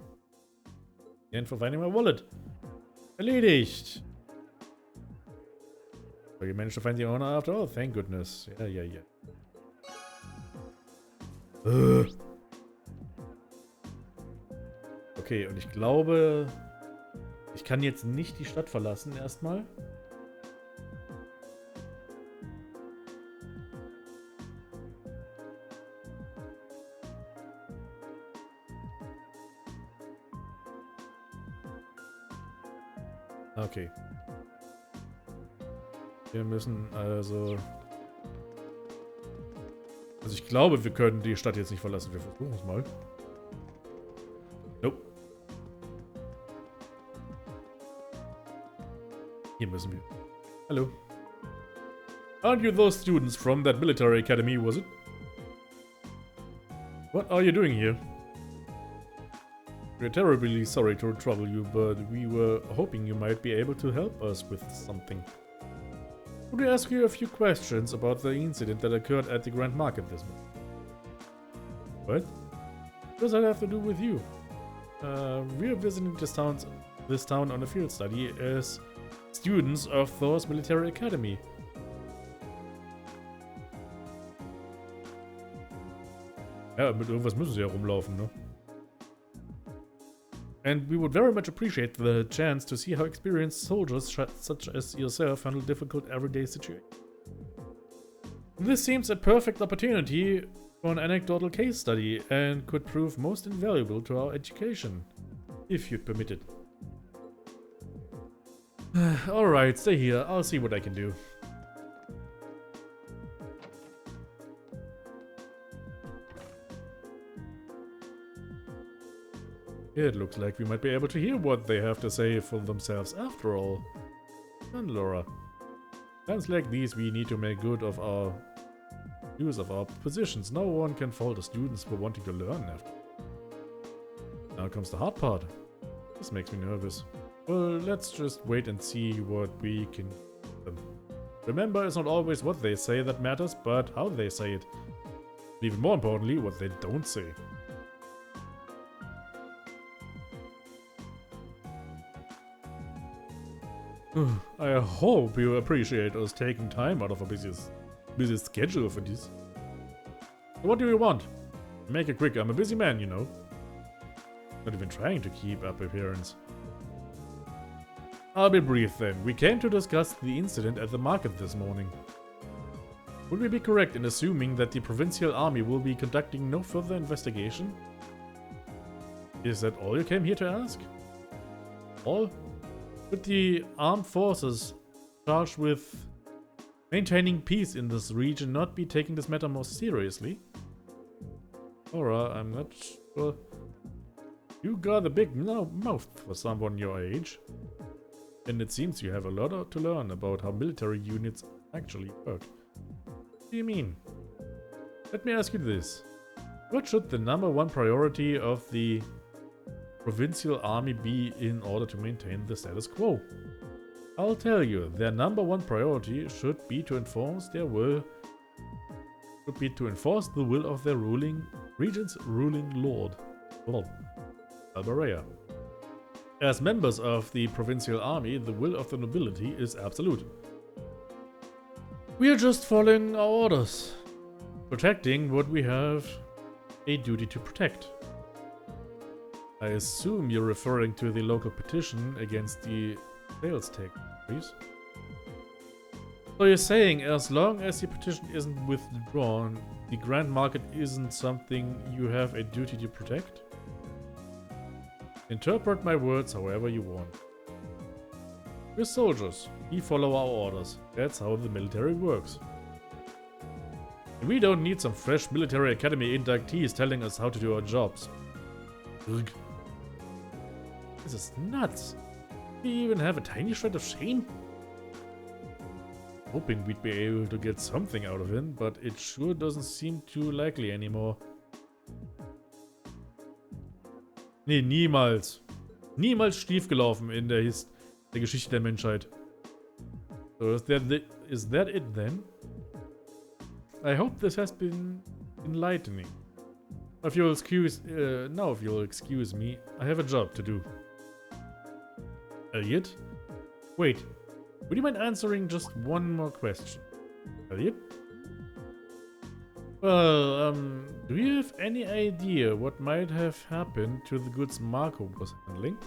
And for finding my wallet. Erledigt. So you managed to find the owner after all? Thank goodness. Yeah. Okay, und ich glaube, ich kann jetzt nicht die Stadt verlassen erstmal. Okay. Wir müssen also... Also ich glaube, wir können die Stadt jetzt nicht verlassen. Wir versuchen es mal. Nope. Hier müssen wir. Hallo. Aren't you those students from that military academy, was it? What are you doing here? We're terribly sorry to trouble you, but we were hoping you might be able to help us with something. Could we ask you a few questions about the incident that occurred at the Grand Market this month? What? What does that have to do with you? We're visiting this town on a field study as students of Thor's military academy. Ja, mit irgendwas müssen sie ja rumlaufen, ne? And we would very much appreciate the chance to see how experienced soldiers such as yourself handle difficult everyday situations. This seems a perfect opportunity for an anecdotal case study and could prove most invaluable to our education, if you'd permit it. Alright, stay here. I'll see what I can do. It looks like we might be able to hear what they have to say for themselves after all. And Laura. Times like these we need to make good of our use of our positions. No one can fault the students for wanting to learn after. Now comes the hard part. This makes me nervous. Well, let's just wait and see what we can do. Remember, it's not always what they say that matters, but how they say it. Even more importantly, what they don't say. I hope you appreciate us taking time out of our busy schedule for this. What do you want? Make it quick, I'm a busy man, you know. Not even trying to keep up appearance. I'll be brief then. We came to discuss the incident at the market this morning. Would we be correct in assuming that the provincial army will be conducting no further investigation? Is that all you came here to ask? All? Would the armed forces charged with maintaining peace in this region not be taking this matter more seriously? Laura, I'm not sure. You got a big mouth for someone your age. And it seems you have a lot to learn about how military units actually work. What do you mean? Let me ask you this. What should the #1 priority of the provincial army be in order to maintain the status quo? I'll tell you, their #1 priority should be to enforce the will of their region's ruling lord, Albarea. As members of the provincial army, the will of the nobility is absolute. We are just following our orders, protecting what we have a duty to protect. I assume you're referring to the local petition against the sales tax increase. So you're saying as long as the petition isn't withdrawn, the Grand Market isn't something you have a duty to protect? Interpret my words however you want. We're soldiers. We follow our orders. That's how the military works. And we don't need some fresh military academy inductees telling us how to do our jobs. Ugh. This is nuts. Do you even have a tiny shred of shame? Hoping we'd be able to get something out of him, but it sure doesn't seem too likely anymore. Nee, niemals. Niemals schiefgelaufen in der Geschichte der Menschheit. So, is that it then? I hope this has been enlightening. If you'll excuse me, I have a job to do. Elliot? Wait, would you mind answering just one more question? Elliot? Well, do you have any idea what might have happened to the goods Marco was handling?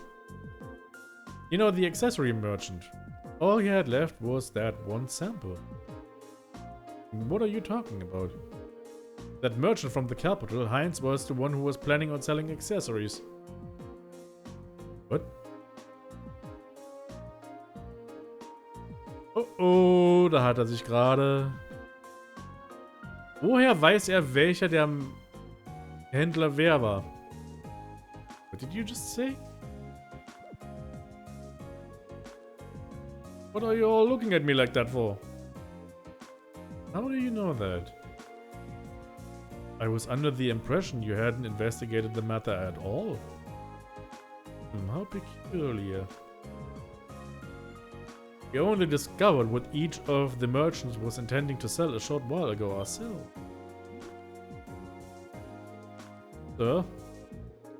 You know, the accessory merchant. All he had left was that one sample. What are you talking about? That merchant from the capital, Heinz, was the one who was planning on selling accessories. What? oh, da hat er sich gerade... Woher weiß er, welcher der Händler wer war? What did you just say? What are you all looking at me like that for? How do you know that? I was under the impression you hadn't investigated the matter at all. How peculiar. We only discovered what each of the merchants was intending to sell a short while ago ourselves. Sir,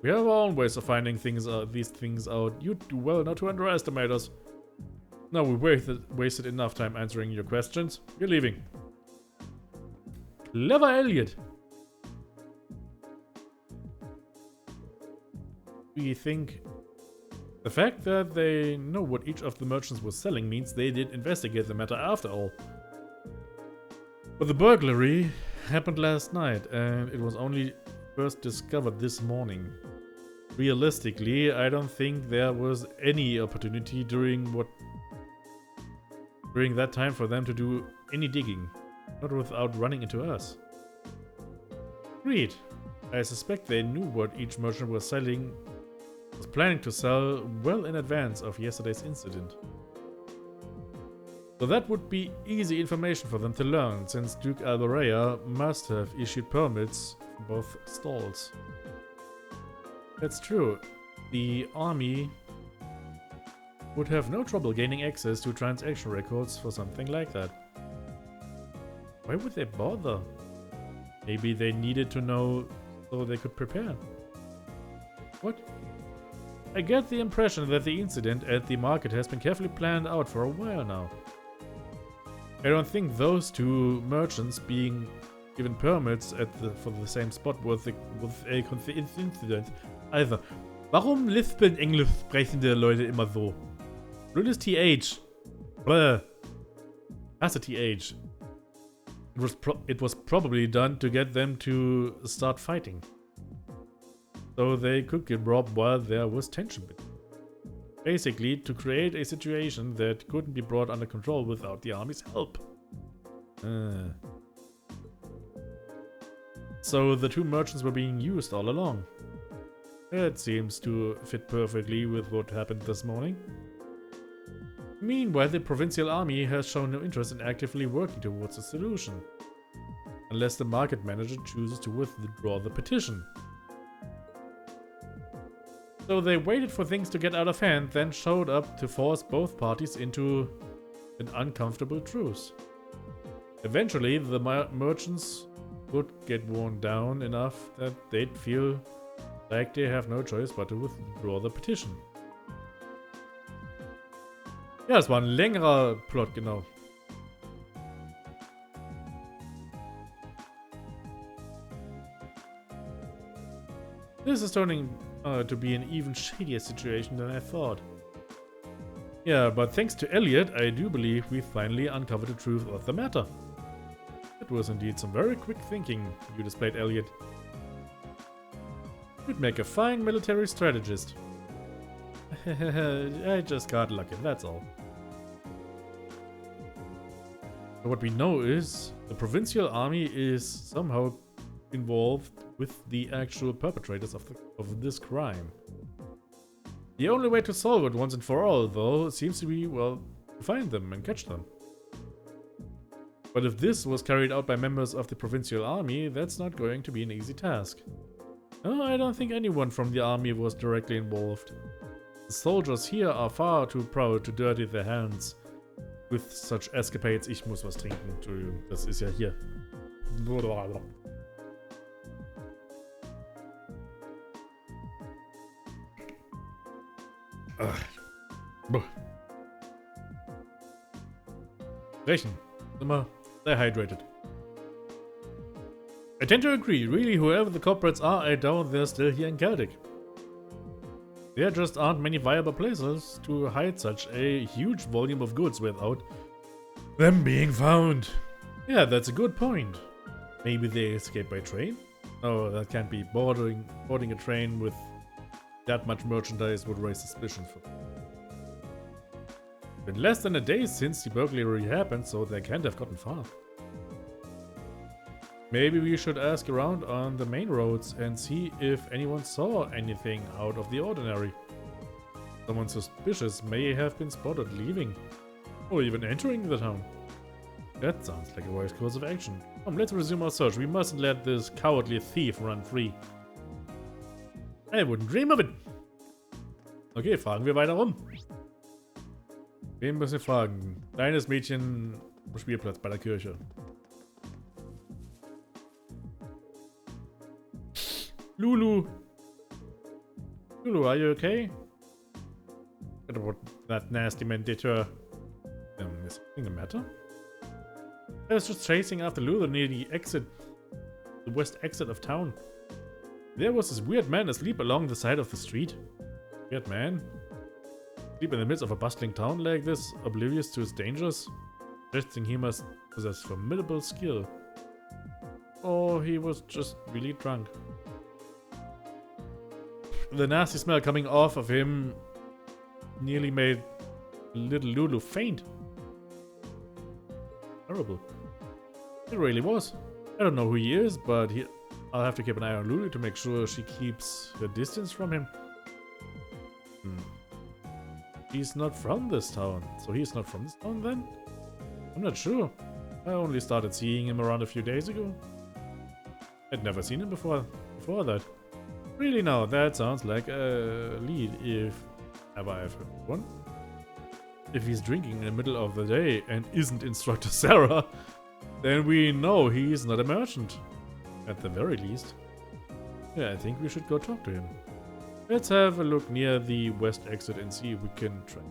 we have our own ways of finding these things out. You'd do well not to underestimate us. Now we wasted enough time answering your questions. We're leaving. Clever Elliot. We think the fact that they know what each of the merchants was selling means they did investigate the matter after all. But the burglary happened last night and it was only first discovered this morning. Realistically, I don't think there was any opportunity during that time for them to do any digging, not without running into us. Agreed. I suspect they knew what each merchant was planning to sell well in advance of yesterday's incident. So that would be easy information for them to learn, since Duke Alborea must have issued permits for both stalls. That's true. The army would have no trouble gaining access to transaction records for something like that. Why would they bother? Maybe they needed to know so they could prepare. What? I get the impression that the incident at the market has been carefully planned out for a while now. I don't think those two merchants being given permits for the same spot was a incident either. Warum lispeln englisch sprechende Leute immer so? Blödes TH. Bläh. That's a TH. It was probably done to get them to start fighting, so they could get robbed while there was tension. Basically, to create a situation that couldn't be brought under control without the army's help. So the two merchants were being used all along. That seems to fit perfectly with what happened this morning. Meanwhile, the provincial army has shown no interest in actively working towards a solution, unless the market manager chooses to withdraw the petition. So they waited for things to get out of hand, then showed up to force both parties into an uncomfortable truce. Eventually, the merchants would get worn down enough that they'd feel like they have no choice but to withdraw the petition. Ja, es war ein längerer Plot, genau. This is turning to be an even shadier situation than I thought. Yeah, but thanks to Elliot, I do believe we finally uncovered the truth of the matter. It was indeed some very quick thinking you displayed, Elliot. You'd make a fine military strategist. I just got lucky, that's all. But what we know is the provincial army is somehow involved with the actual perpetrators of this crime. The only way to solve it once and for all, though, seems to be, well, to find them and catch them. But if this was carried out by members of the provincial army, that's not going to be an easy task. No, I don't think anyone from the army was directly involved. The soldiers here are far too proud to dirty their hands with such escapades. Ich muss was trinken, Entschuldigung, das ist ja hier. Rechen. Immer stay hydrated. I tend to agree. Really, whoever the culprits are, I doubt they're still here in Celtic. There just aren't many viable places to hide such a huge volume of goods without them being found. Yeah, that's a good point. Maybe they escaped by train? Oh, that can't be. Boarding a train with that much merchandise would raise suspicion for them. Been less than a day since the burglary happened, so they can't have gotten far. Maybe we should ask around on the main roads and see if anyone saw anything out of the ordinary. Someone suspicious may have been spotted leaving, or even entering the town. That sounds like a wise course of action. Come, let's resume our search. We mustn't let this cowardly thief run free. I wouldn't dream of it. Okay, fragen wir weiter rum. Wen müssen wir fragen? Kleines Mädchen am Spielplatz bei der Kirche. Lulu. Lulu, are you okay? What that nasty man did to her. Is something the matter? I was just chasing after Lulu near the exit, the west exit of town. There was this weird man asleep along the side of the street. Weird man? Sleep in the midst of a bustling town like this, oblivious to its dangers? Suggesting he must possess formidable skill. Or he was just really drunk. The nasty smell coming off of him nearly made little Lulu faint. Terrible. It really was. I don't know who he is, but I'll have to keep an eye on Lulu to make sure she keeps her distance from him. He's not from this town. So he's not from this town then? I'm not sure. I only started seeing him around a few days ago. I'd never seen him before that. Really now, that sounds like a lead if ever I've heard one. If he's drinking in the middle of the day and isn't Instructor Sarah, then we know he's not a merchant. At the very least. Yeah, I think we should go talk to him. Let's have a look near the west exit and see if we can try.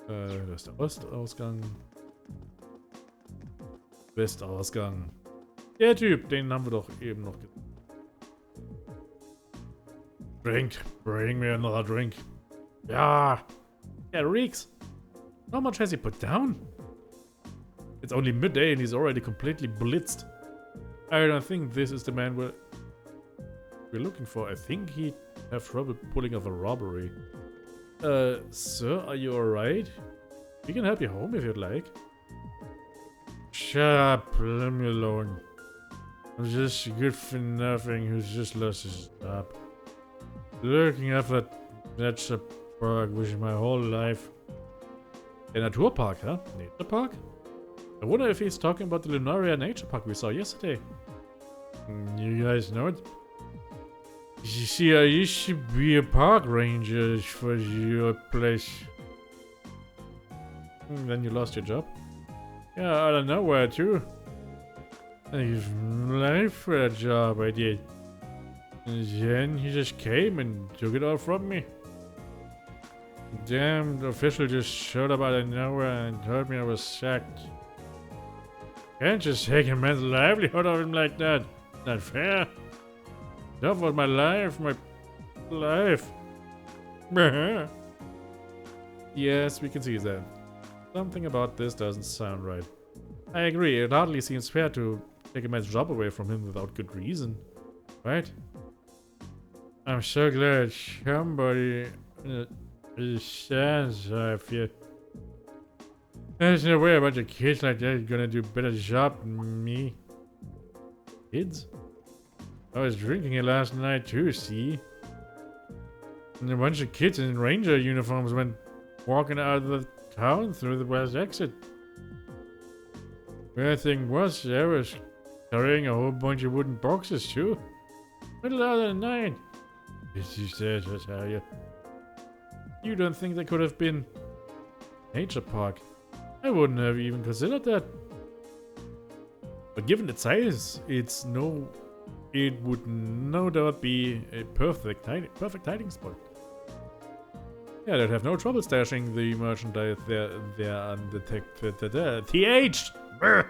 Da ist der Ostausgang. Westausgang. Der Typ, den haben wir doch eben noch gesehen. Drink. Bring me another drink. Yeah. Yeah, reeks. How much has he put down? It's only midday and he's already completely blitzed. I don't think this is the man we're looking for. I think he'd have trouble pulling off a robbery. Sir, are you alright? We can help you home if you'd like. Shut up, leave me alone. I'm just a good for nothing who's just lost his job. Looking after that park, which is my whole life. A Naturpark, huh? Nature park? I wonder if he's talking about the Lunaria Nature Park we saw yesterday. You guys know it? You see, I used to be a park ranger for your place. Then you lost your job? Yeah, out of nowhere too. I gave life for that job I did. And then he just came and took it all from me. Damn, the official just showed up out of nowhere and told me I was sacked. Can't just take a man's livelihood of him like that. Not fair. That was my life, Yes, we can see that. Something about this doesn't sound right. I agree, it hardly seems fair to take a man's job away from him without good reason. Right? I'm so glad somebody stands up here. There's no way a bunch of kids like that are gonna do a better job than me. Kids? I was drinking it last night too, see? And a bunch of kids in ranger uniforms went walking out of the town through the west exit. The thing was, I was carrying a whole bunch of wooden boxes too. Middle of the night. She says, I tell you. You don't think they could have been nature park? I wouldn't have even considered that. But given its size, it would no doubt be a perfect hiding spot. Yeah, they'd have no trouble stashing the merchandise there undetected. TH! Brr.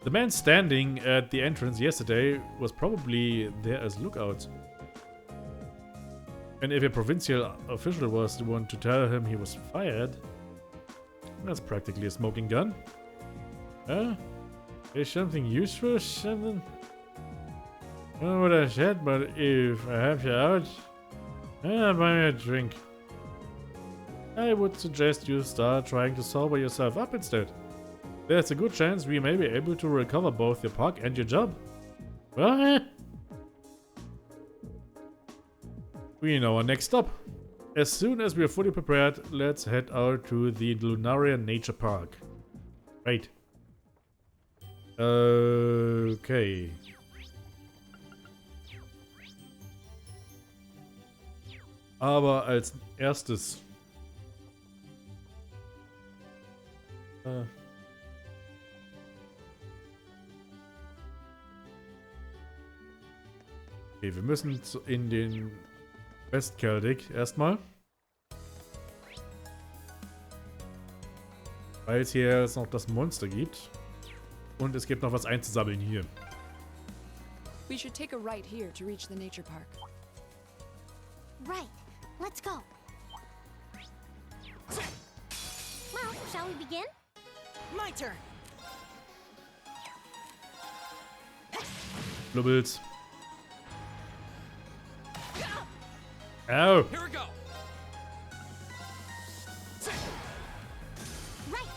The man standing at the entrance yesterday was probably there as lookout. And if a provincial official was the one to tell him he was fired, that's practically a smoking gun. Huh? Is something useful or something? I don't know what I said, but if I help you out, Yeah, buy me a drink. I would suggest you start trying to sober yourself up instead. There's a good chance we may be able to recover both your park and your job. Well, we know our next stop. As soon as we are fully prepared, let's head out to the Lunaria Nature Park. Right. Okay. Aber als erstes... Okay, wir müssen in den Westkeldig erstmal. Weil es hier jetzt noch das Monster gibt. Und es gibt noch was einzusammeln hier. We should take a right here to reach the nature park. Right. Let's go. Well, shall we begin? My turn. Blubbels. Ow. Here we go. Right.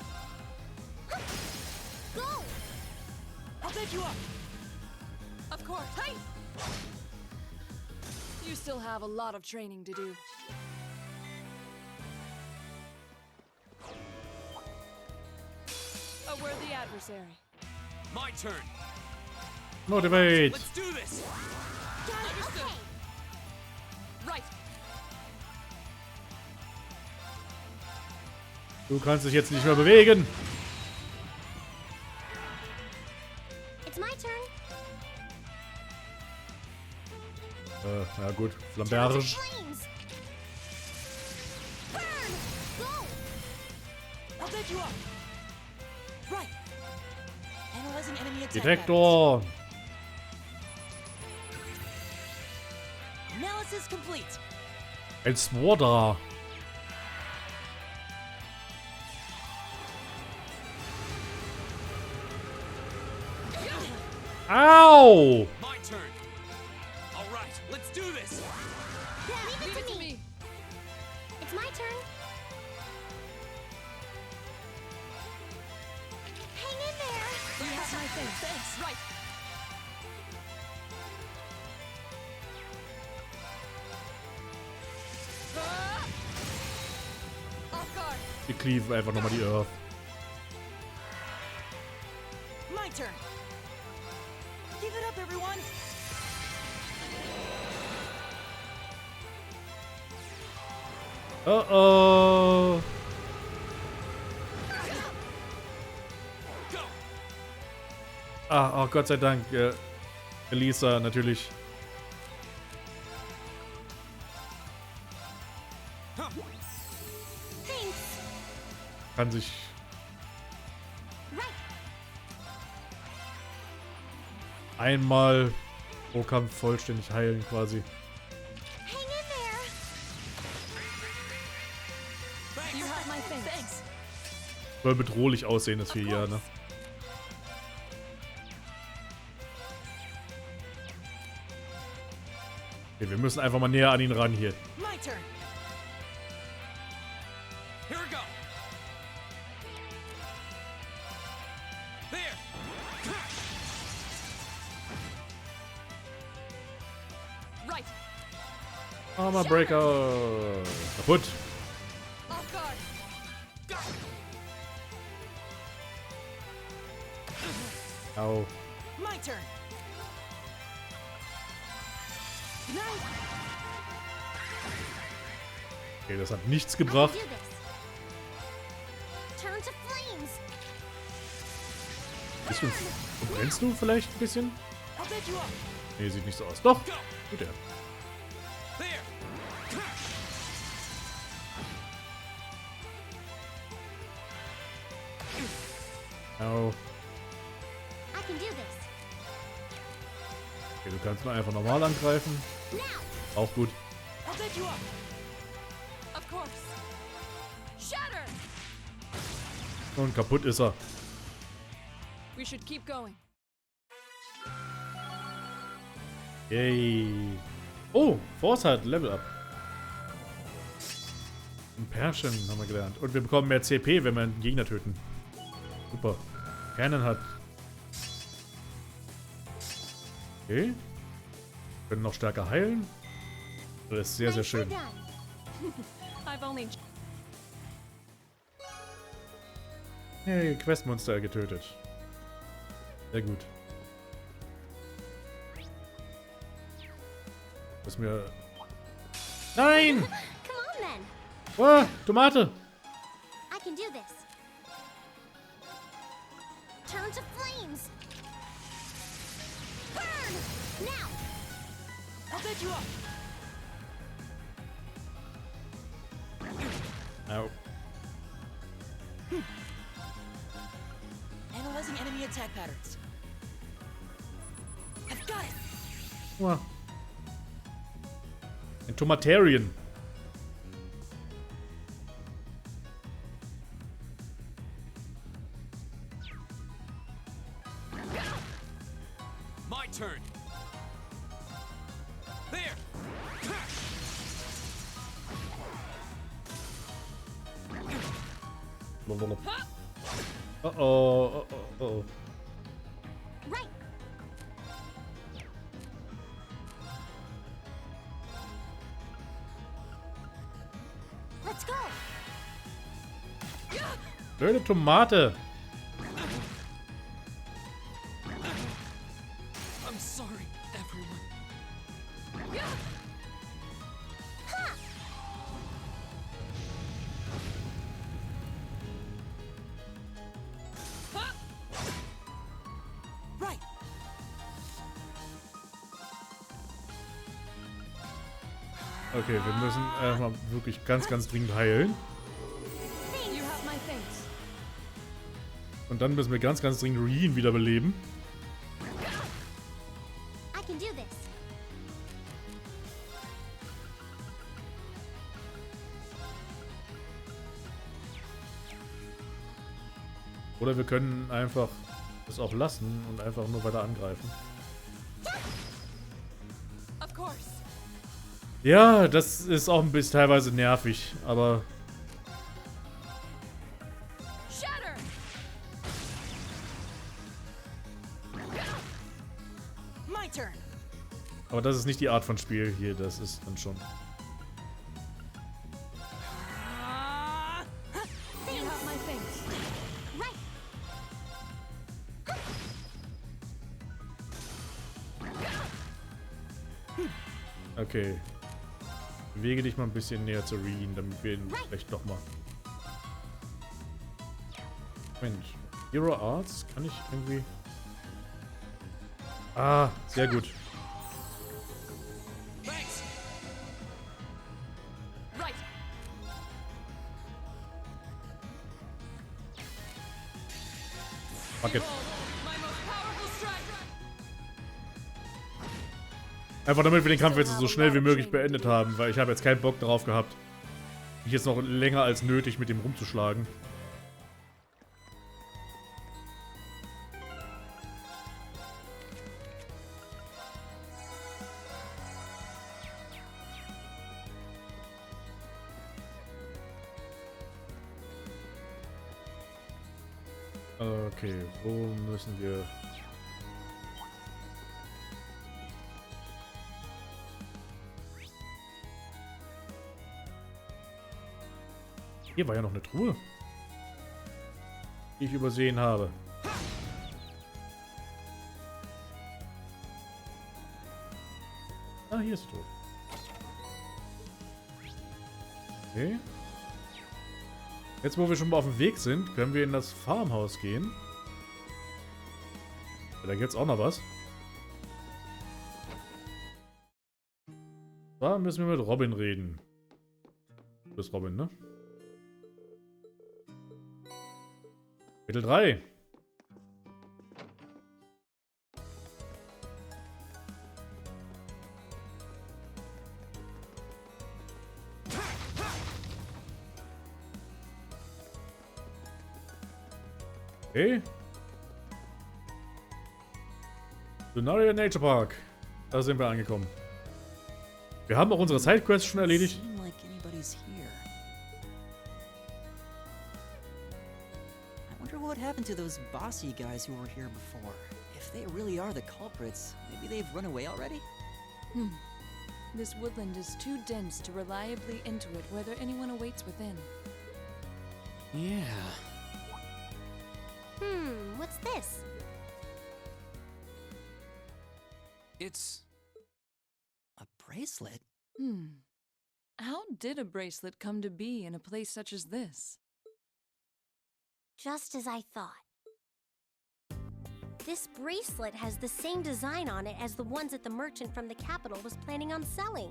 Go. I'll take you up. Of course. Hey! You still have a lot of training to do. A worthy adversary. My turn. Motivate. Let's do this. Okay. Right. Du kannst dich jetzt nicht mehr bewegen. It's my turn. Ja gut. Turn to Flamberge. flames. Burn. Go. I'll take you up. Right. Analyzing enemy attack. Detektor. patterns. Analysis complete. Ein Swarder. Au! My turn. All right, let's do this. Leave it to me. It's my turn. Hang in there. You have my face. Thanks. Right. Off guard. Wir cleaven einfach nochmal die Earth. My turn. Give it up, everyone. Oh. Go. Ah, oh Gott sei Dank. Elisa, natürlich. Thanks. Kann sich Right. einmal pro Kampf vollständig heilen quasi. Hang in there. You have my face. Thanks. Soll bedrohlich aussehen, das Vieh, ja, ne? Okay, wir müssen einfach mal näher an ihn ran hier. My turn. Here we go. There. Right. Armor Breaker. Kaputt. Off guard. Au. My turn. Night. Okay, das hat nichts I can gebracht. do this. Turn to flames. Brennst du vielleicht ein bisschen? I'll take you up. Nee, sieht nicht so aus. Doch. Go. Tut er. There. Au. I can do this. Okay, du kannst nur einfach normal angreifen. Now. Auch gut. I'll take you up. Of course. Shatter. Und kaputt ist er. We should keep going. Yay. Oh, Force hat Level Up. Ein Pärchen haben wir gelernt. Und wir bekommen mehr CP, wenn wir einen Gegner töten. Super. Cannon hat. Okay. Können noch stärker heilen. Das ist sehr, sehr schön. I've only Hey, Questmonster getötet. Sehr gut. Was mir... Nein! Come on then. Oh, Tomate! I can do this. Turn to flames. Burn! Now! I'll bet you up. Au. Analyzing enemy attack patterns. I've got it. Oh. Ein Tomatarian. My turn. There. Uh-oh. Uh-oh. Right. Let's go. Blöde Tomate. I'm sorry, everyone. Right. Okay, wir müssen erstmal wirklich ganz, ganz dringend heilen. You have my thanks. Und dann müssen wir ganz, ganz dringend Reen wiederbeleben. I can do this. Oder wir können einfach es auch lassen und einfach nur weiter angreifen. Of course. Ja, das ist auch ein bisschen teilweise nervig, aber Shatter. My turn. das ist nicht die Art von Spiel hier, das ist dann schon. You have my thanks. Right. Okay. Bewege dich mal ein bisschen näher zu Reen, damit wir ihn vielleicht doch mal. Mensch. Hero Arts kann ich irgendwie. Ah, sehr gut. Thanks. Right. Fuck it. My most powerful strike. Einfach damit wir den Kampf jetzt so schnell wie möglich beendet haben, weil ich habe jetzt keinen Bock darauf gehabt, mich jetzt noch länger als nötig mit dem rumzuschlagen. Okay, wo müssen wir... Hier war ja noch eine Truhe, die ich übersehen habe. Ah, hier ist die Truhe. Okay. Jetzt, wo wir schon mal auf dem Weg sind, können wir in das Farmhaus gehen. Da gibt's auch noch was. Da müssen wir mit Robin reden. Du bist Robin, ne? Kapitel 3. Okay. Lunaria Nature Park. Da sind wir angekommen. Wir haben auch unsere Sidequests schon erledigt. Seem like anybody's here. Wonder what happened to those bossy guys who were here before. If they really are the culprits, maybe they've run away already? This woodland is too dense to reliably intuit whether anyone awaits within. Yeah. What's this? It's... A bracelet? How did a bracelet come to be in a place such as this? Just as I thought. This bracelet has the same design on it as the ones that the merchant from the capital was planning on selling.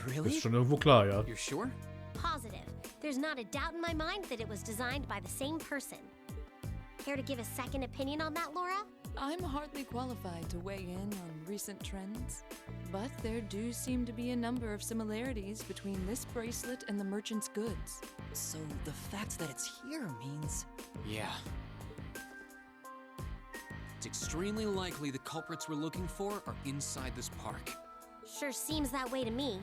Really? Ist schon irgendwo klar, ja. You're sure? Positive. There's not a doubt in my mind that it was designed by the same person. Care to give a second opinion on that, Laura? I'm hardly qualified to weigh in on recent trends, but there do seem to be a number of similarities between this bracelet and the merchant's goods. So the fact that it's here means... Yeah. It's extremely likely the culprits we're looking for are inside this park. Sure seems that way to me.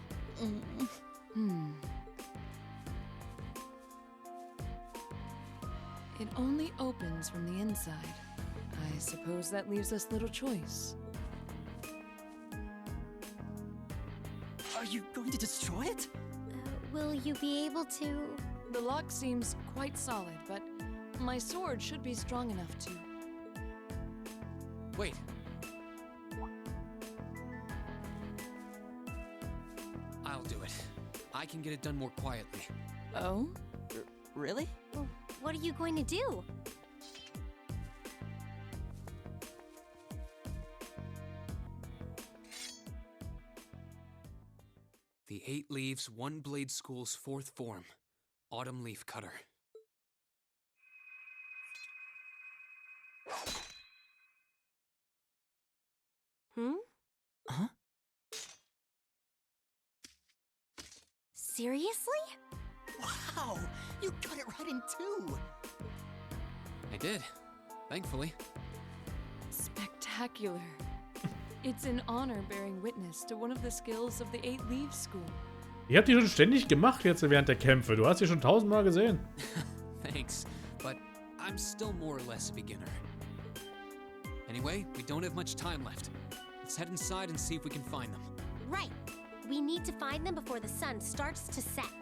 It only opens from the inside. I suppose that leaves us little choice. Are you going to destroy it? Will you be able to... The lock seems quite solid, but my sword should be strong enough to... Wait. I'll do it. I can get it done more quietly. Oh? Really? What are you going to do? The 8 Leaves, One Blade School's 4th form. Autumn Leaf Cutter. Huh? Seriously? Wow! You got it right in two! I did. Thankfully. Spectacular. It's an honor bearing witness to one of the skills of the 8 Leaves School. Ihr habt die schon ständig gemacht jetzt während der Kämpfe. Du hast sie schon 1000-mal gesehen. Thanks, but I'm still more or less a beginner. Anyway, we don't have much time left. Let's head inside and see if we can find them. Right. We need to find them before the sun starts to set.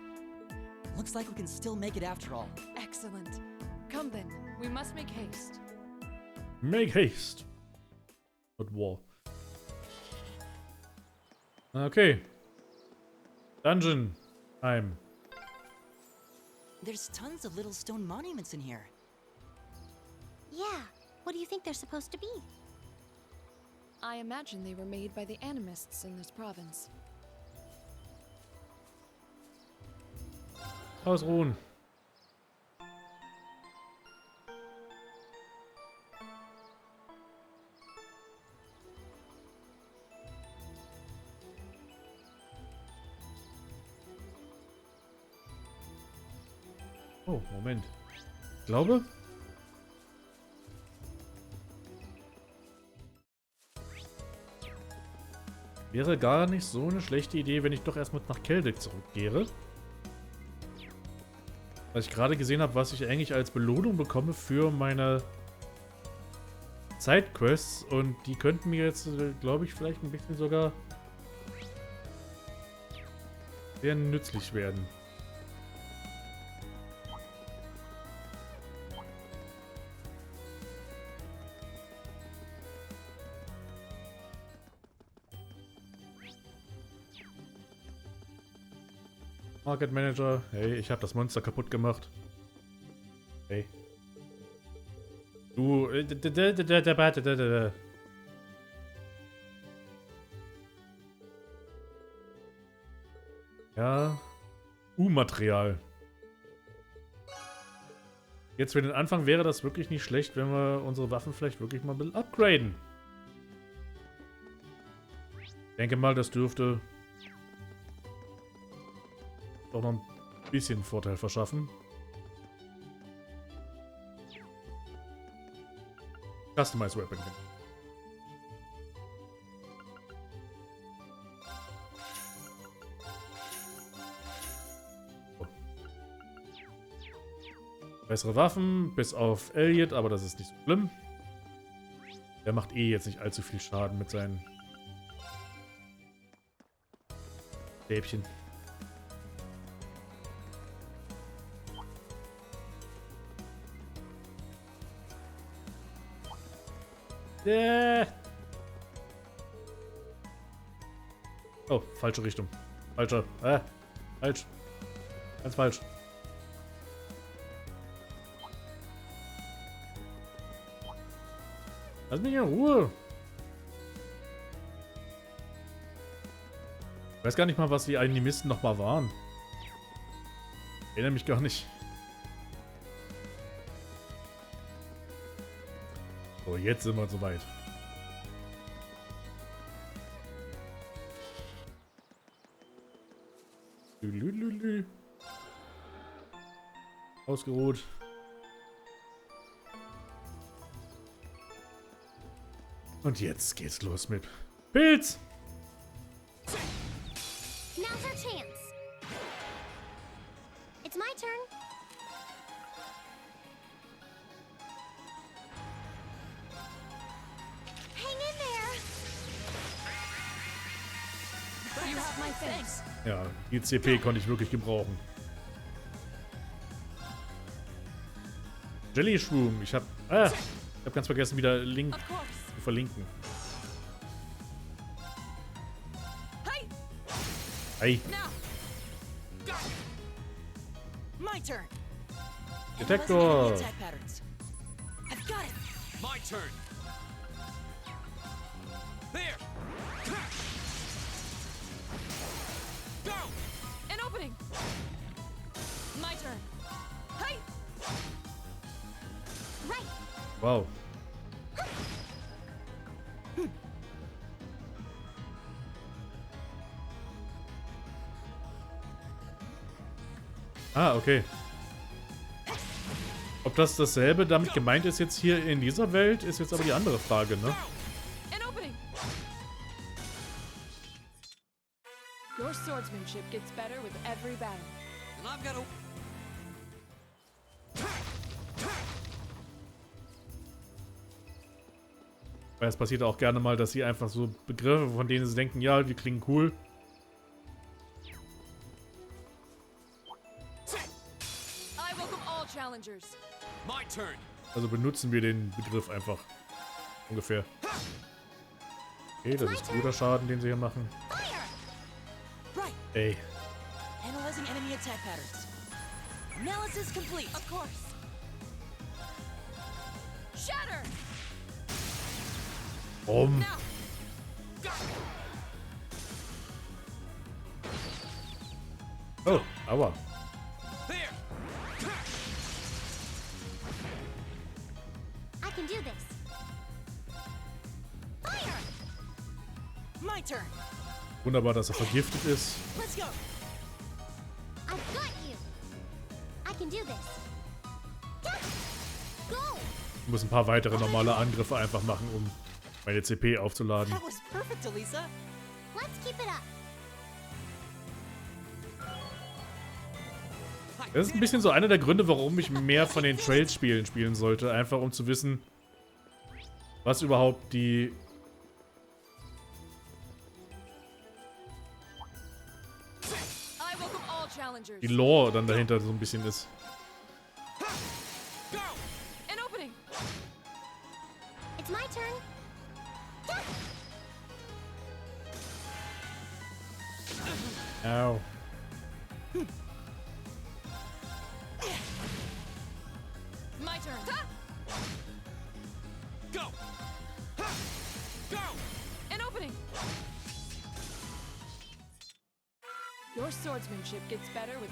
Looks like we can still make it after all. Excellent. Come then, we must make haste. Make haste. Not war. Okay. Dungeon time. There's tons of little stone monuments in here. Yeah. What do you think they're supposed to be? I imagine they were made by the animists in this province. Ausruhen. Oh, Moment. Ich glaube... Wäre gar nicht so eine schlechte Idee, wenn ich doch erstmal nach Keldeck zurückkehre. Weil ich gerade gesehen habe, was ich eigentlich als Belohnung bekomme für meine Sidequests. Und die könnten mir jetzt, glaube ich, vielleicht ein bisschen sogar sehr nützlich werden. Market Manager, hey, ich habe das Monster kaputt gemacht. Hey. Du. Ja. Material. Jetzt für den Anfang wäre das wirklich nicht schlecht, wenn wir unsere Waffen vielleicht wirklich mal ein bisschen upgraden. Ich denke mal, das dürfte doch noch ein bisschen Vorteil verschaffen. Customize Weapon. Bessere Waffen, bis auf Elliot, aber das ist nicht so schlimm. Der macht eh jetzt nicht allzu viel Schaden mit seinen Stäbchen. Oh, falsche Richtung. Falsche. Falsch. Ganz falsch. Lass mich in Ruhe. Ich weiß gar nicht mal, was die Animisten nochmal waren. Ich erinnere mich gar nicht. So, jetzt sind wir soweit. Lülülülü. Ausgeruht. Und jetzt geht's los mit Pilz. Now's our chance. It's my turn. Hang in there. You have my thanks. Ja, die CP konnte ich wirklich gebrauchen. Jelly Shroom. Ich hab ganz vergessen, wieder Link Of course. zu verlinken. Hey, Hey, now. My turn. Detektor. Analyzing enemy attack patterns. I've got it. My turn. There. Go. An opening. My turn. Hey, Right. Wow. Ah, okay. Ob das dasselbe damit gemeint ist jetzt hier in dieser Welt, ist jetzt aber die andere Frage, ne? an opening. Your swordsmanship gets better with every battle. And I've got to. Weil es passiert auch gerne mal, dass sie einfach so Begriffe, von denen sie denken, ja, die klingen cool. I welcome all challengers. My turn. Also benutzen wir den Begriff einfach. Ungefähr. Okay, das ist guter Schaden, den sie hier machen. Right. Ey. Analyzing enemy attack patterns. Analysis complete. Of course. Shatter. Warum? Now. Oh, aua. There. I can do this. Fire. My turn. Wunderbar, dass er vergiftet ist. Let's go. I've got you. I can do this. Go. Ich muss ein paar weitere normale Angriffe einfach machen, um meine CP aufzuladen. That was perfect, Elisa. Let's keep it up. Das ist ein bisschen so einer der Gründe, warum ich mehr von den Trails-Spielen spielen sollte. Einfach um zu wissen, was überhaupt die... I welcome all challengers. die Lore dann dahinter so ein bisschen ist. Go. An opening. It's my turn. Au. My turn. Go. Go. An opening. Your swordsmanship gets better with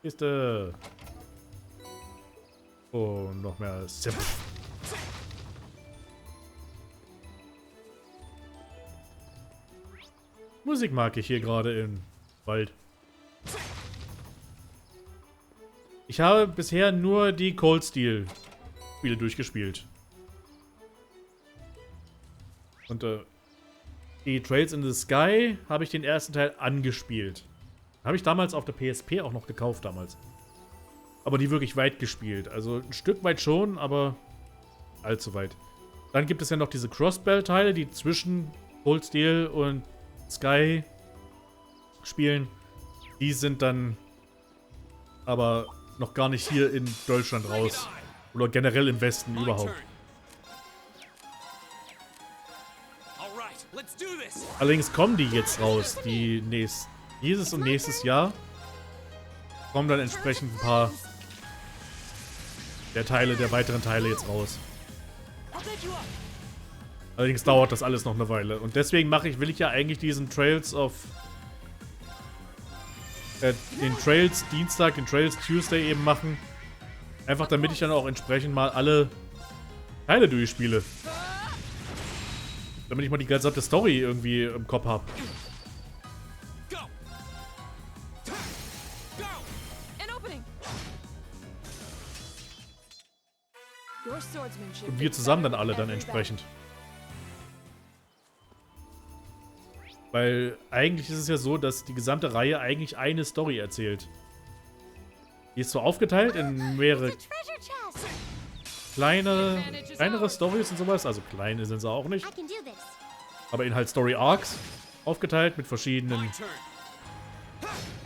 Kiste. Oh, noch mehr Zip. Musik mag ich hier gerade im Wald. Ich habe bisher nur die Cold Steel Spiele durchgespielt. Und die Trails in the Sky habe ich den ersten Teil angespielt. Habe ich damals auf der PSP auch noch gekauft damals. aber nie wirklich weit gespielt. Also ein Stück weit schon, aber allzu weit. Dann gibt es ja noch diese Crossbell-Teile, die zwischen Cold Steel und Sky spielen. Die sind dann aber noch gar nicht hier in Deutschland raus. Oder generell im Westen überhaupt. Allerdings kommen die jetzt raus. Dieses und nächstes Jahr kommen dann entsprechend ein paar der weiteren Teile jetzt raus. Allerdings dauert das alles noch eine Weile. Und deswegen will ich ja eigentlich diesen den Trails Dienstag, den Trails Tuesday eben machen. Einfach damit ich dann auch entsprechend mal alle Teile durchspiele. Damit ich mal die gesamte Story irgendwie im Kopf habe. Und wir zusammen dann alle dann entsprechend. Weil eigentlich ist es ja so, dass die gesamte Reihe eigentlich eine Story erzählt. Die ist so aufgeteilt in mehrere kleinere Stories und sowas. Also kleine sind sie auch nicht. Aber in halt Story Arcs aufgeteilt mit verschiedenen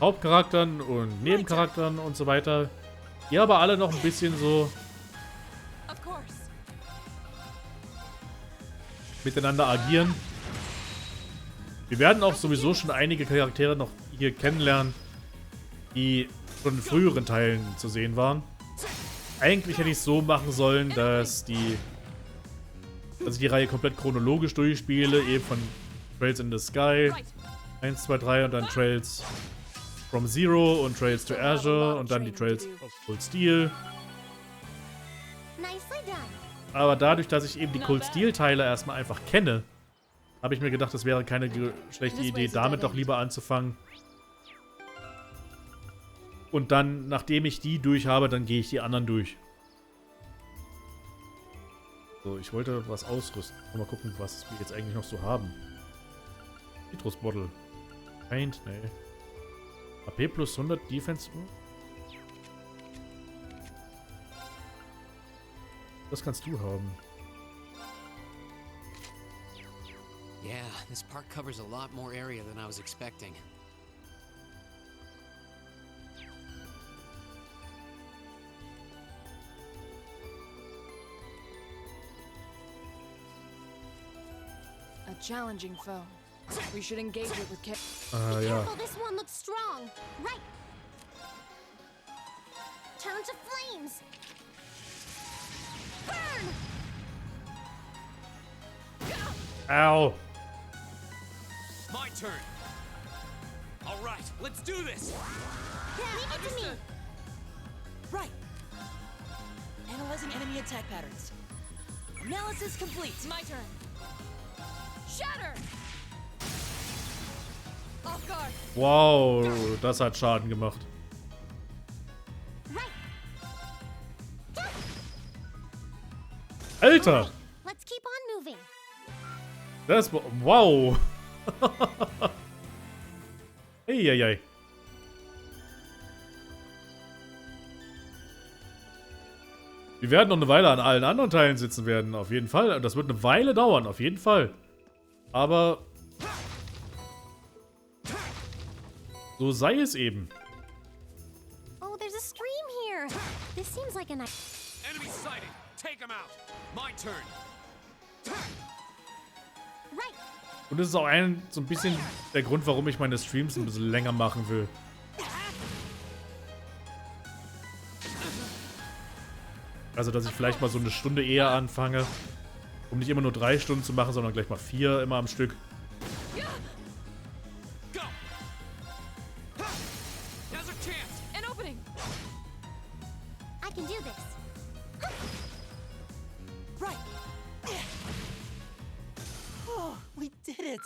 Hauptcharakteren und Nebencharakteren und so weiter. Die aber alle noch ein bisschen so miteinander agieren. Wir werden auch sowieso schon einige Charaktere noch hier kennenlernen, die schon in früheren Teilen zu sehen waren. Eigentlich hätte ich es so machen sollen, dass ich die Reihe komplett chronologisch durchspiele, eben von Trails in the Sky 1, 2, 3 und dann Trails from Zero und Trails to Azure und dann die Trails of Cold Steel. Aber dadurch, dass ich eben die Cold Steel Teile erstmal einfach kenne, habe ich mir gedacht, das wäre keine schlechte Idee, damit doch lieber anzufangen. Und dann, nachdem ich die durch habe, dann gehe ich die anderen durch. So, ich wollte was ausrüsten. Mal gucken, was wir jetzt eigentlich noch so haben. Citrus Bottle. Paint, nee. AP plus 100, Defense. Das kannst du haben. Yeah, this park covers a lot more area than I was expecting. A challenging foe. We should engage it with care. Ja. This one looks strong. Right. Turn to flames. Burn. Ow. My turn. All right, let's do this. Leave it to me. Right. Analyzing enemy attack patterns. Analysis complete. My turn. Shatter. Off guard. Wow, das hat Schaden gemacht. Alter! Let's keep on moving. Das war... Wow! Eieiei. Wir werden noch eine Weile an allen anderen Teilen sitzen werden, auf jeden Fall. Das wird eine Weile dauern, auf jeden Fall. Aber... so sei es eben. Oh, there's a stream here. This seems like a nice... Enemy sighted. Take him out. My turn. Right. Und das ist auch so ein bisschen der Grund, warum ich meine Streams ein bisschen länger machen will. Also, dass ich vielleicht mal so eine Stunde eher anfange. Um nicht immer nur 3 Stunden zu machen, sondern gleich mal 4 immer am Stück. I can do this. Right. Oh, we did it.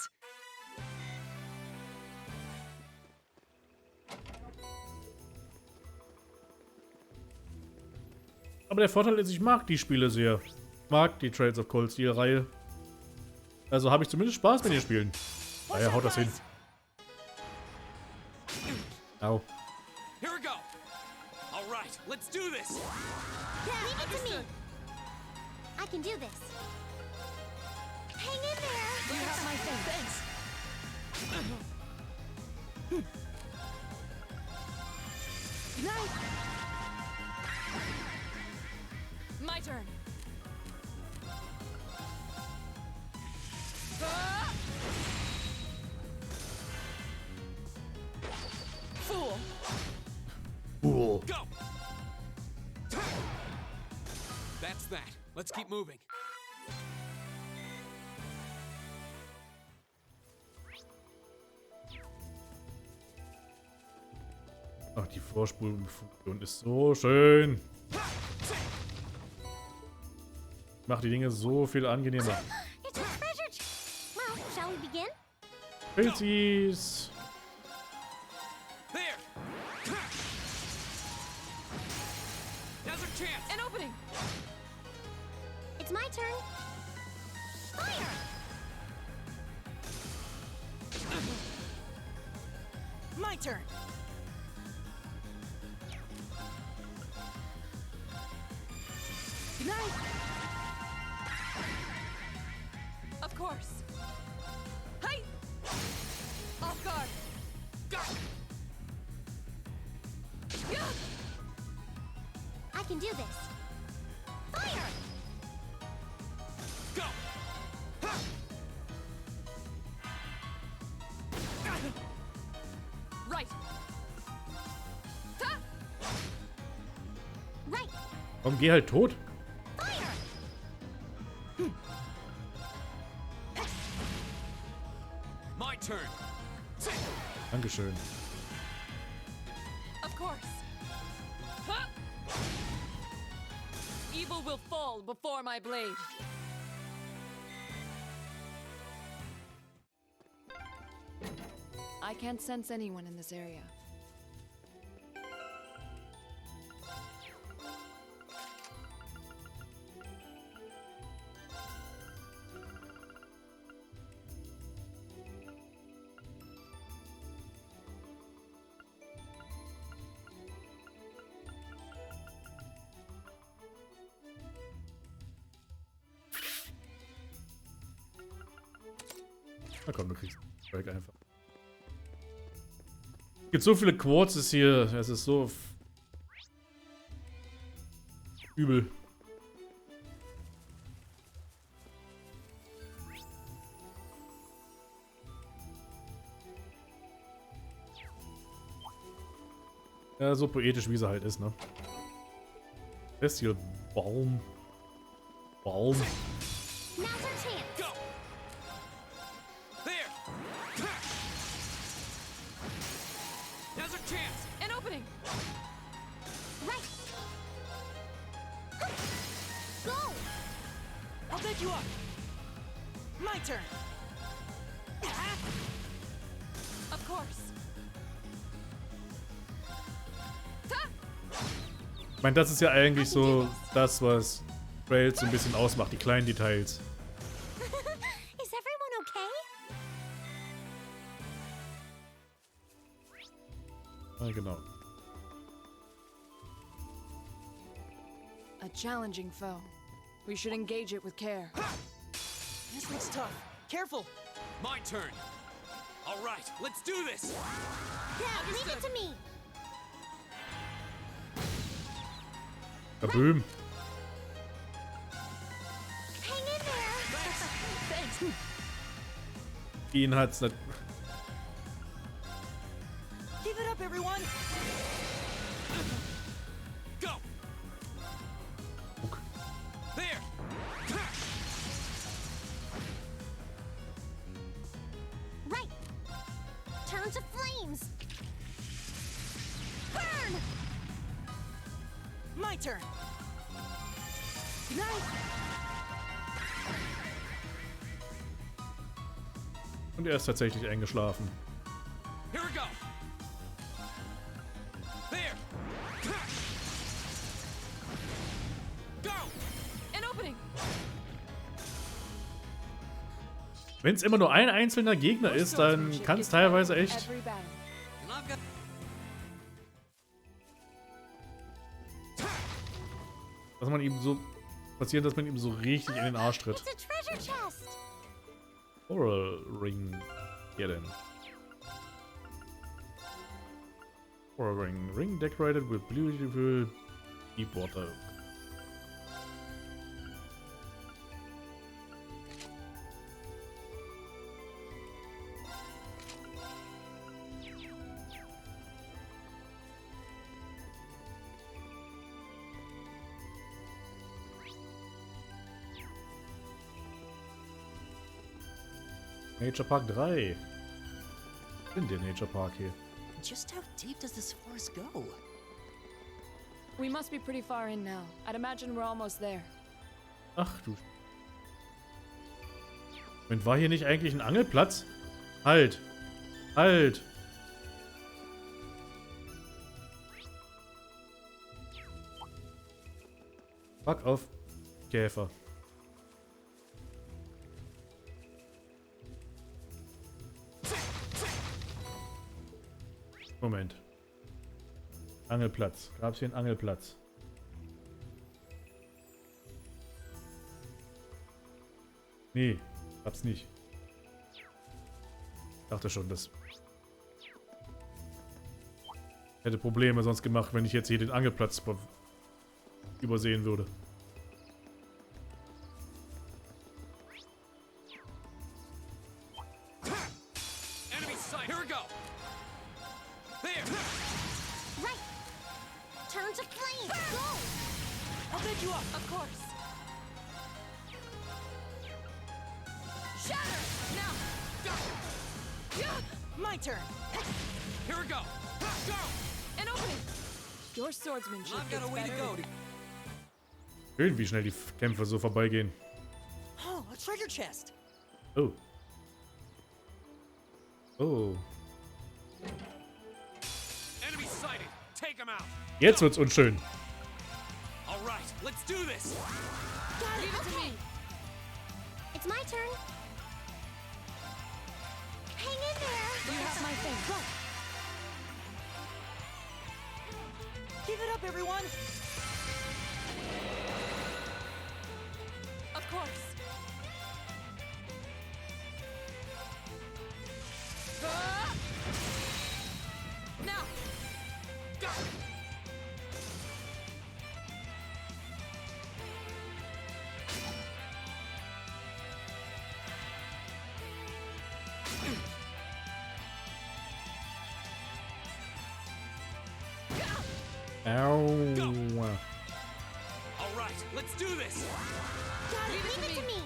Aber der Vorteil ist, ich mag die Spiele sehr. Ich mag die Trails of Cold Steel Reihe. Also habe ich zumindest Spaß, wenn ihr spielen. Naja, haut das hin. Au. Here we go. All right, let's do this. Leave it to me. I can do this. Hang in there. You have my thanks. Nice. My turn. Fool. Cool. Go. That's that. Let's keep moving. Ach, die Vorspulfunktion ist so schön. Macht die Dinge so viel angenehmer. It's a treasure. Well, shall we begin? Pilzis. There. Now's our chance. An opening. It's my turn. Fire. My turn. Nice. Of course. Hey! Off guard. Go. Yeah! I can do this. Fire. Go. Right. Ha! Right. Komm, geh halt tot. Fire. My turn. Dankeschön. Of course. Ha! Evil will fall before my blade. I can't sense anyone in this area. Na komm, du kriegst den Break einfach. Es gibt so viele Quartzes hier. Es ist so übel. Ja, so poetisch wie sie halt ist, ne? Bestial Baum. Baum. Now's our chance. Go. There. Now's our chance. An opening. Right. Go. I'll bet you up. My turn. Of course. Ich meine, das ist ja eigentlich so das, was Trails so ein bisschen ausmacht, die kleinen Details. Is everyone okay? Ja, genau. A challenging foe. We should engage it with care. This looks tough. Careful. My turn. All right, let's do this. Yeah, leave it to me. Kaboom. Hang in there. Thanks. Ihn hat's nicht. Give it up, everyone. Go. Okay. There. Right. Turn to flames. Burn. My turn. Nice. Und er ist tatsächlich eingeschlafen. Here we go. There. Go. An opening. Wenn es immer nur ein einzelner Gegner ist, dann kann es teilweise echt Every battle. And I've got dass man ihm so passiert, dass man ihm so richtig in den Arsch tritt. It's a treasure chest. Coral Ring. Hier denn. Coral Ring. Ring decorated with beautiful deep water. Nature Park 3. In der Nature Park hier. Just how deep does this forest go? We must be pretty far in now. I'd imagine we're almost there. Ach du. Und war hier nicht eigentlich ein Angelplatz? Halt. Halt. Fuck auf Käfer. Moment. Angelplatz. Gab es hier einen Angelplatz? Nee, gab's nicht. Dachte schon, das hätte Probleme sonst gemacht, wenn ich jetzt hier den Angelplatz übersehen würde. Enemy sight. Here we go. There. Right. Turn to flame. Go. I'll pick you up, of course. Shatter! Now! Go. Yeah! My turn! Here we go. Go. An opening! Your swordsmanship I've got gets a way to better. go. Schön, wie schnell die Kämpfe so vorbeigehen. Oh, a treasure chest! Oh. Oh. Enemy sighted. Take him out. Jetzt wird's unschön. All right, let's do this. Leave it to me! It's my turn. Hang in there. You have my thing. Go! Give it up, everyone! Of course! Ah! Now! Go. Au. All right, let's do this. Leave it to me!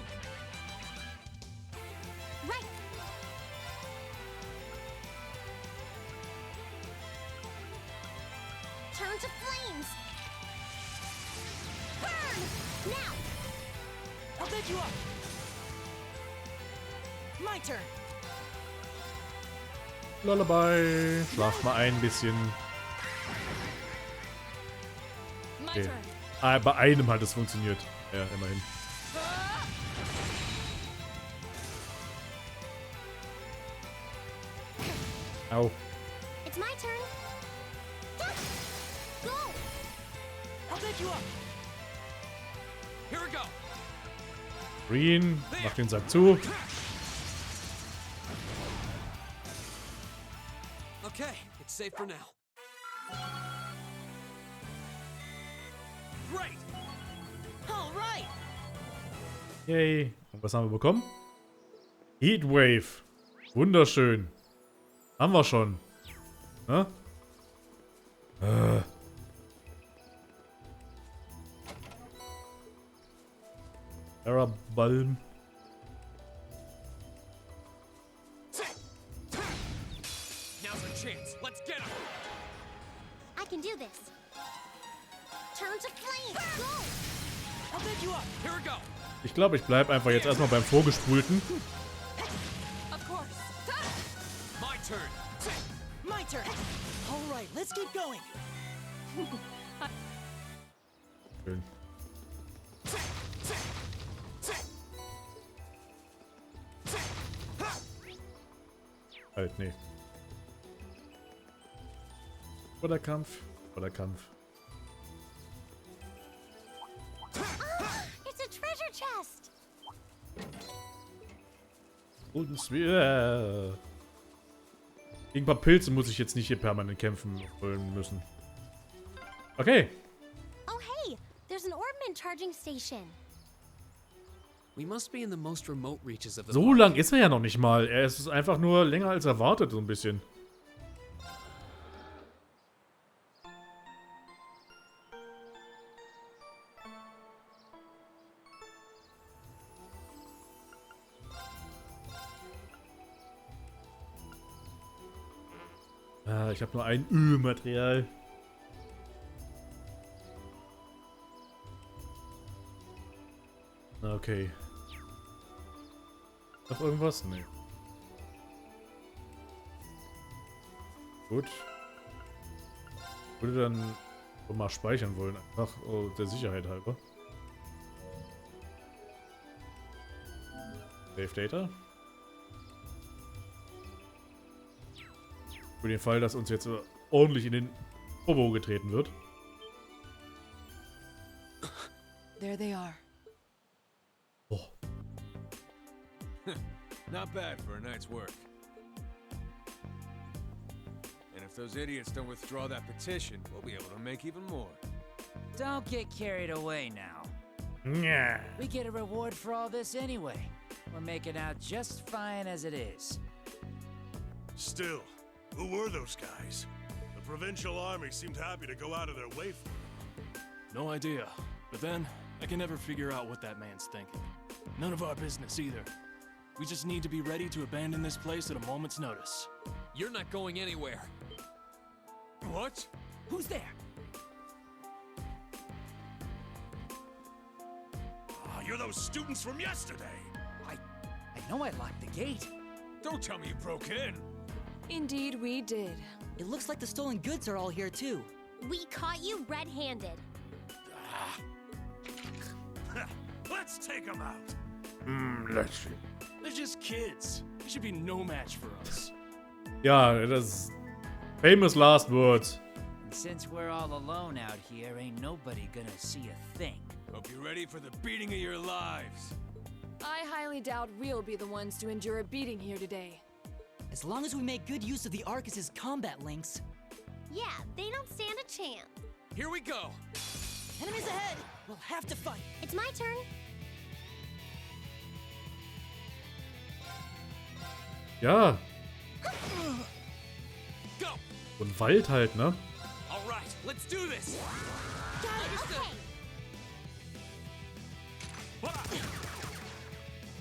Right. Turn to flames. Burn! Now. I'll pick you up! My turn! Lullaby. Schlaf mal ein bisschen. My Okay. turn! Ah, bei einem hat es funktioniert. Ja, immerhin. Ah! Au. It's my turn. Go. I'll pick you up! Here we go. Green. Mach den Sack zu. Okay, it's safe for now. Great. All right! Yay. Und was haben wir bekommen? Heatwave. Wunderschön. Haben wir schon. Ne? Balm. Now's our chance. Let's get him. I can do this. Turn to flames. Go. I'll pick you up! Here we go. Ich glaube, ich bleibe einfach jetzt erstmal beim Vorgespulten. Of course! My turn. My turn! All right, let's keep going! Schön. Halt, nee. Oder Kampf. Oder Kampf. chest. Gegen ein paar Pilze muss ich jetzt nicht hier permanent kämpfen wollen müssen. Okay. Oh hey, there's an orbman charging station. We must be in the most remote reaches of the So park. lang ist er ja noch nicht mal. Er ist einfach nur länger als erwartet, so ein bisschen. Ah, ich habe nur ein Material. Okay. Noch irgendwas? Nee. Gut. Ich würde dann mal speichern wollen, einfach der Sicherheit halber. Save Data. Für den Fall, dass uns jetzt ordentlich in den Popo getreten wird. There they are. Oh. Not bad for a night's work. And if those idiots don't withdraw that petition, we'll be able to make even more. Don't get carried away now. Yeah. We get a reward for all this anyway. We're making out just fine as it is. Still, who were those guys? The provincial army seemed happy to go out of their way for it. No idea. But then, I can never figure out what that man's thinking. None of our business either. We just need to be ready to abandon this place at a moment's notice. You're not going anywhere. What? Who's there? Ah, you're those students from yesterday. I know I locked the gate. Don't tell me you broke in. Indeed, we did. It looks like the stolen goods are all here too. We caught you red-handed. Let's take them out. Let's see. They're just kids. They should be no match for us. Ja, das famous last words. And since we're all alone out here, ain't nobody gonna see a thing. Hope you're ready for the beating of your lives. I highly doubt we'll be the ones to endure a beating here today. As long as we make good use of the Arcus's combat links. Yeah, they don't stand a chance. Here we go. Enemies ahead! We'll have to fight. It's my turn. Ja, Go. so ein Wald halt, ne? All right, let's do this. Got it, okay.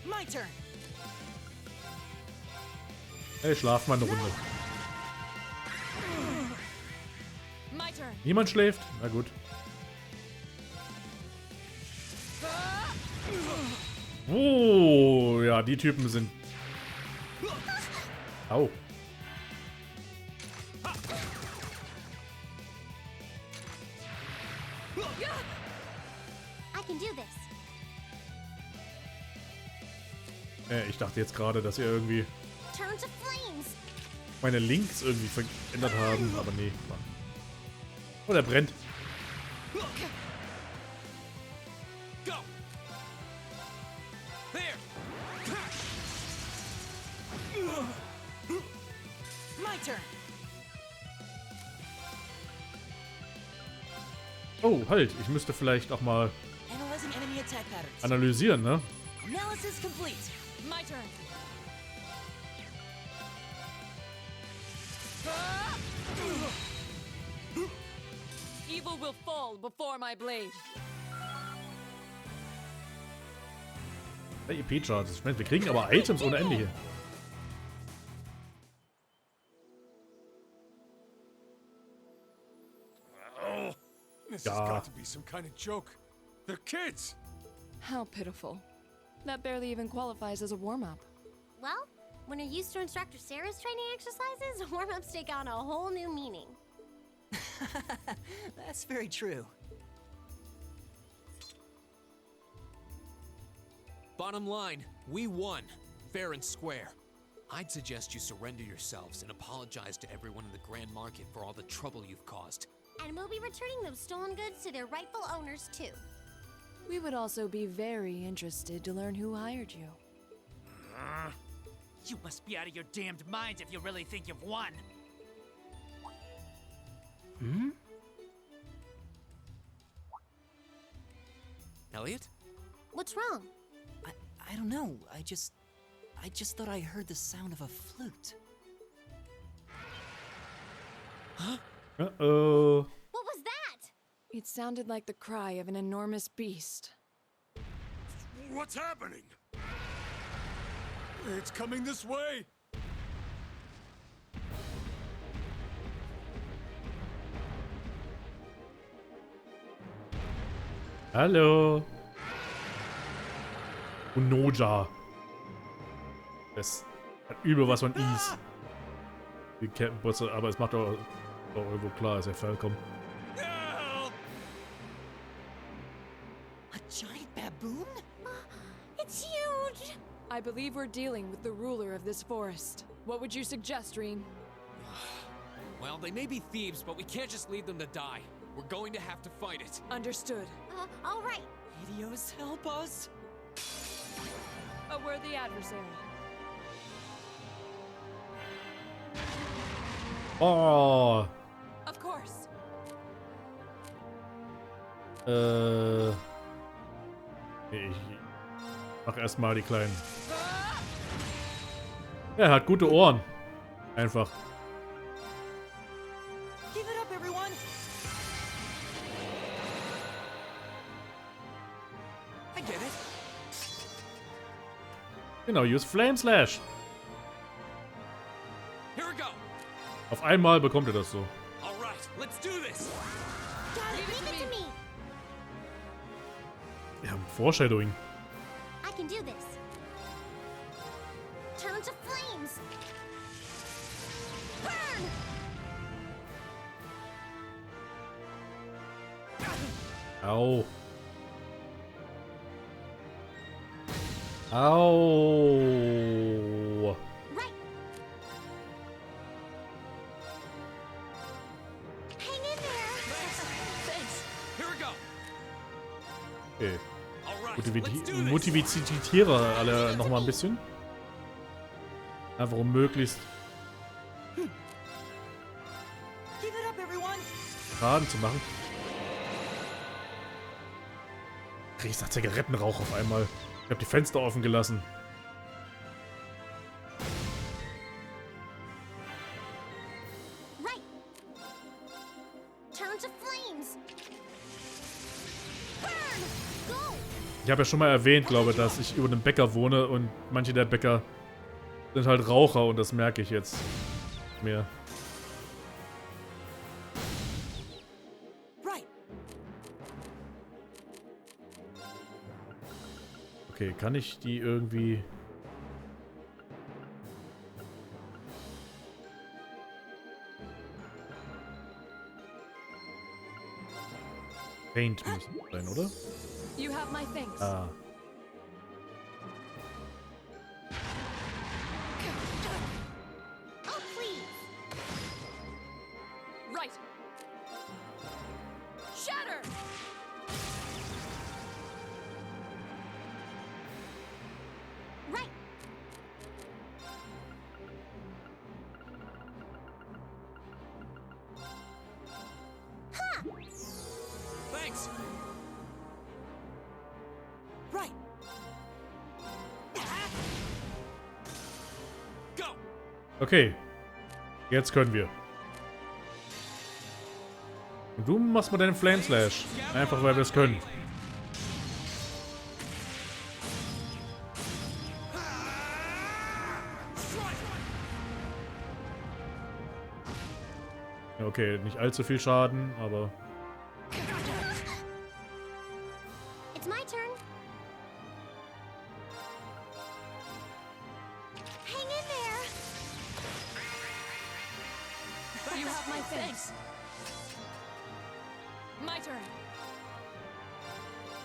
My turn. Hey, schlaf mal eine Runde. My turn. Niemand schläft? Na gut. Oh, ja, die Typen sind... Au. I can do this. Ich dachte jetzt gerade, dass ihr irgendwie Turn to flames. meine Links irgendwie verändert haben, aber nee. Oh, der brennt. Go. There. My turn. Oh, halt. Ich müsste vielleicht auch mal Analyzing enemy attack patterns. analysieren, ne? Analysis complete. My turn. Evil will fall before my blade. Hey, EP-Charts. Ich meine, wir kriegen aber Items ohne Ende hier. Oh, this has got to be some kind of joke. They're kids. How pitiful. That barely even qualifies as a warm-up. Well, when you're used to Instructor Sarah's training exercises, warm-ups take on a whole new meaning. That's very true. Bottom line, we won. Fair and square. I'd suggest you surrender yourselves and apologize to everyone in the Grand Market for all the trouble you've caused. And we'll be returning those stolen goods to their rightful owners, too. We would also be very interested to learn who hired you. You must be out of your damned minds if you really think you've won. Hmm? Elliot? What's wrong? I don't know. I just thought I heard the sound of a flute. Huh? Uh-oh. What was that? It sounded like the cry of an enormous beast. What's happening? It's coming this way. Hallo. Unoja. Das hat übel was von Ease. Die Kettenputze, aber es macht doch irgendwo klar, ist ja vollkommen. A giant baboon? It's huge. I believe we're dealing with the ruler of this forest. What would you suggest, Reen? Well, they may be thieves, but we can't just leave them to die. We're going to have to fight it. Understood. All right. Idios, help us! A worthy adversary. Oh. Of course. Ich mach erstmal die kleinen. Er hat gute Ohren. Einfach. Give it up, everyone! I get it. Genau, use Flame Slash. Here we go. Auf einmal bekommt er das so. All right, let's do this. Leave it to me. Ja, Foreshadowing. I can do this. Turn to flames. Burn. Au. Au. Right. Hang in there. Thanks. Here we go. Okay. All right, let's do this. Motiviere alle nochmal ein bisschen. Einfach um möglichst Give it up, everyone! Schaden zu machen. Kriegst nach Zigarettenrauch auf einmal. Ich habe die Fenster offen gelassen. Right. Turn to flames. Burn. Go. Ich habe ja schon mal erwähnt, glaube ich, dass ich über einem Bäcker wohne und manche der Bäcker sind halt Raucher und das merke ich jetzt mehr. Right. Okay, kann ich die irgendwie... Paint muss sein, oder? You have my thanks. Ah. Oh, please. Right. Shatter. Right. Thanks. Right. Go. Okay. Jetzt können wir. Und du machst mal deinen Flame Slash. Einfach weil wir es können. Okay, nicht allzu viel Schaden, aber... It's my turn. Hang in there. You have my thanks. My turn.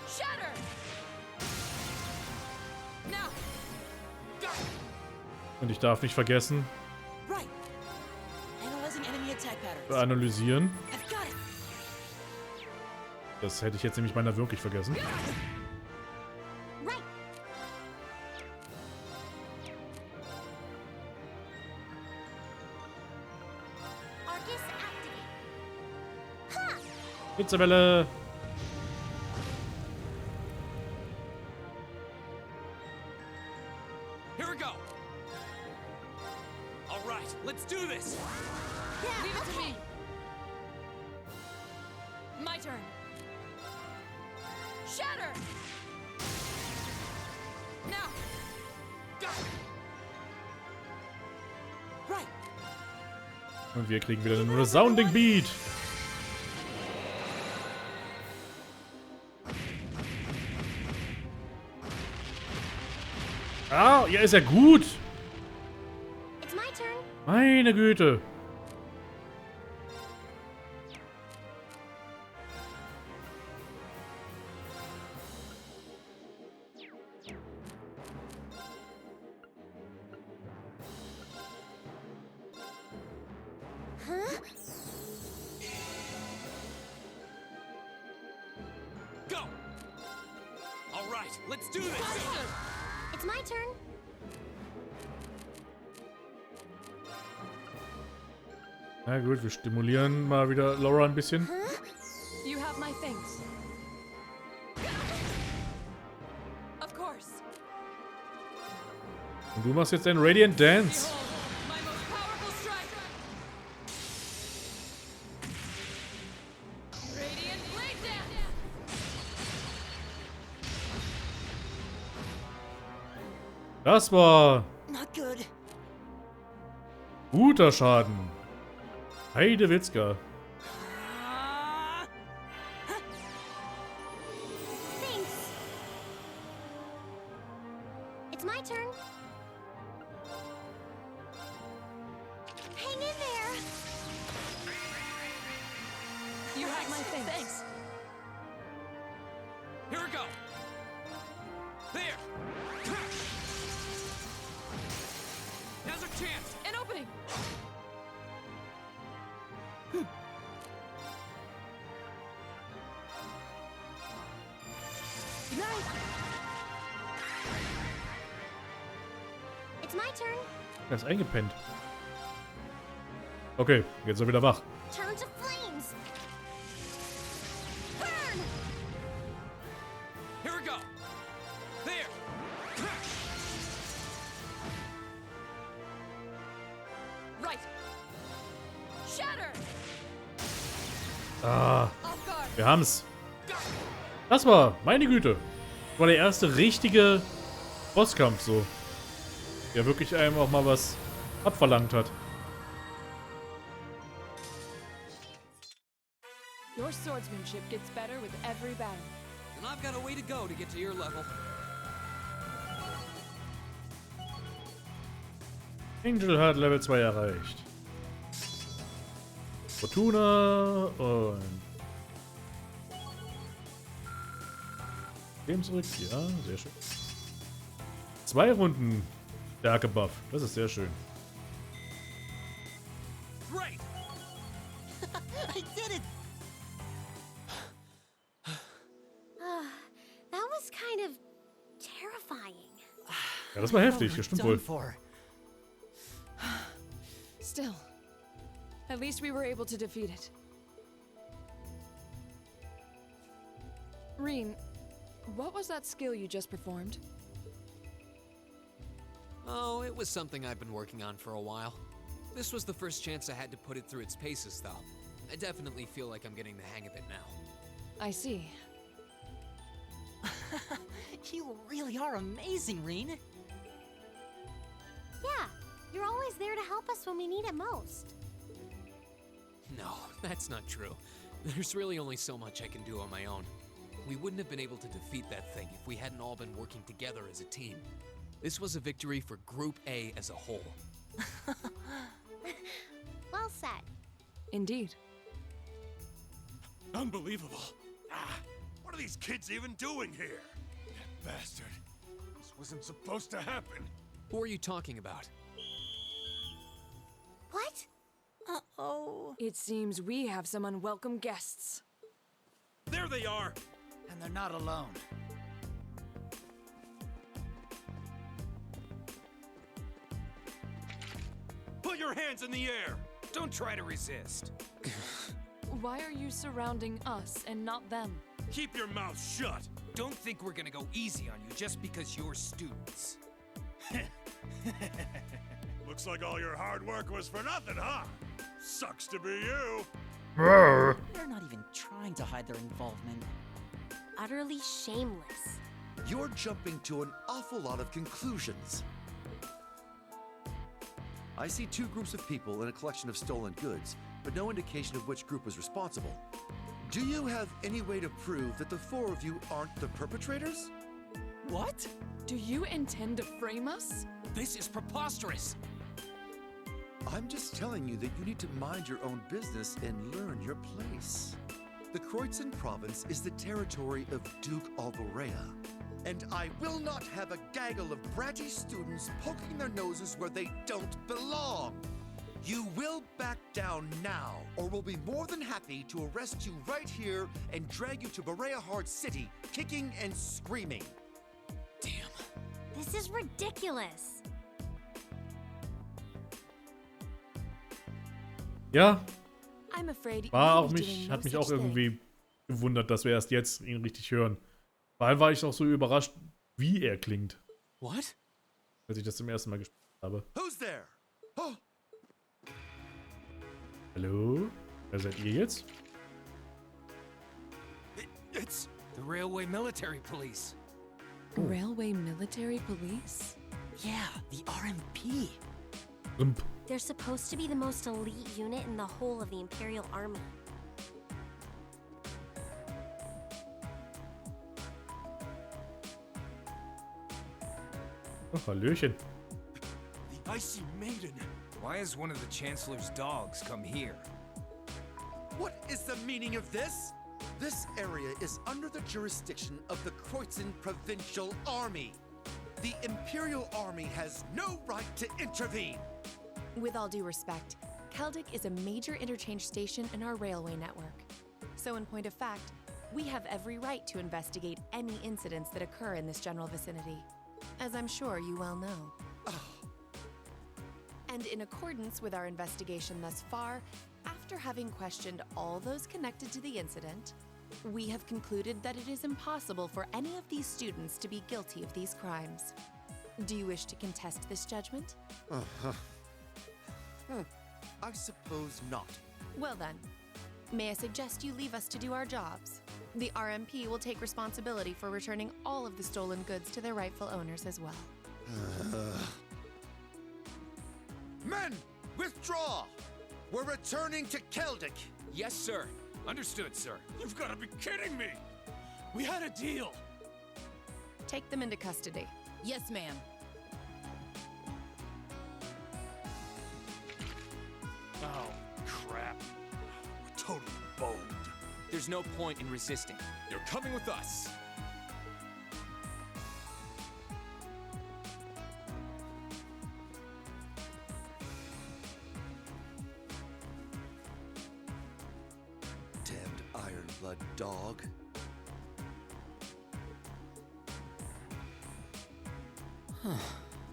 Shatter. Now. Go. Und ich darf nicht vergessen, Right. Analyzing enemy attack zu patterns. analysieren. I've got it. Das hätte ich jetzt nämlich beinahe wirklich vergessen. Hitzewelle. Here we go. All right, let's do this. Yeah, leave it to me. My turn. Shatter. Now. Right. Und wir kriegen wieder einen Resounding Beat. Ah, ja, ist ja gut. It's my turn. Meine Güte. Huh? Go. All right, let's do this. It's my turn. Na gut, wir stimulieren mal wieder Laura ein bisschen. You have my things. Of course. Und du machst jetzt deinen Radiant Dance. Behold, my most powerful strike. Radiant Blade Dance. Das war Not good. guter Schaden. Heidewitzka. Thanks. It's my turn. Hang in there. You have my things. Here we go. There. Now's our chance. An opening. It's my turn. Er ist eingepennt. Okay, jetzt ist er wieder wach. Turn to flames. Burn. Here we go. There. Right. Shatter. Ah, Off guard. wir haben's. Das war, meine Güte. War der erste richtige Bosskampf so. Der wirklich einem auch mal was abverlangt hat. Your swordsmanship gets better with every battle. And I've got a way to go to get to your level. Angel hat Level 2 erreicht. Fortuna und... Game zurück. Ja, sehr schön. 2 Runden Stärke-Buff. Das ist sehr schön. Great. I did it! That was kind of terrifying. Ja, das war heftig. Das stimmt wohl. Done for. Still, at least we were able to defeat it. Reen, what was that skill you just performed? Oh, it was something I've been working on for a while. This was the first chance I had to put it through its paces, though. I definitely feel like I'm getting the hang of it now. I see. You really are amazing, Reen. Yeah, you're always there to help us when we need it most. No, that's not true. There's really only so much I can do on my own. We wouldn't have been able to defeat that thing if we hadn't all been working together as a team. This was a victory for Group A as a whole. Well said. Indeed. Unbelievable. What are these kids even doing here? That bastard. This wasn't supposed to happen. Who are you talking about? What? Uh-oh. It seems we have some unwelcome guests. There they are. And they're not alone. Put your hands in the air. Don't try to resist. Why are you surrounding us and not them? Keep your mouth shut! Don't think we're gonna go easy on you just because you're students. Looks like all your hard work was for nothing, huh? Sucks to be you. They're not even trying to hide their involvement. Utterly shameless. You're jumping to an awful lot of conclusions. I see two groups of people in a collection of stolen goods, but no indication of which group was responsible. Do you have any way to prove that the four of you aren't the perpetrators? What? Do you intend to frame us? This is preposterous! I'm just telling you that you need to mind your own business and learn your place. The Kreutzen province is the territory of Duke Alvarea, and I will not have a gaggle of bratty students poking their noses where they don't belong. You will back down now, or we'll be more than happy to arrest you right here and drag you to Berea City, kicking and screaming. Damn. This is ridiculous. Ja, I'm afraid war you're auch doing mich, no hat mich such auch thing. irgendwie gewundert, dass wir erst jetzt ihn richtig hören. Vor allem war ich auch so überrascht, wie er klingt, What? als ich das zum ersten Mal gespielt habe. Who's there? Oh, Hallo? Wer seid ihr jetzt? It's the Railway Military Police. Railway Military Police? Yeah, the RMP. Rump. They're supposed to be the most elite unit in the whole of the Imperial Army. Oh, Hallöchen. The Icy Maiden. Why has one of the Chancellor's dogs come here? what is the meaning of this? This area is under the jurisdiction of the Kreutzen Provincial Army. The Imperial Army has no right to intervene. With all due respect, Keldic is a major interchange station in our railway network. So in point of fact, we have every right to investigate any incidents that occur in this general vicinity, as I'm sure you well know. And in accordance with our investigation thus far, after having questioned all those connected to the incident, we have concluded that it is impossible for any of these students to be guilty of these crimes. Do you wish to contest this judgment? I suppose not. Well then, may I suggest you leave us to do our jobs? The RMP will take responsibility for returning all of the stolen goods to their rightful owners as well. Men, withdraw! We're returning to Keldic. Yes, sir. Understood, sir. You've got to be kidding me! We had a deal. Take them into custody. Yes, ma'am. Oh, crap. We're totally boned. There's no point in resisting. You're coming with us. Damned Ironblood dog.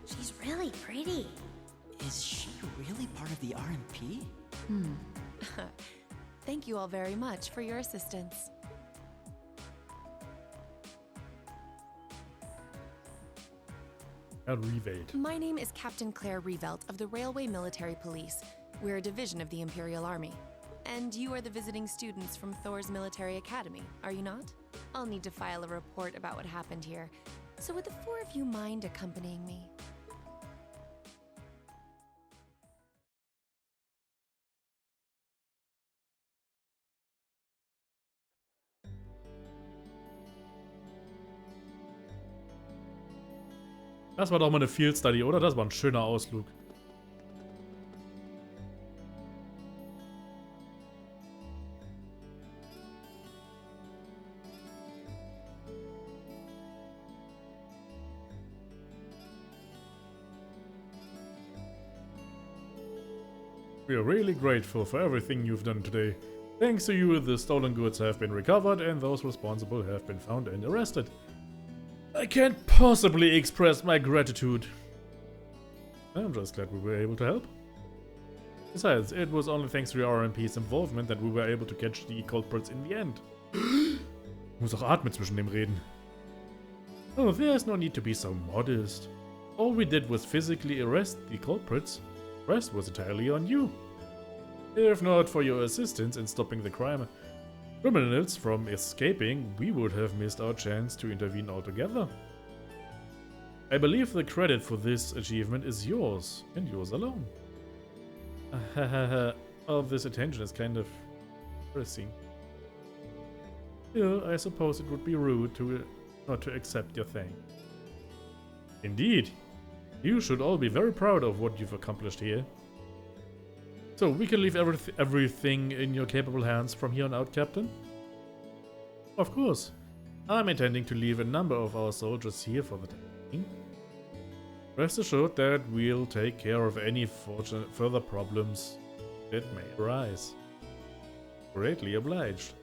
She's really pretty. Is she really part of the RMP? Thank you all very much for your assistance. Revade. My name is Captain Claire Revelt of the Railway Military Police. We're a division of the Imperial Army. And you are the visiting students from Thor's Military Academy, are you not? I'll need to file a report about what happened here. So would the four of you mind accompanying me? Das war doch mal eine Field Study, oder? Das war ein schöner Ausflug. We are really grateful for everything you've done today. Thanks to you, the stolen goods have been recovered and those responsible have been found and arrested. I can't possibly express my gratitude. I'm just glad we were able to help. Besides, it was only thanks to your RMP's involvement that we were able to catch the culprits in the end. Ich muss auch atmen zwischen dem Reden. Oh, there's no need to be so modest. All we did was physically arrest the culprits. The rest was entirely on you. If not for your assistance in stopping the criminals from escaping, we would have missed our chance to intervene altogether. I believe the credit for this achievement is yours, and yours alone. All of this attention is kind of embarrassing. Still, I suppose it would be rude to not to accept your thanks. Indeed. You should all be very proud of what you've accomplished here. So, we can leave everything in your capable hands from here on out, Captain? Of course. I'm intending to leave a number of our soldiers here for the time being. Rest assured that we'll take care of any further problems that may arise. Greatly obliged.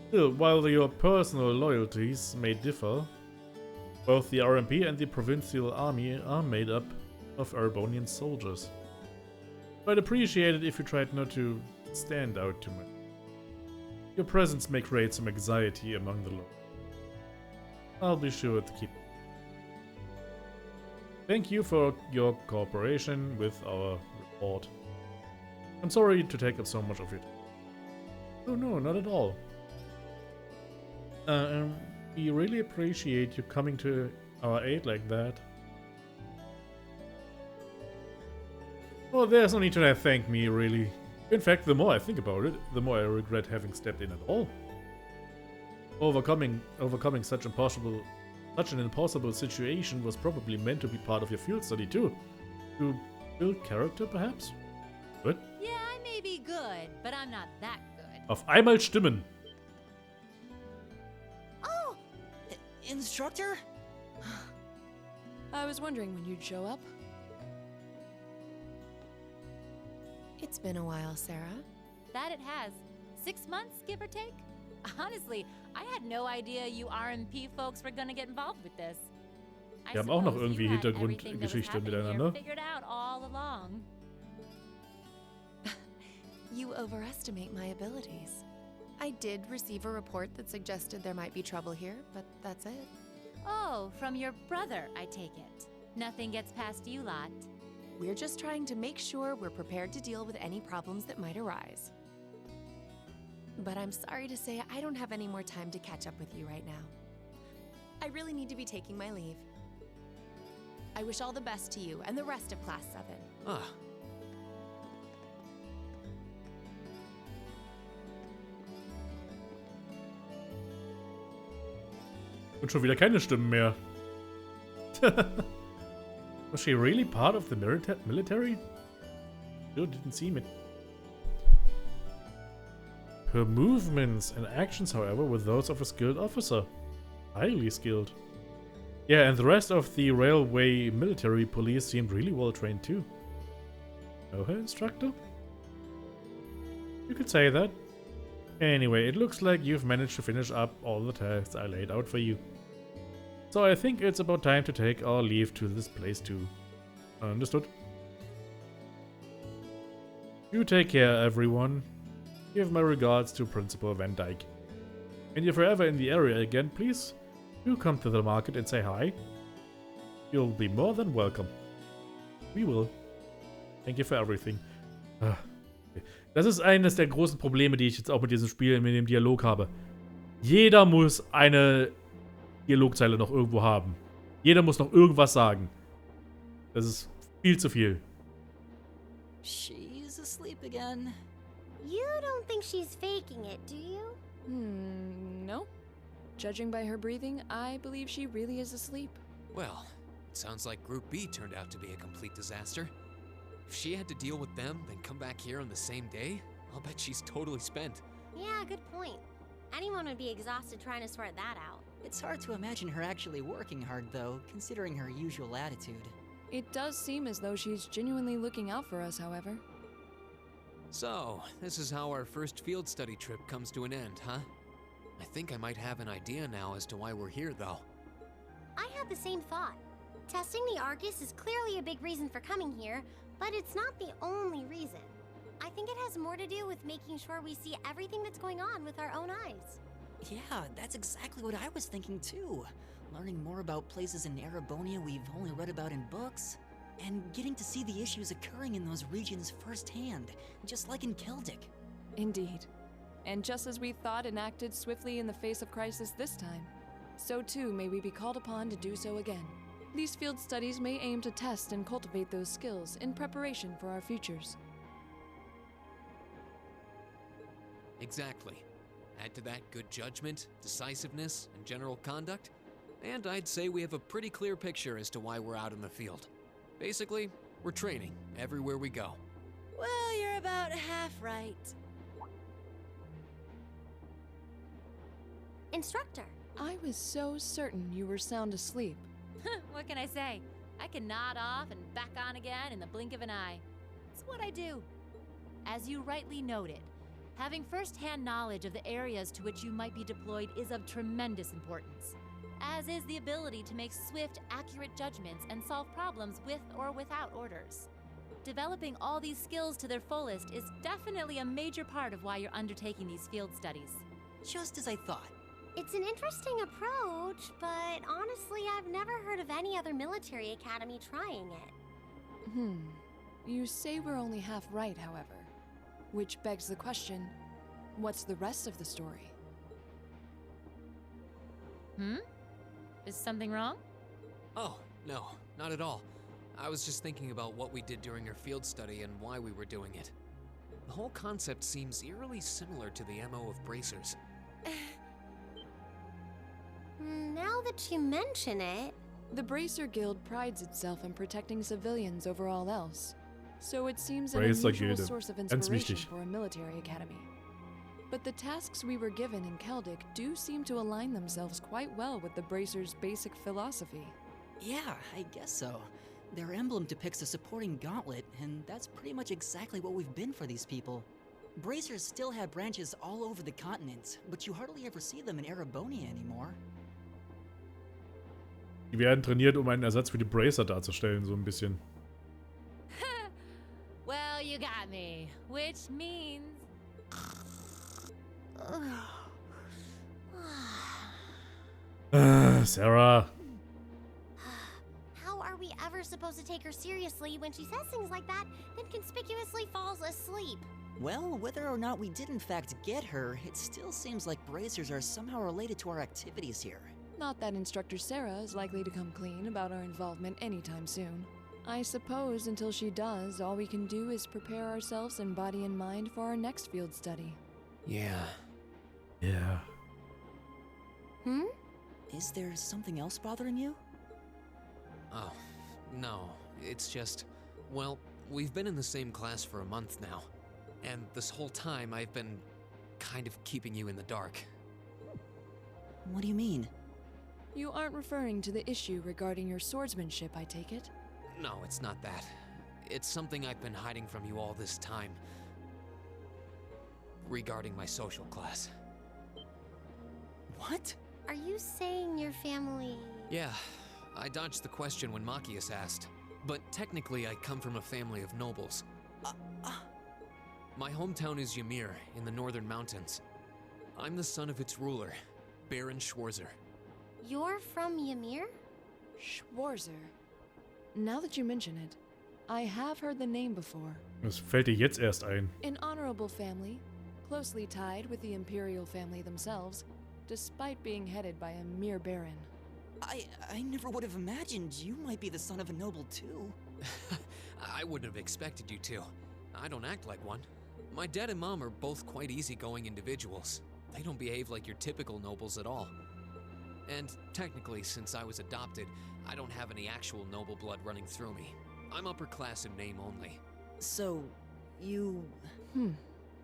Still, while your personal loyalties may differ, both the RMP and the Provincial Army are made up of Erebonian soldiers. I'd appreciate it if you tried not to stand out too much. Your presence may create some anxiety among the locals. I'll be sure to keep it. Thank you for your cooperation with our report. I'm sorry to take up so much of your time. Oh no, not at all. We really appreciate you coming to our aid like that. Well, there's no need to thank me, really. In fact, the more I think about it, the more I regret having stepped in at all. Overcoming such an impossible situation was probably meant to be part of your field study too. To build character, perhaps? What? Yeah, I may be good, but I'm not that good. Auf einmal stimmen. Oh! Instructor? I was wondering when you'd show up. It's been a while, Sarah. That it has. 6 months, give or take? Honestly, I had no idea you RMP folks were gonna get involved with this. Wir haben auch noch irgendwie Hintergrundgeschichte miteinander. Figured out all along. You overestimate my abilities. I did receive a report that suggested there might be trouble here, but that's it. Oh, from your brother, I take it. Nothing gets past you lot. We're just trying to make sure we're prepared to deal with any problems that might arise. But I'm sorry to say I don't have any more time to catch up with you right now. I really need to be taking my leave. I wish all the best to you and the rest of Class 7. Ah. Und schon wieder keine Stimmen mehr. Was she really part of the military? Still didn't seem it. Her movements and actions, however, were those of a skilled officer. Highly skilled. Yeah, and the rest of the railway military police seemed really well trained too. Know her, instructor? You could say that. Anyway, it looks like you've managed to finish up all the tasks I laid out for you. So I think it's about time to take our leave to this place too. Understood. You take care, everyone. Give my regards to Principal Van Dyke. And if you're ever in the area again, please do come to the market and say hi. You'll be more than welcome. We will. Thank you for everything. Das ist eines der großen Probleme, die ich jetzt auch mit diesem Spiel, mit dem Dialog habe. Jeder muss eine Dialogzeile noch irgendwo haben. Jeder muss noch irgendwas sagen. Das ist viel zu viel. She's asleep again. You don't think she's faking it, do you? No. Judging by her breathing, I believe she really is asleep. Well, it sounds like Group B turned out to be a complete disaster. If she had to deal with them, then come back here on the same day, I'll bet she's totally spent. Yeah, good point. Anyone would be exhausted trying to sort that out. It's hard to imagine her actually working hard, though, considering her usual attitude. It does seem as though she's genuinely looking out for us, however. So, this is how our first field study trip comes to an end, huh? I think I might have an idea now as to why we're here, though. I had the same thought. Testing the Arcus is clearly a big reason for coming here, but it's not the only reason. I think it has more to do with making sure we see everything that's going on with our own eyes. Yeah, that's exactly what I was thinking too. Learning more about places in Erebonia we've only read about in books, and getting to see the issues occurring in those regions firsthand, just like in Celtic. Indeed. And just as we thought and acted swiftly in the face of crisis this time, so too may we be called upon to do so again. These field studies may aim to test and cultivate those skills in preparation for our futures. Exactly. Add to that good judgment, decisiveness, and general conduct, and I'd say we have a pretty clear picture as to why we're out in the field. Basically, we're training everywhere we go. Well, you're about half right. Instructor. I was so certain you were sound asleep. What can I say? I can nod off and back on again in the blink of an eye. It's what I do. As you rightly noted, having first-hand knowledge of the areas to which you might be deployed is of tremendous importance, as is the ability to make swift, accurate judgments and solve problems with or without orders. Developing all these skills to their fullest is definitely a major part of why you're undertaking these field studies. Just as I thought. It's an interesting approach, but honestly, I've never heard of any other military academy trying it. You say we're only half right, however. Which begs the question, what's the rest of the story? Is something wrong? Oh, no, not at all. I was just thinking about what we did during our field study and why we were doing it. The whole concept seems eerily similar to the MO of bracers. Now that you mention it... The Bracer Guild prides itself in protecting civilians over all else, so it seems an Bracer unusual Gilde. source of Ganz inspiration wichtig. for a military academy. But the tasks we were given in Celtic do seem to align themselves quite well with the Bracer's basic philosophy. Yeah, I guess so. Their emblem depicts a supporting gauntlet, and that's pretty much exactly what we've been for these people. Bracers still have branches all over the continent, but you hardly ever see them in Erebonia anymore. Die werden trainiert, um einen Ersatz für die Bracer darzustellen, so ein bisschen. Well, you got me. Which means... Sarah. How are we ever supposed to take her seriously when she says things like that, then conspicuously falls asleep? Well, whether or not we did in fact get her, it still seems like bracers are somehow related to our activities here. Not that Instructor Sarah is likely to come clean about our involvement anytime soon. I suppose until she does, all we can do is prepare ourselves in body and mind for our next field study. Yeah. Yeah. Is there something else bothering you? Oh, no. It's just, well, we've been in the same class for a month now. And this whole time I've been kind of keeping you in the dark. What do you mean? You aren't referring to the issue regarding your swordsmanship, I take it? No, it's not that. It's something I've been hiding from you all this time. Regarding my social class. What? Are you saying your family... Yeah, I dodged the question when Machias asked. But technically I come from a family of nobles. My hometown is Ymir, in the northern mountains. I'm the son of its ruler, Baron Schwarzer. You're from Ymir? Schwarzer. Now that you mention it, I have heard the name before. Das fällt dir jetzt erst ein. An honorable family, closely tied with the imperial family themselves, despite being headed by a mere baron. I never would have imagined you might be the son of a noble too. I wouldn't have expected you to. I don't act like one. My dad and mom are both quite easygoing individuals. They don't behave like your typical nobles at all. And technically, since I was adopted, I don't have any actual noble blood running through me. I'm upper class in name only. So, you...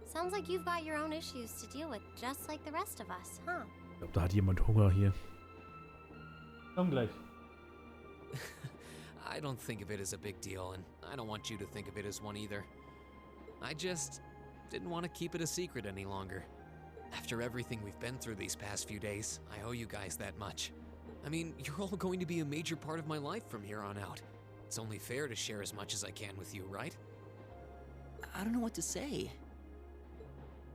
Sounds like you've got your own issues to deal with, just like the rest of us, huh? Ich glaube, da hat jemand Hunger hier. Komm gleich. I don't think of it as a big deal, and I don't want you to think of it as one either. I just didn't want to keep it a secret any longer. After everything we've been through these past few days, I owe you guys that much. I mean, you're all going to be a major part of my life from here on out. It's only fair to share as much as I can with you, right? I don't know what to say.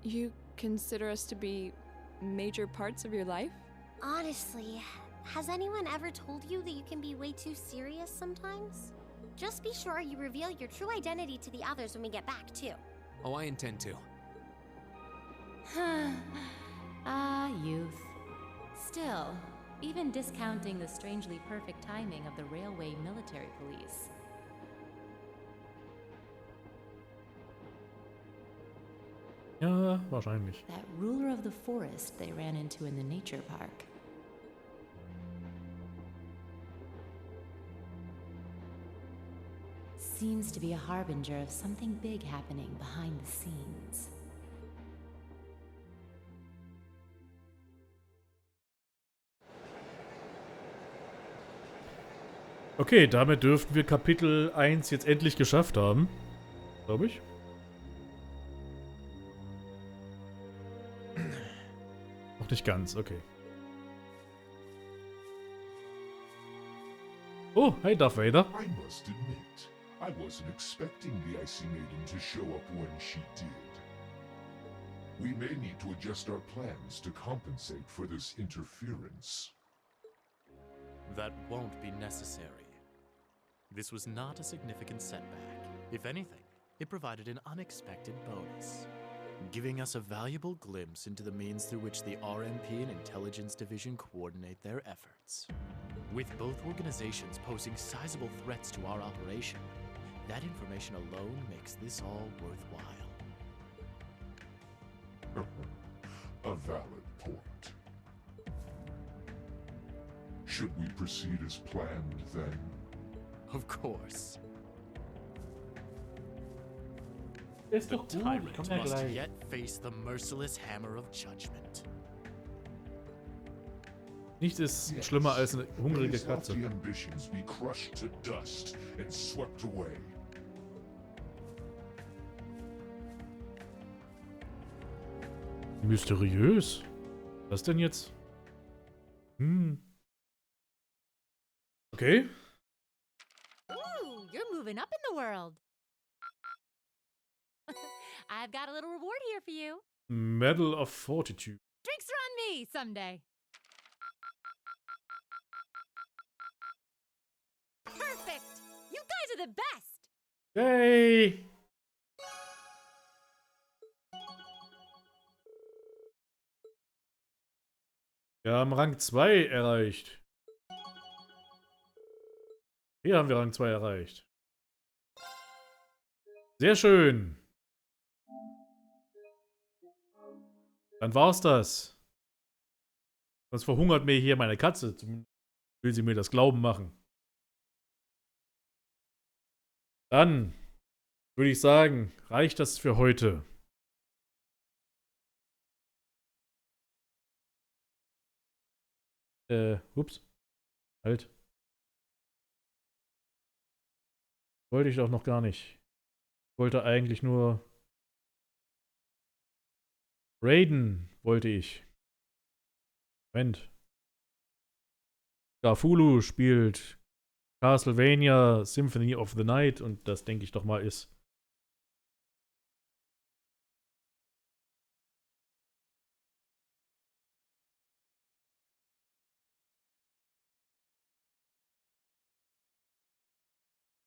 You consider us to be major parts of your life? Honestly, has anyone ever told you that you can be way too serious sometimes? Just be sure you reveal your true identity to the others when we get back, too. Oh, I intend to. Ah, youth. Still, even discounting the strangely perfect timing of the railway military police. Ja, wahrscheinlich. That ruler of the forest they ran into in the nature park. Seems to be a harbinger of something big happening behind the scenes. Okay, damit dürften wir Kapitel 1 jetzt endlich geschafft haben. Glaube ich. Noch nicht ganz, okay. Oh, hey Darth Vader. I must admit, I wasn't expecting the Icy Maiden to show up when she did. We may need to adjust our plans to compensate for this interference. That won't be necessary. This was not a significant setback. If anything, it provided an unexpected bonus, giving us a valuable glimpse into the means through which the RMP and Intelligence Division coordinate their efforts. With both organizations posing sizable threats to our operation, that information alone makes this all worthwhile. A valid point. Should we proceed as planned, then? Of course. Ist The doch gut, tyrant komm ja must gleich. yet face the merciless hammer of judgment. Nichts ist schlimmer als eine hungrige May Katze. lofty ambitions be crushed to dust and swept away. Mysteriös. Was denn jetzt? Okay. Ooh, you're moving up in the world. I've got a little reward here for you. Medal of Fortitude. Drinks are on me someday. Perfect. You guys are the best. Yay! Wir haben Rang 2 erreicht. Hier haben wir Rang 2 erreicht. Sehr schön. Dann war's das. Sonst verhungert mir hier meine Katze. Zumindest will sie mir das glauben machen. Dann würde ich sagen, reicht das für heute. Ups. Halt. Wollte ich doch noch gar nicht. Ich wollte eigentlich nur raiden, wollte ich. Moment. Garfulu spielt Castlevania Symphony of the Night und das denke ich doch mal ist.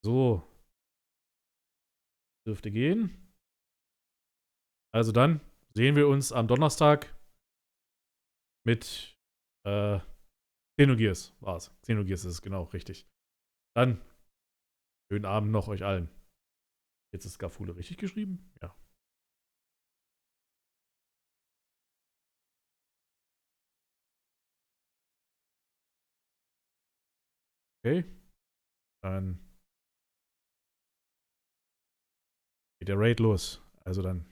So. Dürfte gehen. Also dann sehen wir uns am Donnerstag mit Xenogears war's. Xenogears ist es, genau, richtig. Dann schönen Abend noch euch allen. Jetzt ist Garfule richtig geschrieben? Ja. Okay. Dann geht der Raid los. Also dann.